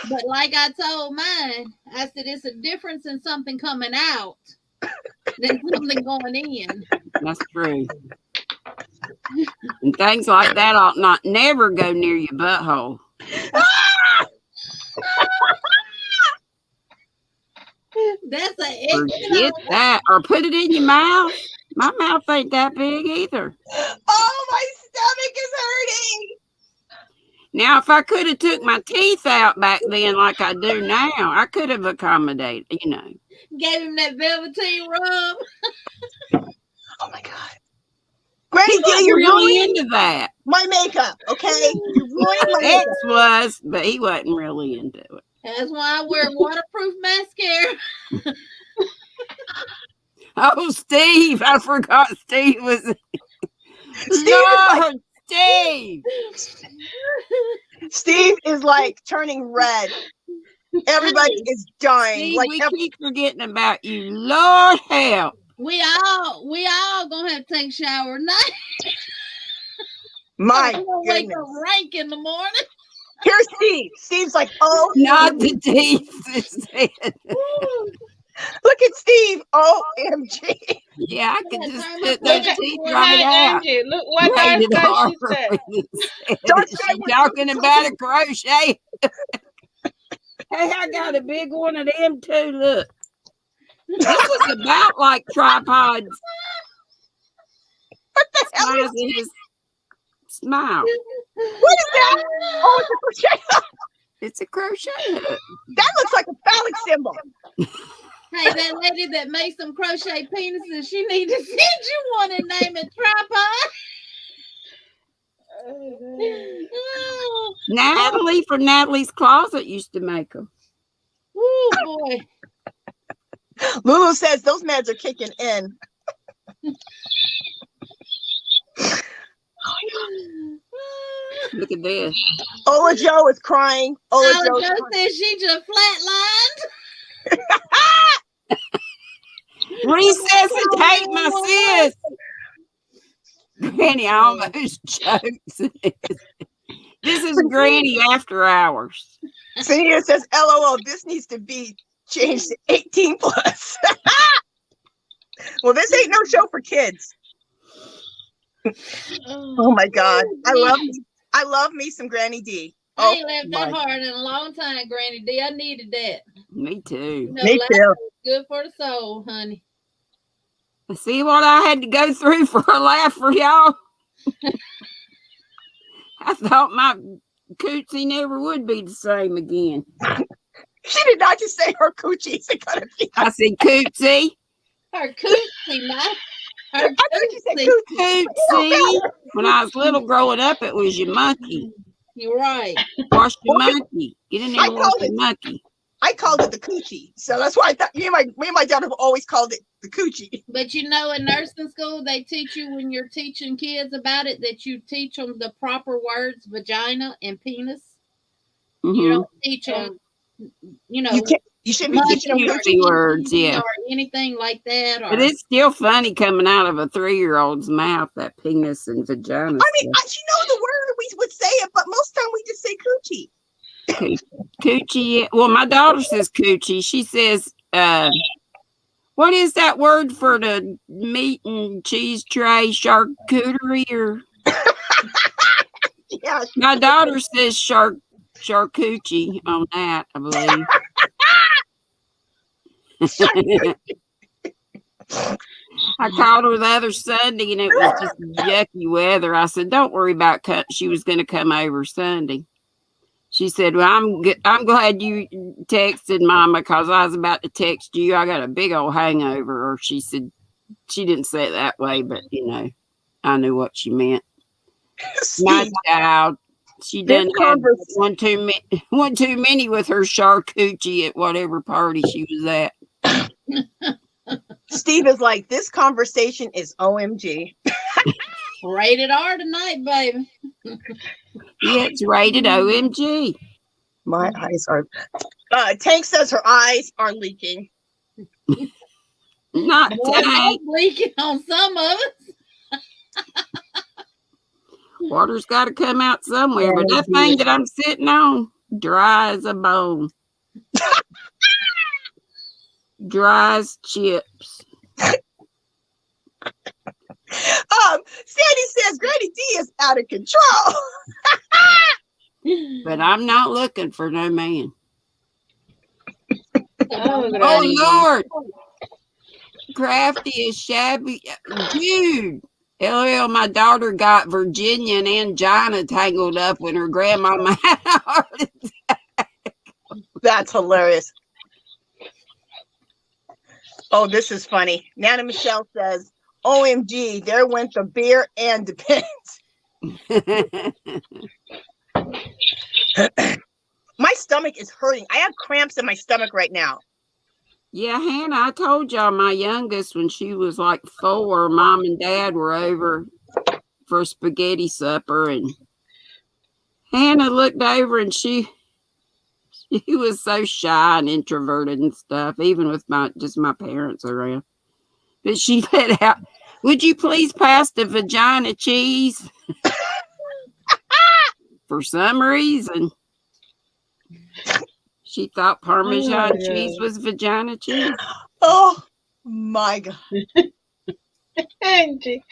But like I told mine, I said it's a difference in something coming out than something going in. That's true. And things like that ought not never go near your butthole. That's Forget that. Or put it in your mouth. My mouth ain't that big either. Oh, my stomach is hurting. Now, if I could have took my teeth out back then like I do now, I could have accommodated, you know. Gave him that velveteen rub. Oh, my God. Granny D, you're really into that. My makeup, okay? You're ruining my Ex was, but he wasn't really into it. That's why I wear waterproof mascara. Oh, Steve. I forgot Steve was. Steve, Steve. Steve is like turning red. Everybody is dying. Steve, like we keep forgetting about you. Lord help. We all gonna have to take a shower tonight. My I'm gonna wake up rank in the morning. Here's Steve. Steve's like, oh, not the teeth. Look at Steve. OMG. Yeah, I could just put Look those at teeth right out. Angie. Look what dark Rated sky R. she said. She talking about a crochet. Hey, I got a big one of them too. Look, this is about like tripods. What the hell Smiles is in his smile. What is that? Oh, it's a crochet hook. It's a crochet hook. That looks like a phallic symbol. Hey, that lady that makes them crochet penises, she need to send you one and name it tripod. Oh, Natalie from Natalie's Closet used to make them. oh boy. Lulu says those meds are kicking in. Look at this. Ola Joe is crying. Ola Joe says she just flatlined. Resuscitate my sis. Granny almost chokes. This is Granny after hours. Senior says, LOL, this needs to be changed to 18 plus. Well, this ain't no show for kids. Oh my God. I love me some Granny D. I ain't laughed that hard in a long time, Granny D. I needed that. Me too. Me too. Good for the soul, honey. See what I had to go through for a laugh for y'all? I thought my coochie never would be the same again. She did not just say her coochie. I said coochie. Her coochie, man. I thought you said coochie. Coochie. When I was little growing up, it was your monkey. You're right. Wash your monkey. Get in there and wash your monkey. I called it the coochie. So that's why I thought me and my daughter have always called it the coochie. But you know, in nursing school, they teach you when you're teaching kids about it that you teach them the proper words, vagina and penis. Mm-hmm. You don't teach them, you know. You shouldn't be teaching them coochie words, yeah. Or anything like that. Or, but it's still funny coming out of a 3-year-old's mouth, that penis and vagina. I mean, you know the word, we would say it, but most time we just say coochie. Coochie. Well, my daughter says coochie. She says, what is that word for the meat and cheese tray? Charcuterie or? Yeah. My daughter says charcuterie on that, I believe. I called her the other Sunday and it was just yucky weather. I said, don't worry about she was going to come over Sunday. She said, well, I'm glad you texted Mama because I was about to text you. I got a big old hangover. Or she said, she didn't say it that way, but you know, I knew what she meant. My child, she done had one too many with her charcuterie at whatever party she was at. Steve is like, this conversation is OMG. Rated R tonight, baby. Yeah, it's rated OMG. My eyes are. Tank says her eyes are leaking. Not Tank. Leaking on some of us. Water's got to come out somewhere, but that thing that I'm sitting on, dry as a bone. Dry as chips. Sandy says Granny D is out of control. But I'm not looking for no man. Oh, Lord. Crafty is shabby. Dude. LL, my daughter got Virginia and angina tangled up when her grandmama had a heart attack. That's hilarious. Oh, this is funny. Nana Michelle says, OMG, there went the beer and the pins. My stomach is hurting. I have cramps in my stomach right now. Yeah, Hannah, I told y'all my youngest, when she was like 4, Mom and Dad were over for spaghetti supper, and Hannah looked over and she was so shy and introverted and stuff, even with my parents around. But she let out, would you please pass the vagina cheese? For some reason, she thought Parmesan cheese was vagina cheese. Oh my God. Angie.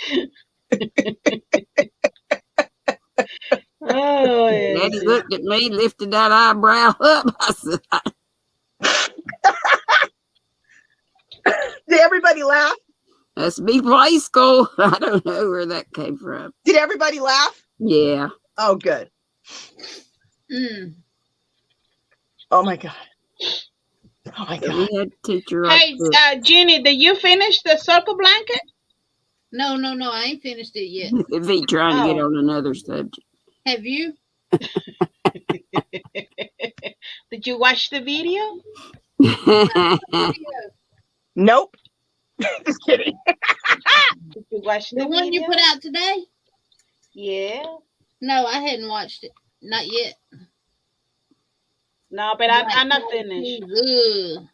Oh, Daddy looked at me, lifted that eyebrow up. I said, Did everybody laugh? "That's me play school." I don't know where that came from. Did everybody laugh? Yeah. Oh, good. Mm. Oh my God. Oh my So God. we had a teacher Hey, Jeannie, did you finish the circle blanket? No, I ain't finished it yet. V trying to get on another subject. Have you? Did you watch the video? Nope. Just kidding. Did you watch the one video? you put out today? Yeah. No, I hadn't watched it. Not yet. No, but I'm not finished. Ugh.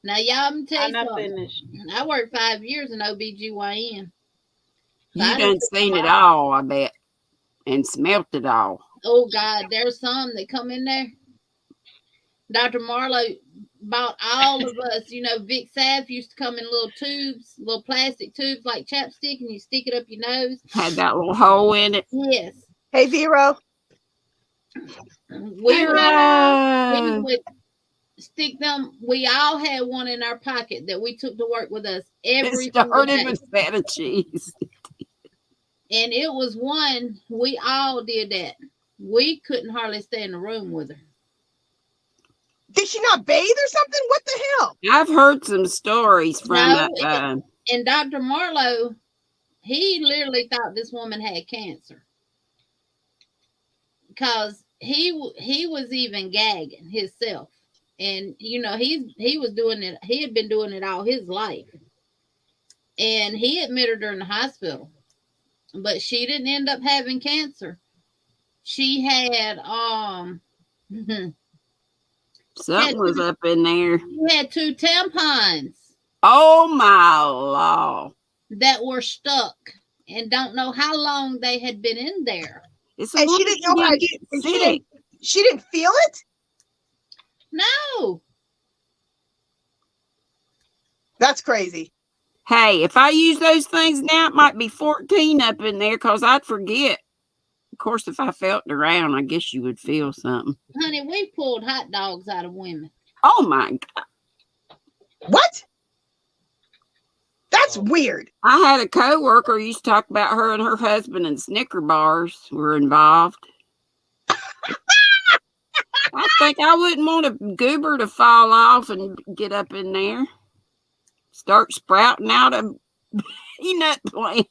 Now, y'all, I'm tell I'm you not something. finished. I worked 5 years in OBGYN. You done seen it all, I bet, and smelt it all. Oh, God, there's some that come in there. Dr. Marlowe bought all of us, you know, Vic Sav used to come in little tubes, little plastic tubes like chapstick, and you stick it up your nose. Had that little hole in it. Yes. Hey, Vero. We would stick them. We all had one in our pocket that we took to work with us every single day. Started with feta cheese. And it was one, we all did that. We couldn't hardly stay in the room with her. Did she not bathe or something? What the hell? I've heard some stories from that time. And Dr. Marlowe, he literally thought this woman had cancer. Because he was even gagging himself. And, you know, he was doing it. He had been doing it all his life. And he admitted her in the hospital. But she didn't end up having cancer. She had, something was up in there. She had 2 tampons. Oh, my Lord. That were stuck and don't know how long they had been in there. And she didn't know how to get sick. She didn't feel it? No. That's crazy. Hey, if I use those things now, it might be 14 up in there because I'd forget. Of course, if I felt around, I guess you would feel something. Honey, we pulled hot dogs out of women. Oh, my God. What? That's weird. I had a coworker who used to talk about her and her husband, and Snicker bars were involved. I think I wouldn't want a goober to fall off and get up in there. Start sprouting out a peanut plant.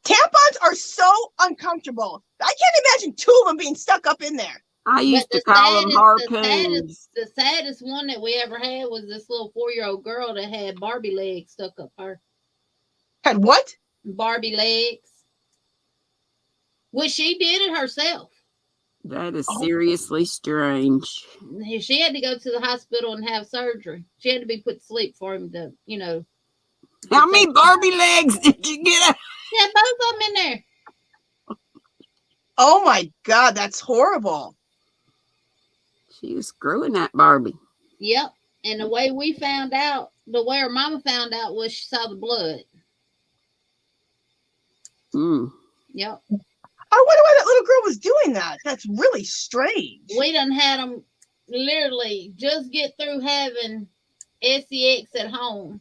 Tampons are so uncomfortable. I can't imagine 2 of them being stuck up in there. I used to call them harpoons. The saddest one that we ever had was this little 4-year-old girl that had Barbie legs stuck up her. Had what? Barbie legs. Well, she did it herself. That is seriously strange. She had to go to the hospital and have surgery. She had to be put to sleep for him to, you know. How many Barbie legs did you get? Yeah, both of them in there. Oh my God, that's horrible. She was screwing that Barbie. Yep. And the way we found out, the way her mama found out was she saw the blood. Yep. I wonder why that little girl was doing that. That's really strange. We done had them literally just get through having sex at home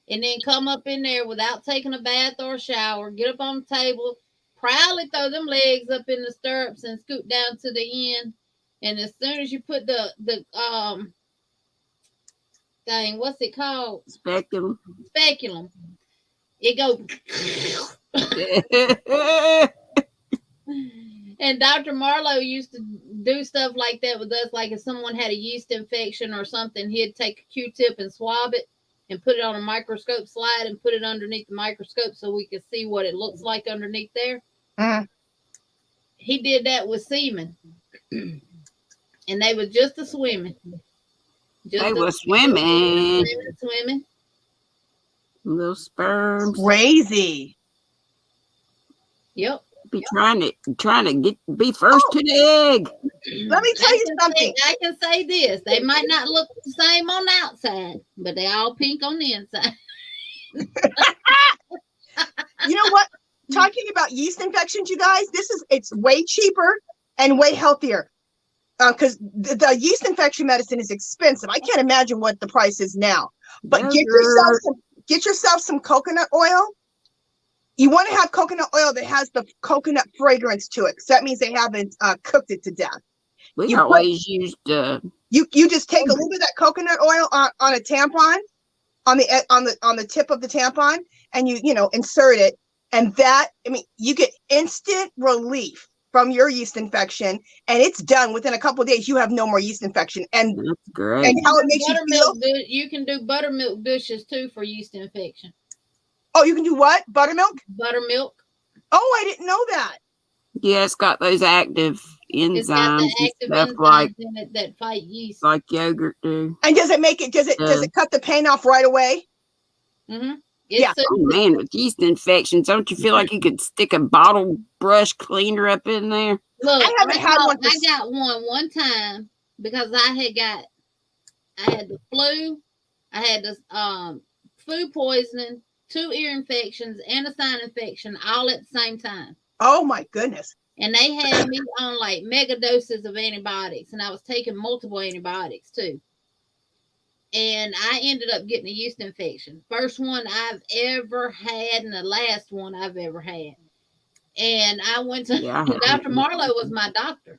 and then come up in there without taking a bath or a shower, get up on the table, proudly throw them legs up in the stirrups and scoot down to the end. And as soon as you put the thing, what's it called? Speculum. Speculum. It goes. And Dr. Marlowe used to do stuff like that with us. Like if someone had a yeast infection or something, he'd take a Q-tip and swab it and put it on a microscope slide and put it underneath the microscope so we could see what it looks like underneath there. He did that with semen. And they were just a swimming. They were swimming. Swimming. Little sperms. Crazy. Yep. Be trying to be first to the egg. Let me tell you something. I can say this. They might not look the same on the outside, but they all pink on the inside. You know what? Talking about yeast infections, you guys, it's way cheaper and way healthier. Because the yeast infection medicine is expensive. I can't imagine what the price is now. But get yourself some coconut oil. You want to have coconut oil that has the coconut fragrance to it. So that means they haven't cooked it to death. We always used you just take a little bit of that coconut oil on a tampon, on the tip of the tampon, and you insert it, and that, I mean, you get instant relief from your yeast infection, and it's done within a couple of days. You have no more yeast infection, and that's great. And how it makes you feel. You can do buttermilk douches too for yeast infection. Oh, you can do what? Buttermilk? Buttermilk. Oh, I didn't know that. Yeah, it's got those active enzymes It's got the active and stuff enzymes in it that fight yeast. like yogurt do. And does it cut the pain off right away? Mm-hmm. Yeah. Oh man, with yeast infections, don't you feel like you could stick a bottle brush cleaner up in there? Look, I haven't had one. I got one time because I had the flu, I had this food poisoning, 2 ear infections, and a sinus infection all at the same time. Oh my goodness. And they had me on like mega doses of antibiotics, and I was taking multiple antibiotics too. And I ended up getting a yeast infection. First one I've ever had, and the last one I've ever had. And I went to Dr. Marlowe was my doctor.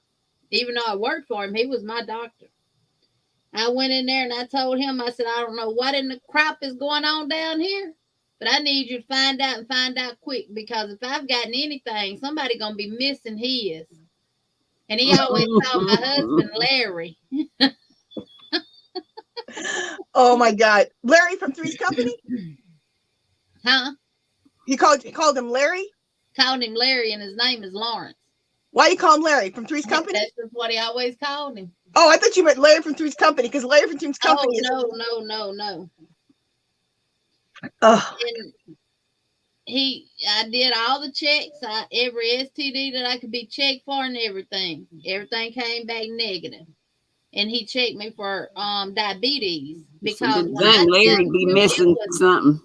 Even though I worked for him, he was my doctor. I went in there and I told him, I said, I don't know what in the crap is going on down here, but I need you to find out quick, because if I've gotten anything, somebody gonna be missing his. And he always called my husband Larry. Oh my God. Larry from Three's Company? Huh? He called him Larry? Called him Larry, and his name is Lawrence. Why do you call him Larry? From Three's Company? That's just what he always called him. Oh, I thought you meant Larry from Three's Company, because Larry from Three's Company is... No. Oh. And I did all the checks, every STD that I could be checked for and everything. Everything came back negative. And he checked me for diabetes, because Larry be missing something.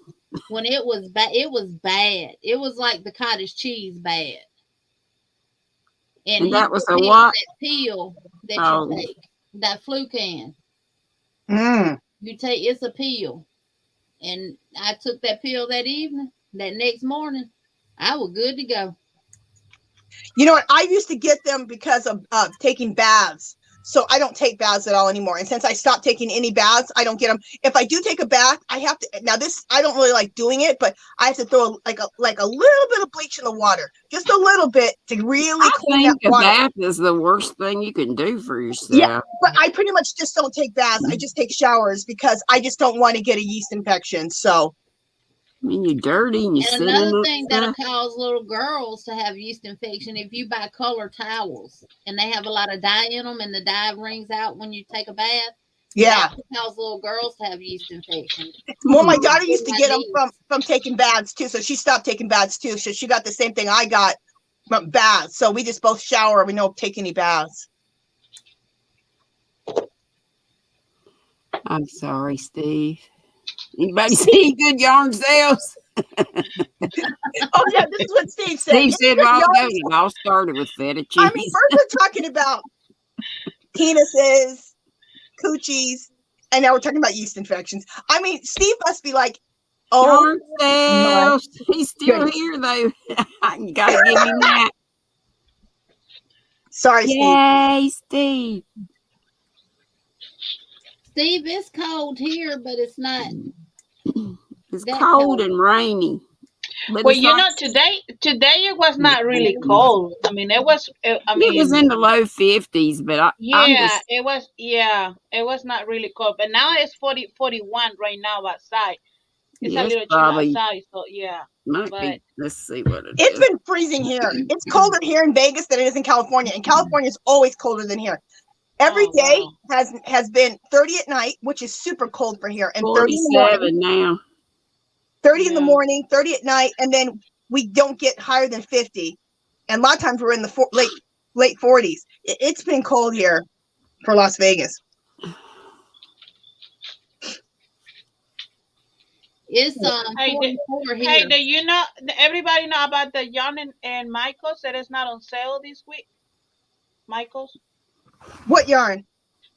When it was bad, it was bad. It was like the cottage cheese bad. And that was a what? That pill that you take, that Flucan. You take, it's a pill. And I took that pill that evening. That next morning, I was good to go. You know what? I used to get them because of taking baths. So I don't take baths at all anymore. And since I stopped taking any baths, I don't get them. If I do take a bath, I have to. Now this, I don't really like doing it, but I have to throw like a little bit of bleach in the water, just a little bit, to really clean that water. A bath is the worst thing you can do for yourself. Yeah, but I pretty much just don't take baths. I just take showers, because I just don't want to get a yeast infection. So. I mean, you're dirty and And another thing that'll cause little girls to have yeast infection, if you buy colored towels and they have a lot of dye in them and the dye rings out when you take a bath. Yeah. That causes little girls to have yeast infection. Well, my daughter used to get them from taking baths too. So she stopped taking baths too. So she got the same thing I got from baths. So we just both shower. We don't take any baths. I'm sorry, Steve. Anybody see good yarn sales? Oh yeah, this is what Steve said. Steve said it all started with feta cheese. I mean, first we're talking about penises, coochies, and now we're talking about yeast infections. I mean, Steve must be like, yarn sales. He's still here though. You gotta give him that. Sorry, Steve. Yay, Steve. Steve, it's cold here, but it's not. It's cold and rainy. Well, you know, today it was not really cold. I mean, it was. It was in the low 50s, but it was. Yeah, it was not really cold. But now it's 41 right now outside. It's a little chilly outside, so yeah. But let's see what it is. It's been freezing here. It's colder here in Vegas than it is in California, and California is always colder than here. Every day has been 30 at night, which is super cold for here, and 30 in the morning. Now. 30 in the morning, 30 at night, and then we don't get higher than 50. And a lot of times we're in the late 40s. It's been cold here for Las Vegas. It's Hey, 44 here. hey, do you know? Everybody know about the Yarn and Michaels that is not on sale this week? Michaels. What yarn?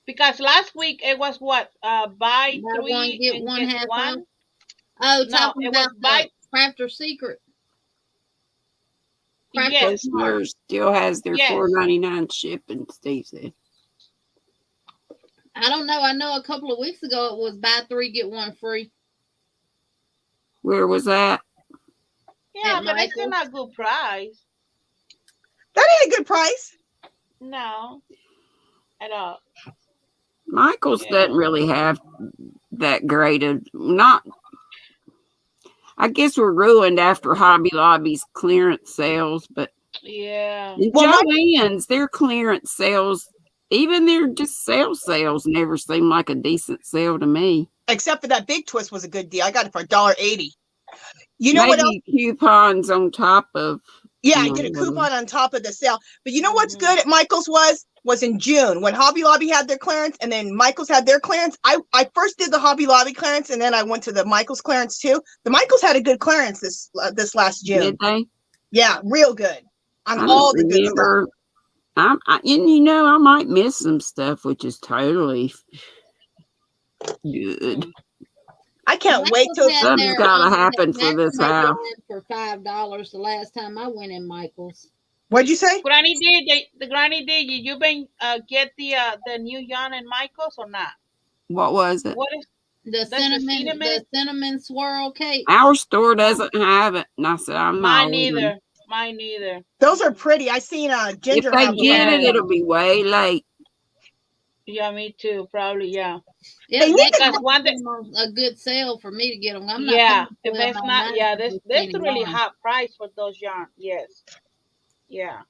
Because last week it was what? Buy Buy 3 one, get and one get half one. off. Oh, No, talking it about was buy. the Crafter Secret. Yes. Customers still has their Yes. $4.99 shipping, Steve said. I don't know. I know a couple of weeks ago it was buy 3, get 1 free. Where was that? Yeah, At but it's Michael's. not a good price. That ain't a good price. No, at all. Michael's Yeah. doesn't really have that great of not. I guess we're ruined after Hobby Lobby's clearance sales, but Yeah. Well, Joann's, their clearance sales, even their just sales never seem like a decent sale to me. Except for that big twist was a good deal. I got it for $1.80. You know what else? Maybe coupons on top of. Yeah, I did a coupon on top of the sale. But you know what's good at Michael's was in June when Hobby Lobby had their clearance and then Michael's had their clearance. I first did the Hobby Lobby clearance and then I went to the Michael's clearance too. The Michael's had a good clearance this last June. Did they? Yeah, real good on I all don't the good stuff. remember. And you know, I might miss some stuff, which is totally good. I can't wait till Michael's had Something's their, gotta happen for this maximum house. yarn for $5 the last time I went in Michael's. What'd you say? Granny D, the Granny D, you been get the new yarn in Michael's or not? What was it? What is The cinnamon swirl cake. Our store doesn't have it, and I said, I'm not mine ordering. neither? Mine neither. Those are pretty. I seen Ginger If they have get them. it, it'll be way late. Yeah, me too. Probably, yeah. They need to Because one thing, a good sale for me to get them. I'm not yeah, paying if for it's them not, online yeah, for there's a really yarn. hot price for those yarn. Yes, yeah.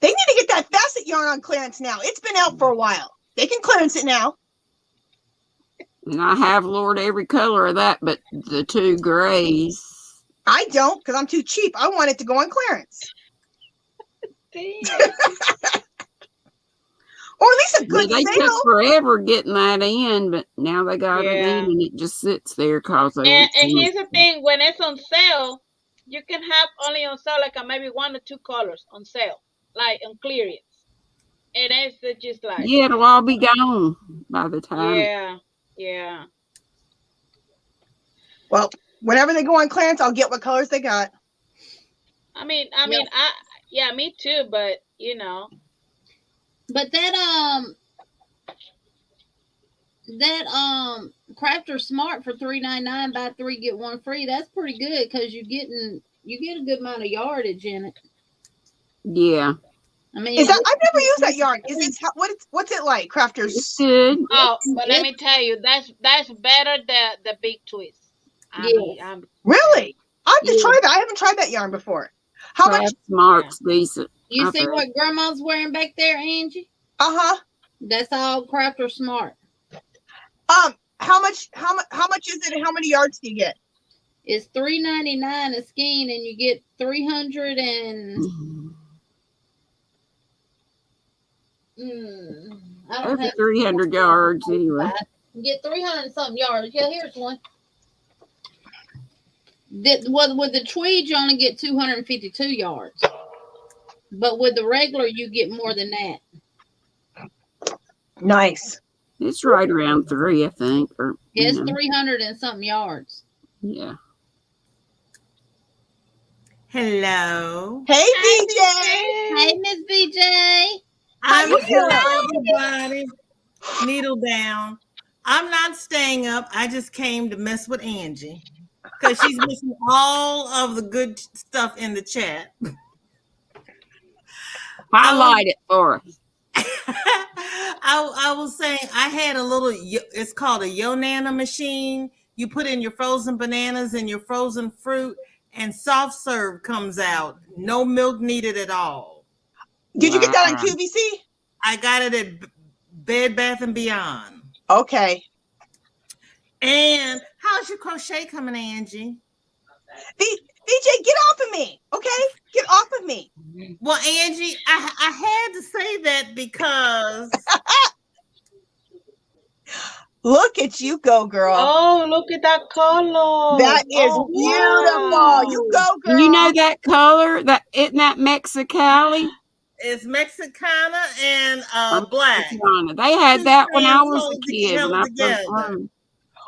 They need to get that facet yarn on clearance now. It's been out for a while. They can clearance it now. And I have lured every color of that, but the 2 grays. I don't because I'm too cheap. I want it to go on clearance. Or at least a good They sale. took forever getting that in, but now they got it in, and it just sits there because they. And here's the thing: when it's on sale, you can have only on sale like maybe 1 or 2 colors on sale, like on clearance. And it's just like Yeah, it'll all be gone by the time. yeah, yeah. Well, whenever they go on clearance, I'll get what colors they got. I mean, Yep. yeah, me too. But you know, But that Crafter Smart for $3.99 buy 3 get 1 free. That's pretty good because you get a good amount of yardage in it. Yeah. I mean, Is that I've never used that yarn. Is it what's it like? Crafters. It's good. oh, but let me tell you, that's better than the big twist. Really? I have to try that. I haven't tried that yarn before. How much? Smart's decent. You see what Grandma's wearing back there, Angie? Uh-huh. That's all Crafter Smart. How much is it and how many yards do you get? It's $3.99 a skein, and you get 300 and I don't Over have 300 yards anyway. You get 300 and something yards. Yeah, here's one. With the tweed, you only get 252 yards, but with the regular, you get more than that. Nice. It's right around 3, I think. Or It's 300 and something yards. Yeah. Hello. Hey, BJ. Hey, Miss BJ. I'm you here, doing? everybody. Needle down. I'm not staying up. I just came to mess with Angie because she's missing all of the good stuff in the chat. Highlight it for us. I was saying I had a little, it's called a Yonana machine. You put in your frozen bananas and your frozen fruit, and soft serve comes out. No milk needed at all. Did you get that on QVC? I got it at Bed Bath & Beyond. Okay. And how's your crochet coming, Angie? BJ, get off of me. Okay? Get off of me. Well, Angie, I had to say that because Look at you go, girl. Oh, look at that color. That is Oh, beautiful. wow. You go, girl. And you know that color? Isn't that Mexicali? It's Mexicana and black. Mexicana. They had Two that when I strands was held a kid. held When I together. first learned.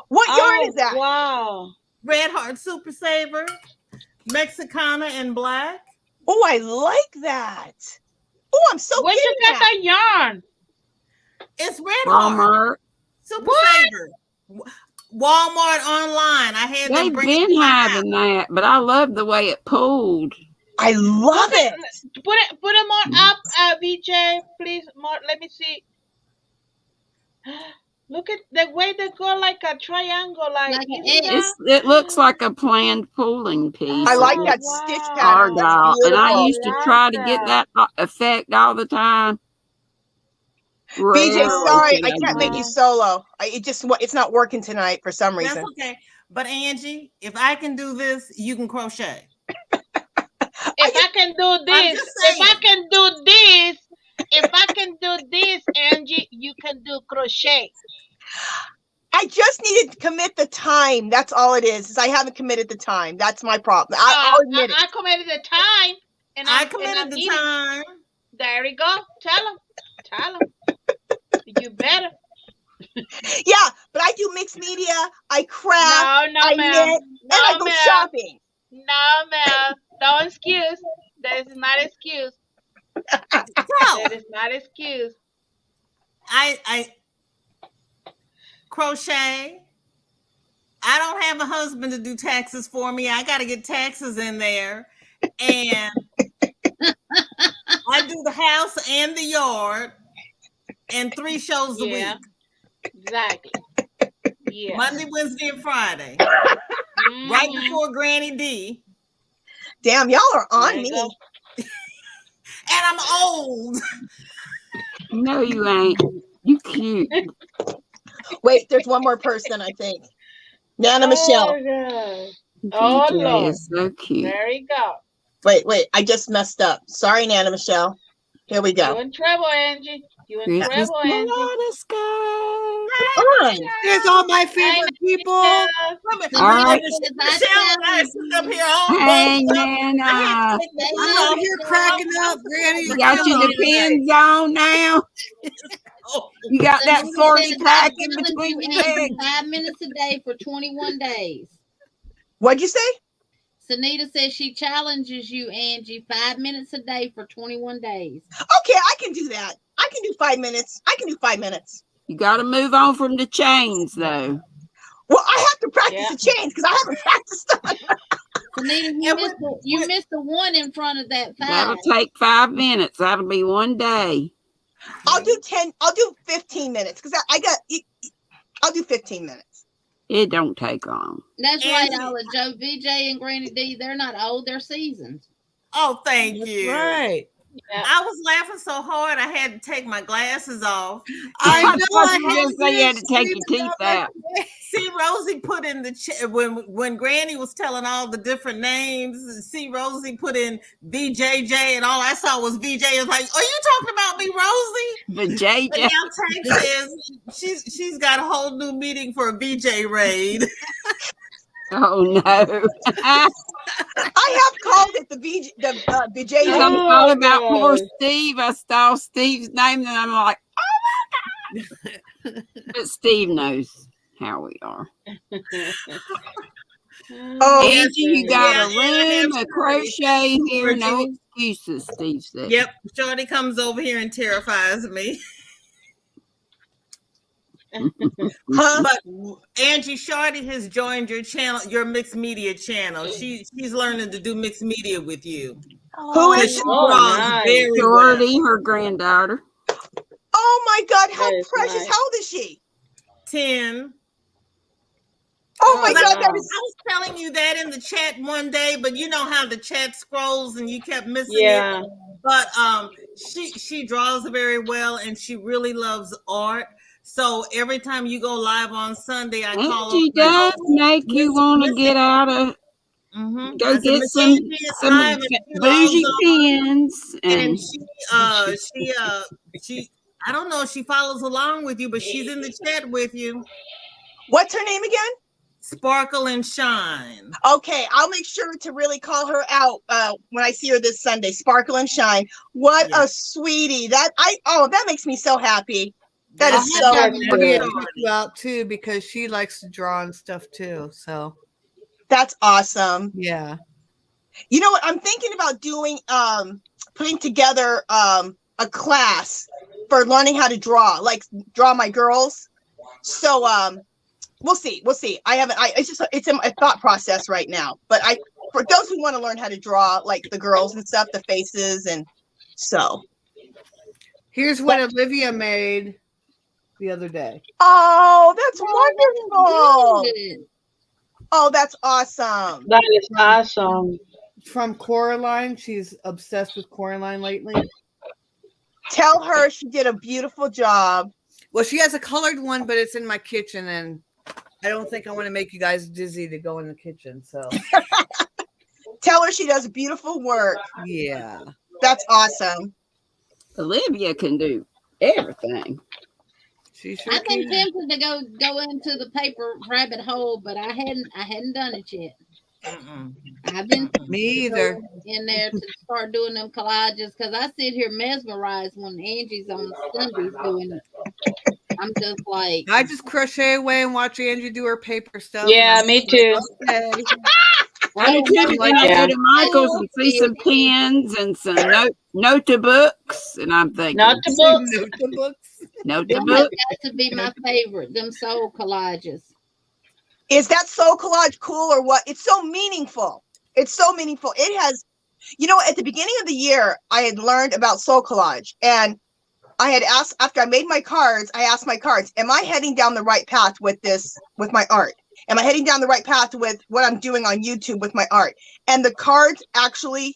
What yarn is that? Wow. Red Heart Super Saver, Mexicana and black. Oh, I like that. Oh, I'm so Where'd you get that yarn? It's Red Heart Walmart. Super Saver. Walmart online. I had them They've bring it been to my having that, but I love the way it pulled. I love it. Put it more up, VJ, please. More. Let me see. Look at the way they go like a triangle, like Like an you see egg. that? It looks like a planned pulling piece. I like Oh, that wow. stitch pattern. That's Argyle. And I beautiful. used to try to get that effect all the time. BJ, Rarely sorry, could I do can't make it. you solo. It's not working tonight for some reason. That's okay. But Angie, if I can do this, you can crochet. If I can do this, if I can do this, Angie, you can do crochet. I just needed to commit the time. That's all it is I haven't committed the time. That's my problem. I'll admit it. I committed the time. And I committed the time. There you go. Tell him. You better. Yeah, but I do mixed media. I craft. No, I ma'am. knit, and I go shopping. No, ma'am. No excuse. That is not excuse. That is not excuse. I crochet. I don't have a husband to do taxes for me. I got to get taxes in there. And I do the house and the yard and 3 shows a week. Exactly. Yeah. Monday, Wednesday, and Friday. Right before Granny D. Damn, y'all are on me. And I'm old. No, you ain't. You cute. Wait, there's one more person, I think. Nana Michelle. Oh, BJ Lord. is so cute. There you go. Wait, I just messed up. Sorry, Nana Michelle. Here we You go. in trouble, Angie. You in This is trouble, the Angie. loudest guy. On. There's all my favorite people. All right. Michelle and I sit up here all Hey, bunched up. Nana. I'm over here cracking up, Granny. You got your depends on now. You got that 40 pack in between your legs. 5 minutes a day for 21 days. What'd you say? Sunita says she challenges you, Angie, 5 minutes a day for 21 days. Okay, I can do that. I can do 5 minutes. I can do 5 minutes. You got to move on from the chains, though. Well, I have to practice the chains because I haven't practiced them. Sunita, you missed the one in front of that 5. That'll take 5 minutes. That'll be one day. I'll do 10. I'll do 15 minutes because I'll do 15 minutes. It don't take long. That's right, Olive Joe. VJ and Granny D, they're not old, they're seasoned. Oh, thank you. Right. Yeah. I was laughing so hard I had to take my glasses off. I know. thought you were going to say you had to take your teeth out. See, Rosie put in the chat when Granny was telling all the different names. See, Rosie put in VJJ, and all I saw was VJ. I was like, "Are you talking about me, Rosie?" But JJ. But now Tank says she's got a whole new meeting for a VJ raid. Oh, no. I have called it the BJ. I'm all about poor Steve. I saw Steve's name, and I'm like, oh, my God. But Steve knows how we are. Oh, Angie, you got a Yeah, room, a crochet here, no excuses, Steve said. Yep, Shorty comes over here and terrifies me. But Angie, Shorty has joined your channel, your mixed media channel. She's learning to do mixed media with you. Who is She she? draws nice. very Shorty, well. her granddaughter. Oh my God, how That is precious. nice. How old is she? 10. Oh my I God, that is. was telling you that in the chat one day, but you know how the chat scrolls and you kept missing Yeah. it. But she draws very well and she really loves art. So every time you go live on Sunday, I call Angie does make you want to get out of, go get some bougie pins. And And she I don't know if she follows along with you, but she's in the chat with you. What's her name again? Sparkle and Shine. Okay, I'll make sure to really call her out when I see her this Sunday. Sparkle and Shine. What a sweetie. That makes me so happy. That is so check you out too, because she likes to draw and stuff too. So that's awesome. Yeah. You know what? I'm thinking about doing putting together a class for learning how to draw, like draw my girls. So we'll see. It's in a thought process right now. But for those who want to learn how to draw like the girls and stuff, the faces, and so here's what Olivia made the other day. Oh, that's wonderful. Oh, that's awesome. That is awesome. From Coraline. She's obsessed with Coraline lately. Tell her she did a beautiful job. Well, she has a colored one, but it's in my kitchen, and I don't think I want to make you guys dizzy to go in the kitchen. So tell her she does beautiful work. Yeah. That's awesome. Olivia can do everything. She sure I've been can. tempted to go into the paper rabbit hole, but I hadn't done it yet. I've been Me either. in there to start doing them collages because I sit here mesmerized when Angie's on Sundays doing it. I'm just like, I just crochet away and watch Angie do her paper stuff. Yeah, me too. Okay. I go to Michael's and see some pens and some notebooks, and I'm thinking Notebooks. them have got to be my favorite. Them soul collages. Is that soul collage cool or what? It's so meaningful. It's so meaningful. It has, you know, at the beginning of the year, I had learned about soul collage, and I had asked, after I made my cards, I asked my cards, am I heading down the right path with this, with my art? Am I heading down the right path with what I'm doing on YouTube with my art? And the cards actually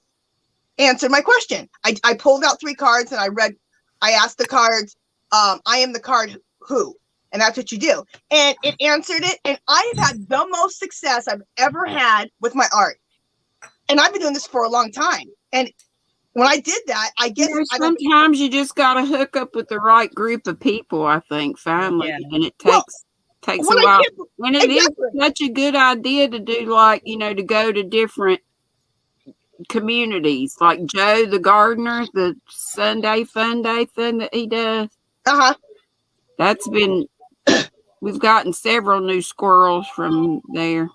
answered my question. I pulled out 3 cards and I asked the cards, I am the card who? And that's what you do. And it answered it. And I have had the most success I've ever had with my art. And I've been doing this for a long time. And when I did that, I guess sometimes you just got to hook up with the right group of people, I think, finally. Yeah. And it takes a while. And it is such a good idea to do, like, you know, to go to different communities, like Joe the gardener, the Sunday Fun Day thing that he does. That's been, we've gotten several new squirrels from there,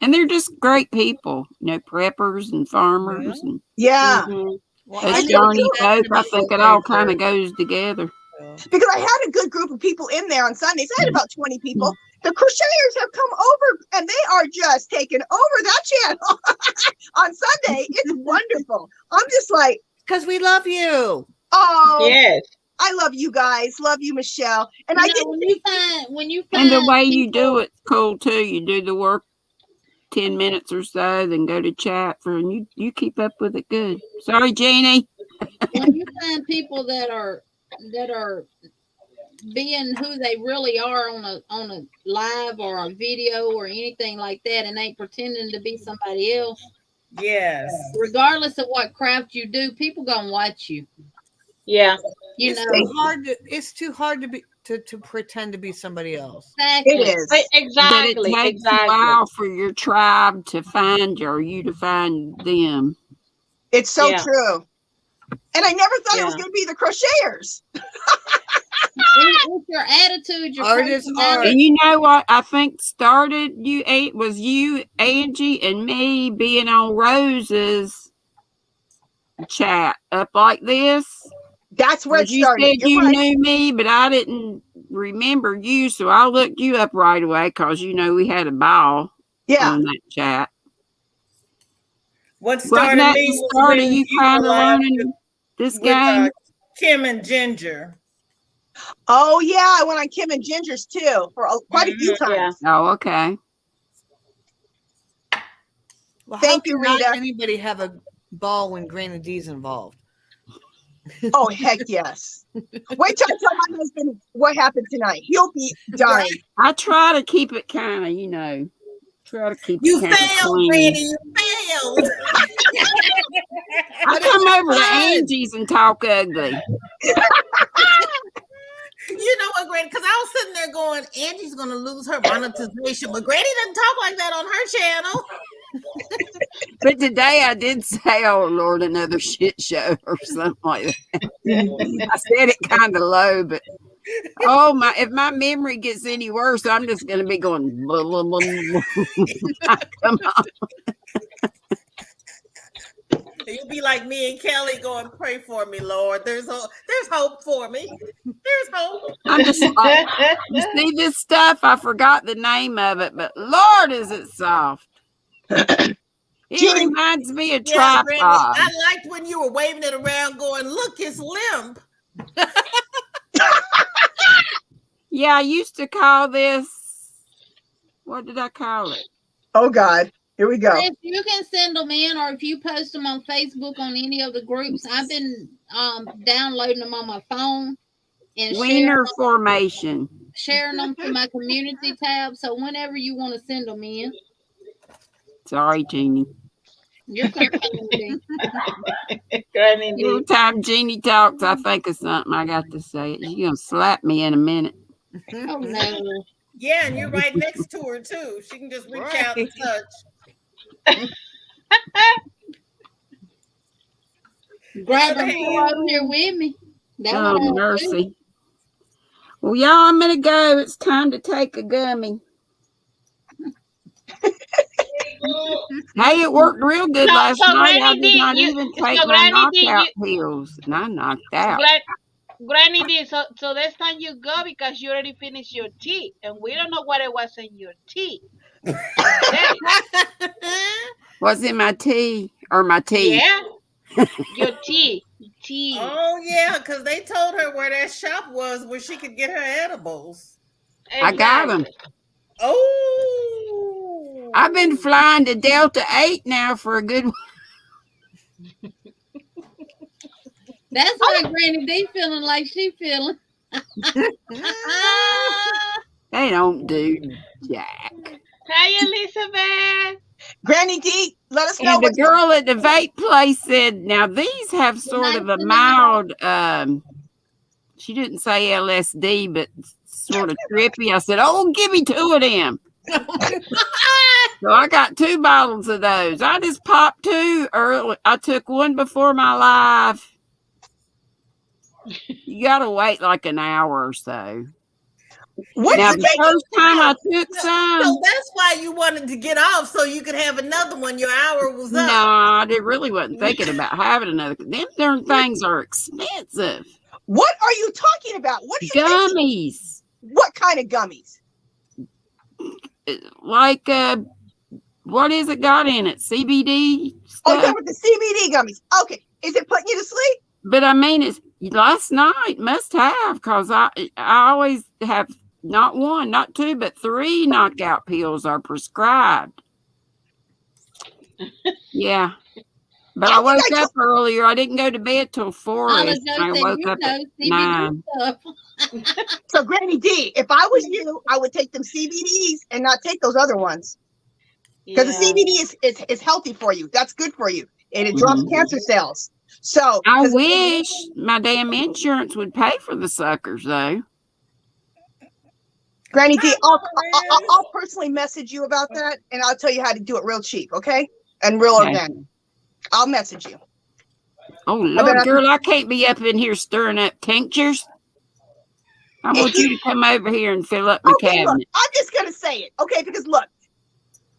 and they're just great people, you know, preppers and farmers. And that's Johnny Pope. I think it all kind of goes together. Because I had a good group of people in there on Sundays. I had about 20 people. The crocheters have come over and they are just taking over that channel on Sunday. It's wonderful. I'm just like, because we love you. Oh, yes. I love you guys. Love you, Michelle. And when you find and the way you do it's cool too. You do the work 10 minutes or so, then go to chat for, and you keep up with it good. Sorry, Jeannie. When you find people that are being who they really are on a live or a video or anything like that, and ain't pretending to be somebody else. Yes. Regardless of what craft you do, people gonna watch you. Yeah. You it's know, it's too hard to be to pretend to be somebody else. Exactly. It is. Exactly. But it takes a while for your tribe to find you or you to find them. It's so true. And I never thought it was going to be the crocheters. It's your attitude, your personality. And you know what? I think started you, Angie, and me being on Rose's chat up like this. That's where it started. You said you knew me, but I didn't remember you, so I looked you up right away because you know we had a ball on that chat. What started me was you kind of learning this game? Kim and Ginger. Oh yeah, I went on Kim and Ginger's too for quite a few times. Yeah. Oh, okay. Well, thank you, Rita. Anybody have a ball when Granny D's involved? Oh heck yes! Wait till I tell my husband what happened tonight. He'll be dying. I try to keep it kind of, you know. Try to keep you it failed, clean. Granny. You failed. I come over to Angie's and talk ugly. you know what, Granny? Because I was sitting there going, Angie's going to lose her monetization, but Granny doesn't talk like that on her channel. But today I did say, "Oh Lord, another shit show" or something like that. I said it kind of low, but oh my! If my memory gets any worse, I'm just going to be going. Blah, blah, blah, blah. Come on. You'll be like me and Kelly going, "Pray for me, Lord. There's hope for me. There's hope." I'm just like, you see this stuff? I forgot the name of it, but Lord, is it soft? It reminds me of tripod. Granny, I liked when you were waving it around, going, "Look, it's limp." Yeah, I used to call this. What did I call it? Oh God. Here we go. If you can send them in, or if you post them on Facebook on any of the groups, I've been downloading them on my phone and Wiener formation. Sharing them to my community tab. So whenever you want to send them in. Sorry, Jeannie. You're fine. Every time Jeannie talks, I think of something I got to say. She's gonna slap me in a minute. Oh no. Yeah, and you're right next to her too. She can just reach out and touch. Grab them over here with me. Oh, mercy. Well, y'all, I'm going to go. It's time to take a gummy. Hey, it worked real good last night. I did not even take my knockout pills. And I knocked out. Granny did. So this time you go because you already finished your tea. And we don't know what it was in your tea. What's in my tea? Or my tea? Yeah. Your tea. Tea. Oh, yeah, because they told her where that shop was where she could get her edibles. I got them. Oh. I've been flying to Delta 8 now for a good one. That's why Granny D feeling like she feeling. They don't do jack. Hi, Elizabeth. Granny D, let us know. And the girl at the vape place said, now these have sort of a mild, she didn't say LSD, but sort of trippy. I said, oh, give me 2 of them. So I got 2 bottles of those. I just popped 2 early. I took 1 before my live. You got to wait like an hour or so. Now, the first time I took some. So that's why you wanted to get off so you could have another one. Your hour was up. No, I really wasn't thinking about having another. Them darn things are expensive. What are you talking about? What gummies? What kind of gummies? Like, what is it got in it? CBD stuff? Oh, yeah, with the CBD gummies. Okay. Is it putting you to sleep? But I mean, it's last night must have, because I always have not 1, not 2, but 3 knockout pills are prescribed. Yeah. But I woke up earlier. I didn't go to bed till 4. I woke up at 9. So, Granny D, if I was you, I would take them CBDs and not take those other ones. Because the CBD is healthy for you. That's good for you. And it drops cancer cells. So I wish my damn insurance would pay for the suckers, though. Granny D, I'll personally message you about that, and I'll tell you how to do it real cheap, okay? And real organic. I'll message you. Oh, Lord, girl, I can't be up in here stirring up tinctures. I want you to come over here and fill up my cabinet. Look, I'm just going to say it, okay? Because, look,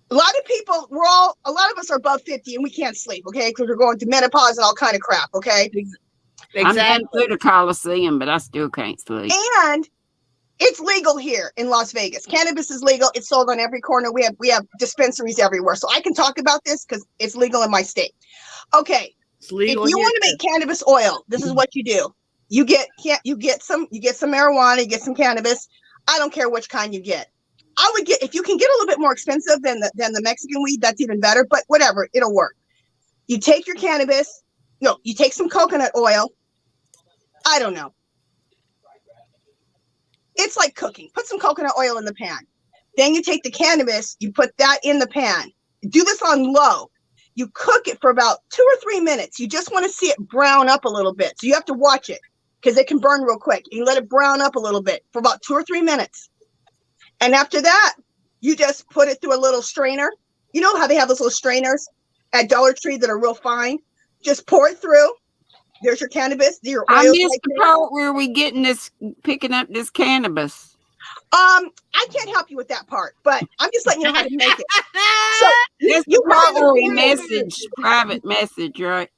a lot of people, a lot of us are above 50 and we can't sleep, okay? Because we're going through menopause and all kind of crap, okay? Exactly. I'm going through the Coliseum, but I still can't sleep. And it's legal here in Las Vegas. Cannabis is legal. It's sold on every corner. We have dispensaries everywhere. So I can talk about this because it's legal in my state. Okay. If you want to make cannabis oil, this is what you do. You get some marijuana, you get some cannabis. I don't care which kind you get. I would get, if you can get a little bit more expensive than the Mexican weed, that's even better, but whatever, it'll work. You take your cannabis, you take some coconut oil. I don't know. It's like cooking. Put some coconut oil in the pan. Then you take the cannabis, you put that in the pan. Do this on low. You cook it for about 2 or 3 minutes. You just want to see it brown up a little bit. So you have to watch it. because it can burn real quick. You let it brown up a little bit for about 2 or 3 minutes. And after that, you just put it through a little strainer. You know how they have those little strainers at Dollar Tree that are real fine? Just pour it through. There's your cannabis. Your I oils missed right the there. part where we getting this, picking up this cannabis. I can't help you with that part, but I'm just letting you know how to make it. So That's the part where we message, private message, right?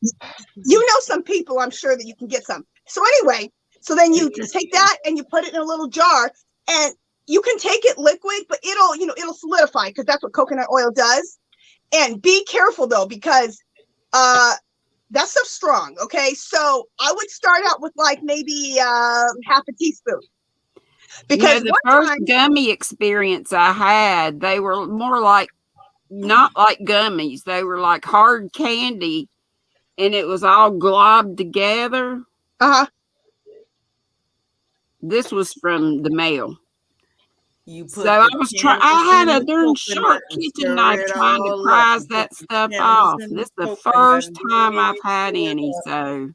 You know some people, I'm sure that you can get some. So anyway, so then you take that and you put it in a little jar, and you can take it liquid, but it'll solidify because that's what coconut oil does. And be careful though, because that stuff's strong. Okay, so I would start out with like maybe half a teaspoon. Because the first gummy experience I had, they were more like, not like gummies. They were like hard candy, and it was all globbed together. This was from the mail. So I was trying. I had a darn sharp kitchen knife trying to prise that stuff off. This is the first time I've had any. So.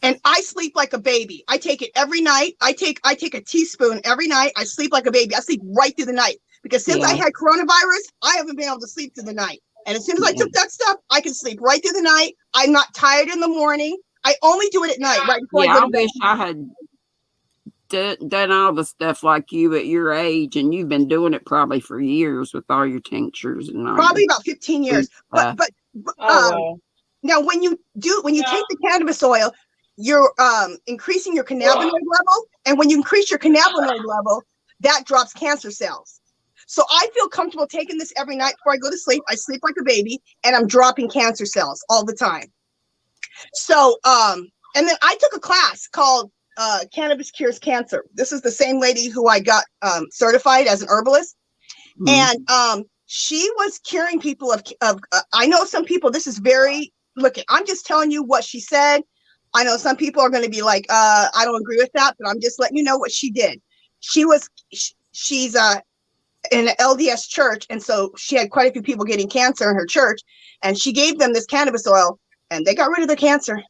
And I sleep like a baby. I take it every night. I take a teaspoon every night. I sleep like a baby. I sleep right through the night because since I had coronavirus, I haven't been able to sleep through the night. And as soon as I took that stuff, I can sleep right through the night. I'm not tired in the morning. I only do it at night, right before I go to bed. I wish I had done all the stuff like you at your age, and you've been doing it probably for years with all your tinctures and all. Probably about 15 years. But now when you take the cannabis oil, you're increasing your cannabinoid level, and when you increase your cannabinoid level, that drops cancer cells. So I feel comfortable taking this every night before I go to sleep. I sleep like a baby, and I'm dropping cancer cells all the time. So and then I took a class called Cannabis Cures Cancer. This is the same lady who I got certified as an herbalist, and she was curing people of I know some people, this is very, look, I'm just telling you what she said. I know some people are going to be like, I don't agree with that, but I'm just letting you know what she did. She's in an LDS church, and so she had quite a few people getting cancer in her church, and she gave them this cannabis oil, and they got rid of their cancer.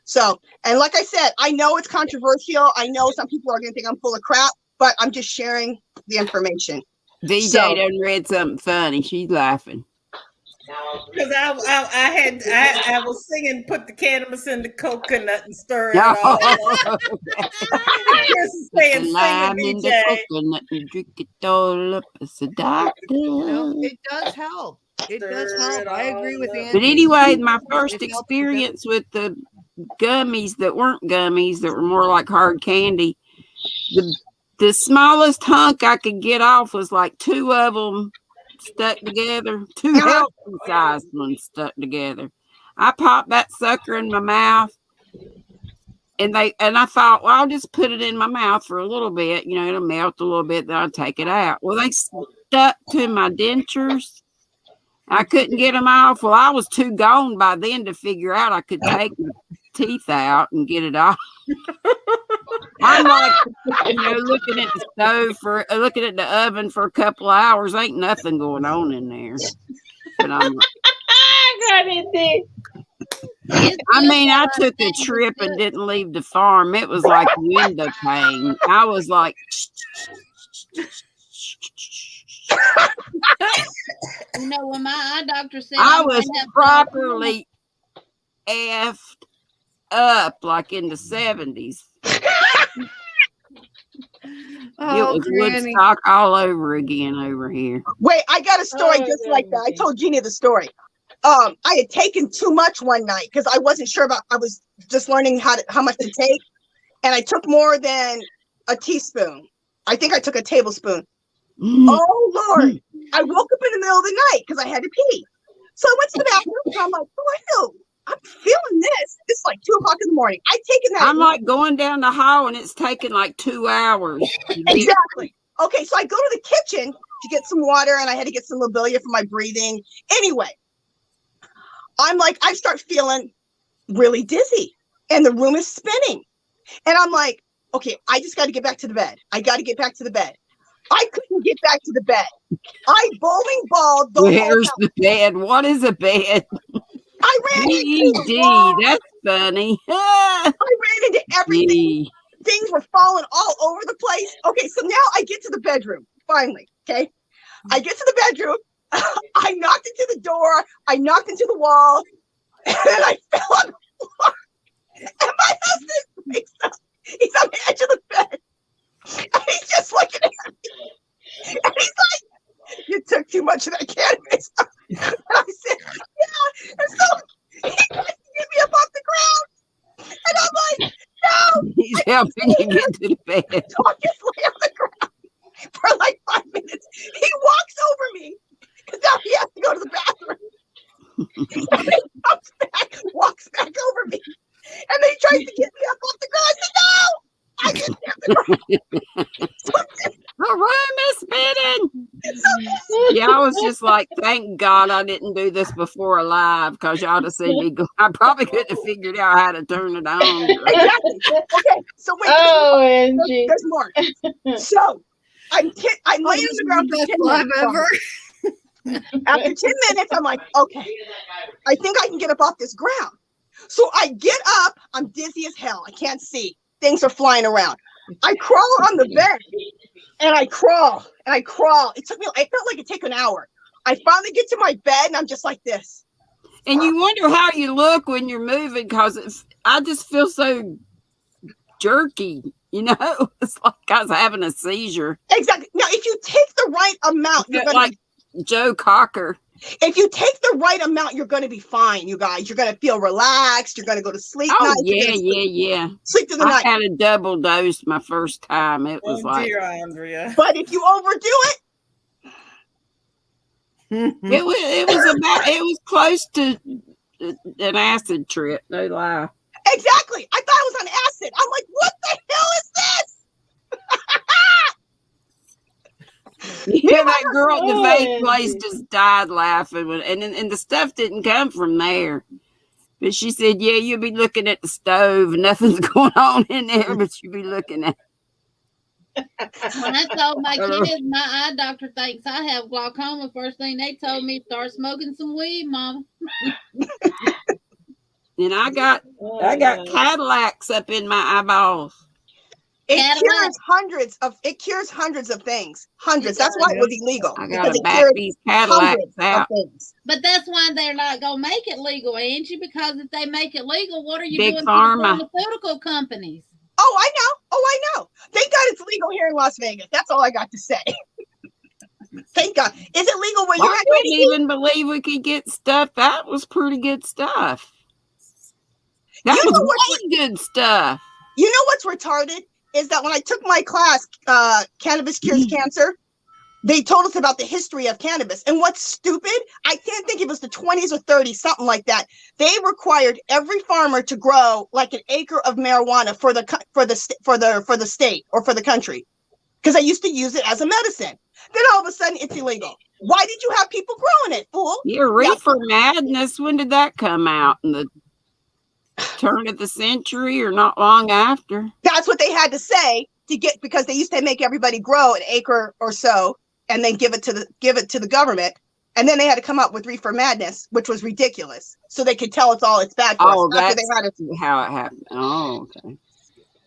So, and like I said, I know it's controversial. I know some people are going to think I'm full of crap, but I'm just sharing the information. VJ done read something funny. She's laughing. Because I was singing, put the cannabis in the coconut and stir it all up. Lime in the coconut and drink it all up as a doctor. It does help. It does help. I agree with Angie. But anyway, my first experience with the gummies that weren't gummies, that were more like hard candy, the smallest hunk I could get off was like 2 of them stuck together, 2 healthy sized ones stuck together. I popped that sucker in my mouth, and I thought, well, I'll just put it in my mouth for a little bit, it'll melt a little bit, then I'll take it out. Well, they stuck to my dentures. I couldn't get them off. Well, I was too gone by then to figure out I could take my teeth out and get it off. I'm like, looking at the stove looking at the oven for a couple of hours. Ain't nothing going on in there. But I'm like, I took a trip and didn't leave the farm. It was like window pane. I was like, when my eye doctor said I was properly effed up like in the 70s. It was Woodstock all over again over here. Wait, I got a story just like that. I told Jeannie the story. I had taken too much one night because I wasn't sure about, I was just learning how much to take. And I took more than a teaspoon. I think I took a tablespoon. Oh, Lord. I woke up in the middle of the night because I had to pee. So I went to the bathroom and I'm like, oh, I'm feeling this. It's like 2 o'clock in the morning. I've taken that. I'm like going down the hall and it's taking like 2 hours. Exactly. Okay, so I go to the kitchen to get some water, and I had to get some lobelia for my breathing. Anyway, I'm like, I start feeling really dizzy, and the room is spinning. And I'm like, okay, I just got to get back to the bed. I got to get back to the bed. I couldn't get back to the bed. I bowling balled. Where's the bed? What is a bed? I ran ED. That's funny. I ran into everything. Gee. Things were falling all over the place. Okay, so now I get to the bedroom, finally, okay? I get to the bedroom. I knocked into the door. I knocked into the wall. And then I fell on the floor. And my husband, he's on the edge of the bed. And he's just looking at me. And he's like, you took too much of that cannabis. And I said, yeah. And so he tries to get me up off the ground. And I'm like, no. He's helping you get to the bed. So I just lay on the ground for like 5 minutes. He walks over me because now he has to go to the bathroom. And he comes back, walks back over me. And then he tries to get me up off the ground. I said, no. I didn't have the ground. The room is spinning. Yeah, I was just like, thank God I didn't do this before live because y'all have seen me go. I probably couldn't have figured out how to turn it on. Exactly. Okay, so wait. OMG. There's more. So I'm laying on the ground for 10 live minutes. ever. After 10 minutes, I'm like, okay, I think I can get up off this ground. So I get up. I'm dizzy as hell. I can't see. Things are flying around. I crawl on the bed. And I crawl and I crawl. It felt like it'd take an hour. I finally get to my bed and I'm just like this. And you wonder how you look when you're moving because I just feel so jerky, you know? It's like I was having a seizure. Exactly. Now, if you take the right amount, you're gonna like Joe Cocker. If you take the right amount, you're going to be fine, you guys. You're going to feel relaxed. You're going to go to sleep. Oh, nice. yeah. Sleep through the night. I had a double dose my first time. It was dear Andrea. But if you overdo it, it was close to an acid trip. No lie. Exactly. I thought I was on acid. I'm like, what the hell is this? Yeah, that girl at the vape place just died laughing, and the stuff didn't come from there. But she said, "Yeah, you'll be looking at the stove, and nothing's going on in there, but you'll be looking at." When I told my kids, my eye doctor thinks I have glaucoma. First thing they told me, start smoking some weed, Mom. And I got Cadillacs up in my eyeballs. It cures hundreds of things. Hundreds. That's why it was illegal. I gotta back these Cadillacs out. But that's why they're not gonna make it legal, Angie. Because if they make it legal, what are you Big doing Pharma. to the pharmaceutical companies? Oh, I know. Thank God it's legal here in Las Vegas. That's all I got to say. Thank God. Is it legal where you're at? I couldn't even believe we could get stuff. That was pretty good stuff. That was really good stuff. You know what's retarded? Is that when I took my class, Cannabis Cures Cancer, they told us about the history of cannabis. And what's stupid, I can't think it was the 20s or 30s, something like that. They required every farmer to grow like an acre of marijuana for the state or for the country, because they used to use it as a medicine. Then all of a sudden, it's illegal. Why did you have people growing it, fool? Yeah, reefer madness. When did that come out? In the turn of the century or not long after? That's what they had to say because they used to make everybody grow an acre or so and then give it to the government, and then they had to come up with reefer madness, which was ridiculous, so they could tell it's bad for us. That's how it happened. Oh, okay.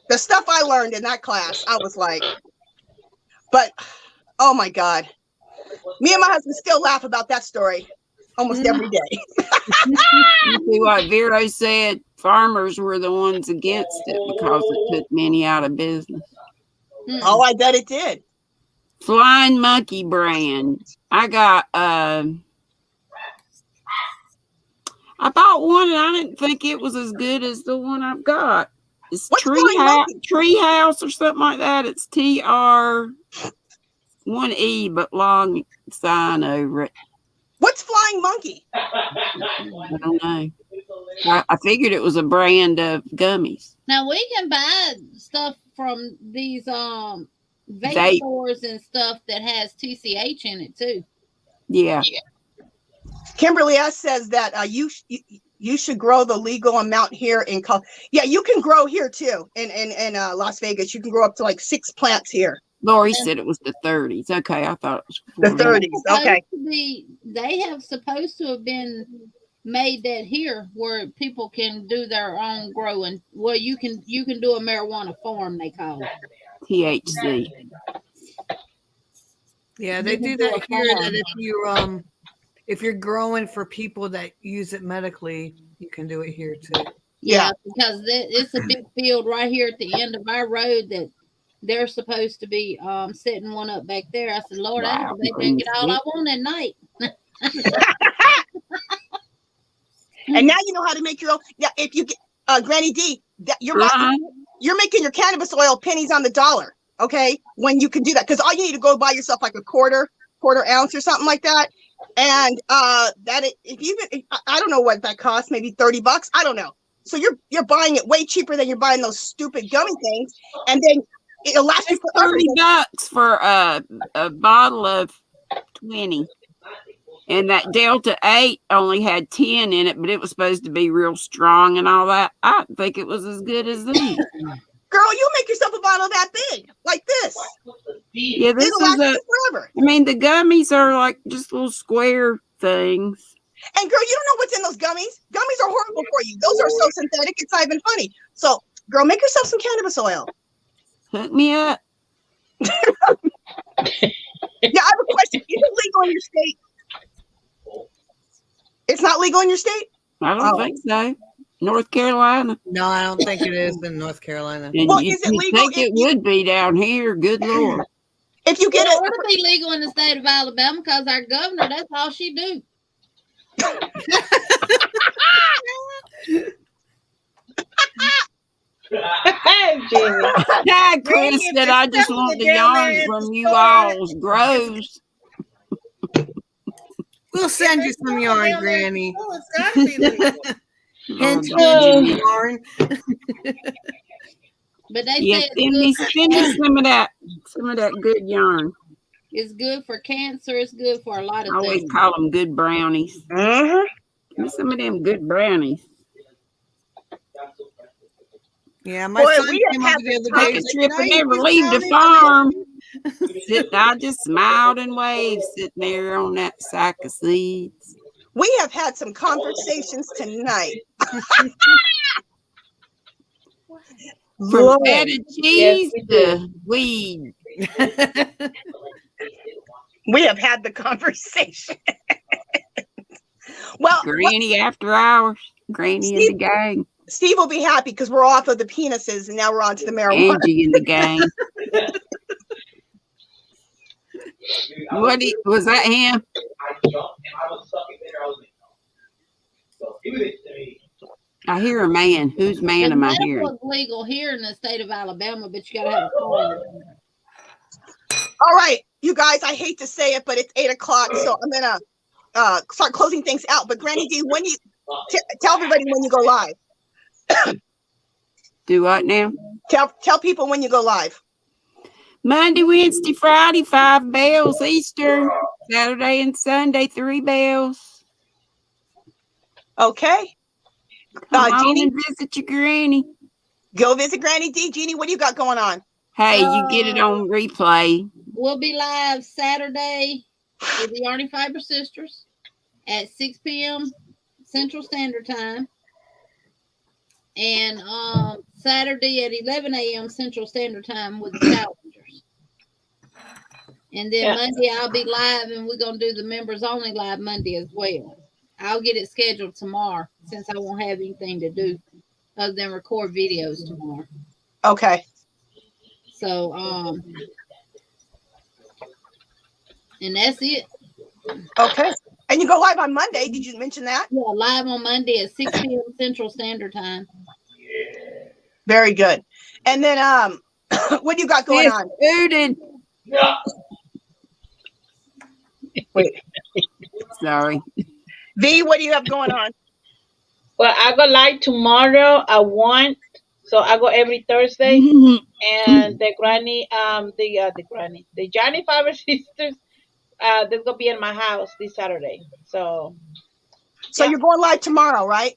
The stuff I learned in that class, I was like, but oh my God, me and my husband still laugh about that story almost every day. You see what Vero said? Farmers were the ones against it because it took many out of business. Oh, I bet it did. Flying Monkey brand. I got I bought one and I didn't think it was as good as the one I've got. It's Treehouse or something like that. It's TR1E but long sign over it. What's Flying Monkey? I don't know. I figured it was a brand of gummies. Now we can buy stuff from these vape stores and stuff that has TCH in it too. Yeah. Kimberly S says that you should grow the legal amount here in you can grow here too in Las Vegas. You can grow up to like 6 plants here. Lori said it was the 30s. Okay, I thought it was the 30s. Okay. They have supposed to have been made that here where people can do their own growing. Well, you can do a marijuana farm, they call it. THC. Yeah, they do that here. That if you're growing for people that use it medically, you can do it here too. Yeah, because it's a big field right here at the end of our road that they're supposed to be setting one up back there. I said, Lord, I just can get all I want at night. And now you know how to make your own. Yeah, if you get Granny D, you're making your cannabis oil pennies on the dollar. Okay, when you can do that, because all you need to go buy yourself like a quarter ounce or something like that, and I don't know what that costs, maybe $30. I don't know. So you're buying it way cheaper than you're buying those stupid gummy things, and then it'll last you for $30 for a bottle of 20. And that Delta 8 only had 10 in it, but it was supposed to be real strong and all that. I think it was as good as these. Girl, you make yourself a bottle that big, like this. Yeah, this is forever. I mean, the gummies are like just little square things. And girl, you don't know what's in those gummies. Gummies are horrible for you. Those are so synthetic, it's not even funny. So, girl, make yourself some cannabis oil. Hook me up. Yeah, I have a question. Is it legal in your state? It's not legal in your state? I don't think so. North Carolina. No, I don't think it is in North Carolina. And well, is it legal? Think it would be down here. Good Lord. If you get it would be legal in the state of Alabama because our governor, that's all she do. Chris said, I just want the yarn from you all's grows. We'll send you some yarn, Granny. Oh, it's gotta be legal. Yarn. But they said send me some of that good yarn. It's good for cancer. It's good for a lot of things. I always call them good brownies. Mm-hmm. Give me some of them good brownies. Yeah, my son came over the other day. A trip and never leave the farm. I just smiled and waved sitting there on that sack of seeds. We have had some conversations tonight. From feta cheese to weed. We have had the conversation. Well, Granny after hours. Granny and the gang. Steve will be happy because we're off of the penises and now we're on to the marijuana. Angie and the gang. Was that him? I hear a man. Whose man am I hearing? It's legal here in the state of Alabama, but you gotta have a card. All right, you guys, I hate to say it, but it's 8 o'clock, so I'm gonna start closing things out. But Granny D, when you tell everybody when you go live. Do what now? Tell people when you go live. Monday, Wednesday, Friday, 5 bells Eastern. Saturday and Sunday, 3 bells. Okay. Jeannie, and visit your granny. Go visit Granny D. Jeannie, what do you got going on? Hey, you get it on replay. We'll be live Saturday with the Yarny Fiber Sisters at 6 p.m. Central Standard Time. And Saturday at 11 a.m. Central Standard Time with the Challengers. And then Monday I'll be live and we're going to do the members only live Monday as well. I'll get it scheduled tomorrow since I won't have anything to do other than record videos tomorrow. Okay. So, and that's it. Okay. And you go live on Monday. Did you mention that? Yeah, live on Monday at 6 p.m. Central Standard Time. Very good. And then what do you got going on? Yeah. Wait. Sorry. V, what do you have going on? Well, I go live tomorrow at 1. So I go every Thursday. And the granny, the Johnny Fiber Sisters, they're gonna be in my house this Saturday. So you're going live tomorrow, right?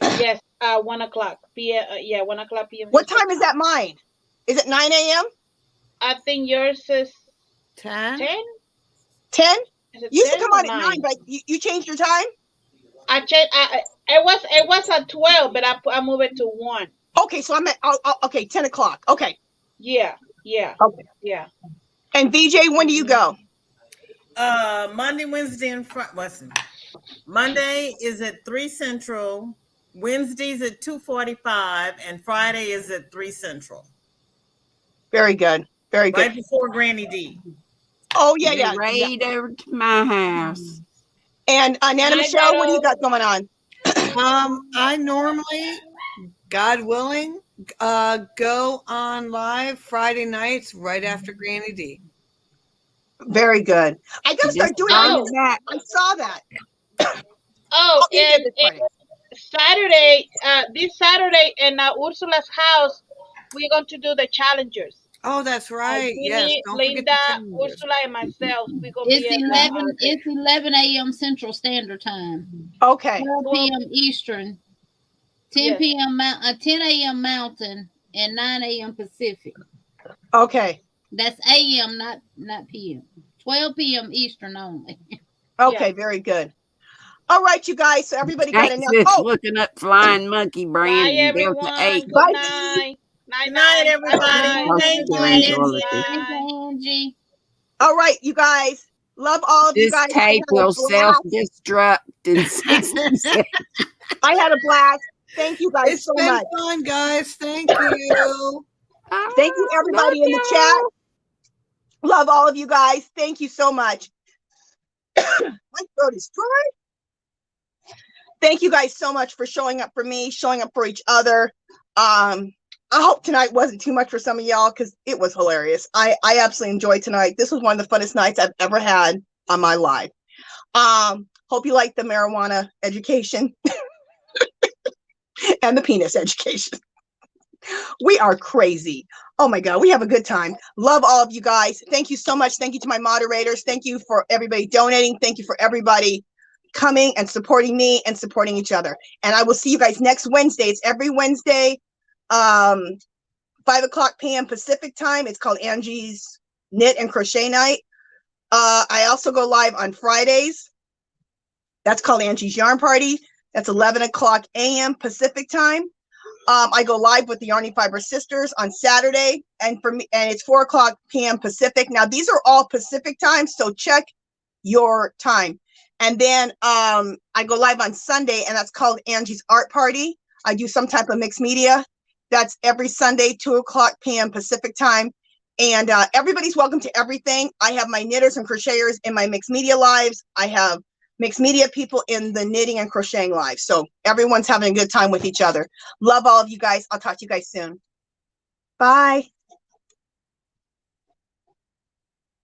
Yes, 1 o'clock p.m. 1 o'clock p.m. What time is that mine? Is it 9 a.m.? I think yours is 10. 10? 10? You used to come on at 9? 9, but you changed your time? I changed. It was at 12, but I moved it to 1. Okay, so I'm at okay, 10 o'clock. Okay. Yeah. Okay. Yeah. And VJ, when do you go? Monday, Wednesday, and Friday. Monday is at 3 Central. Wednesday's at 2:45, and Friday is at 3 Central. Very good. Very good. Right before Granny D. Oh yeah. Right over to my house. And Nana Michelle, what do you got going on? I normally, God willing, go on live Friday nights right after Granny D. Very good. I gotta start doing that. I saw that. Oh, and Saturday, this Saturday in Ursula's house, we're going to do the challengers. Oh, that's right. Yes, don't Linda, Ursula, and myself. We go. It's 11 a.m. Central Standard Time. Okay. 12 p.m. Eastern, 10 p.m. 10 a.m. Mountain, and 9 a.m. Pacific. Okay. That's a.m. not p.m. 12 p.m. Eastern only. Okay, very good. All right, you guys. So everybody got enough. Oh, looking up Flying Monkey brand. Bye, everyone. Good night. Night, everybody. Thank you, Angie. All right, you guys. Love all of you guys. This tape will self-destruct in 60 seconds. I had a blast. Thank you guys so much. It's been fun, guys. Thank you. Thank you, everybody in the chat. Love all of you guys. Thank you so much. My throat is dry. Thank you guys so much for showing up for me, showing up for each other. I hope tonight wasn't too much for some of y'all because it was hilarious. I absolutely enjoyed tonight. This was one of the funnest nights I've ever had on my live. Hope you liked the marijuana education and the penis education. We are crazy. Oh my God, we have a good time. Love all of you guys. Thank you so much. Thank you to my moderators. Thank you for everybody donating. Thank you for everybody coming and supporting me and supporting each other. And I will see you guys next Wednesday. It's every Wednesday, 5 o'clock p.m. Pacific time. It's called Angie's Knit and Crochet Night. I also go live on Fridays. That's called Angie's Yarn Party. That's 11 o'clock a.m. Pacific time. I go live with the Yarny Fiber Sisters on Saturday, and it's 4 o'clock p.m. Pacific. Now these are all Pacific time, so check your time. And then I go live on Sunday, and that's called Angie's Art Party. I do some type of mixed media. That's every Sunday, 2 o'clock p.m. Pacific time. And everybody's welcome to everything. I have my knitters and crocheters in my mixed media lives. I have mixed media people in the knitting and crocheting lives. So everyone's having a good time with each other. Love all of you guys. I'll talk to you guys soon. Bye.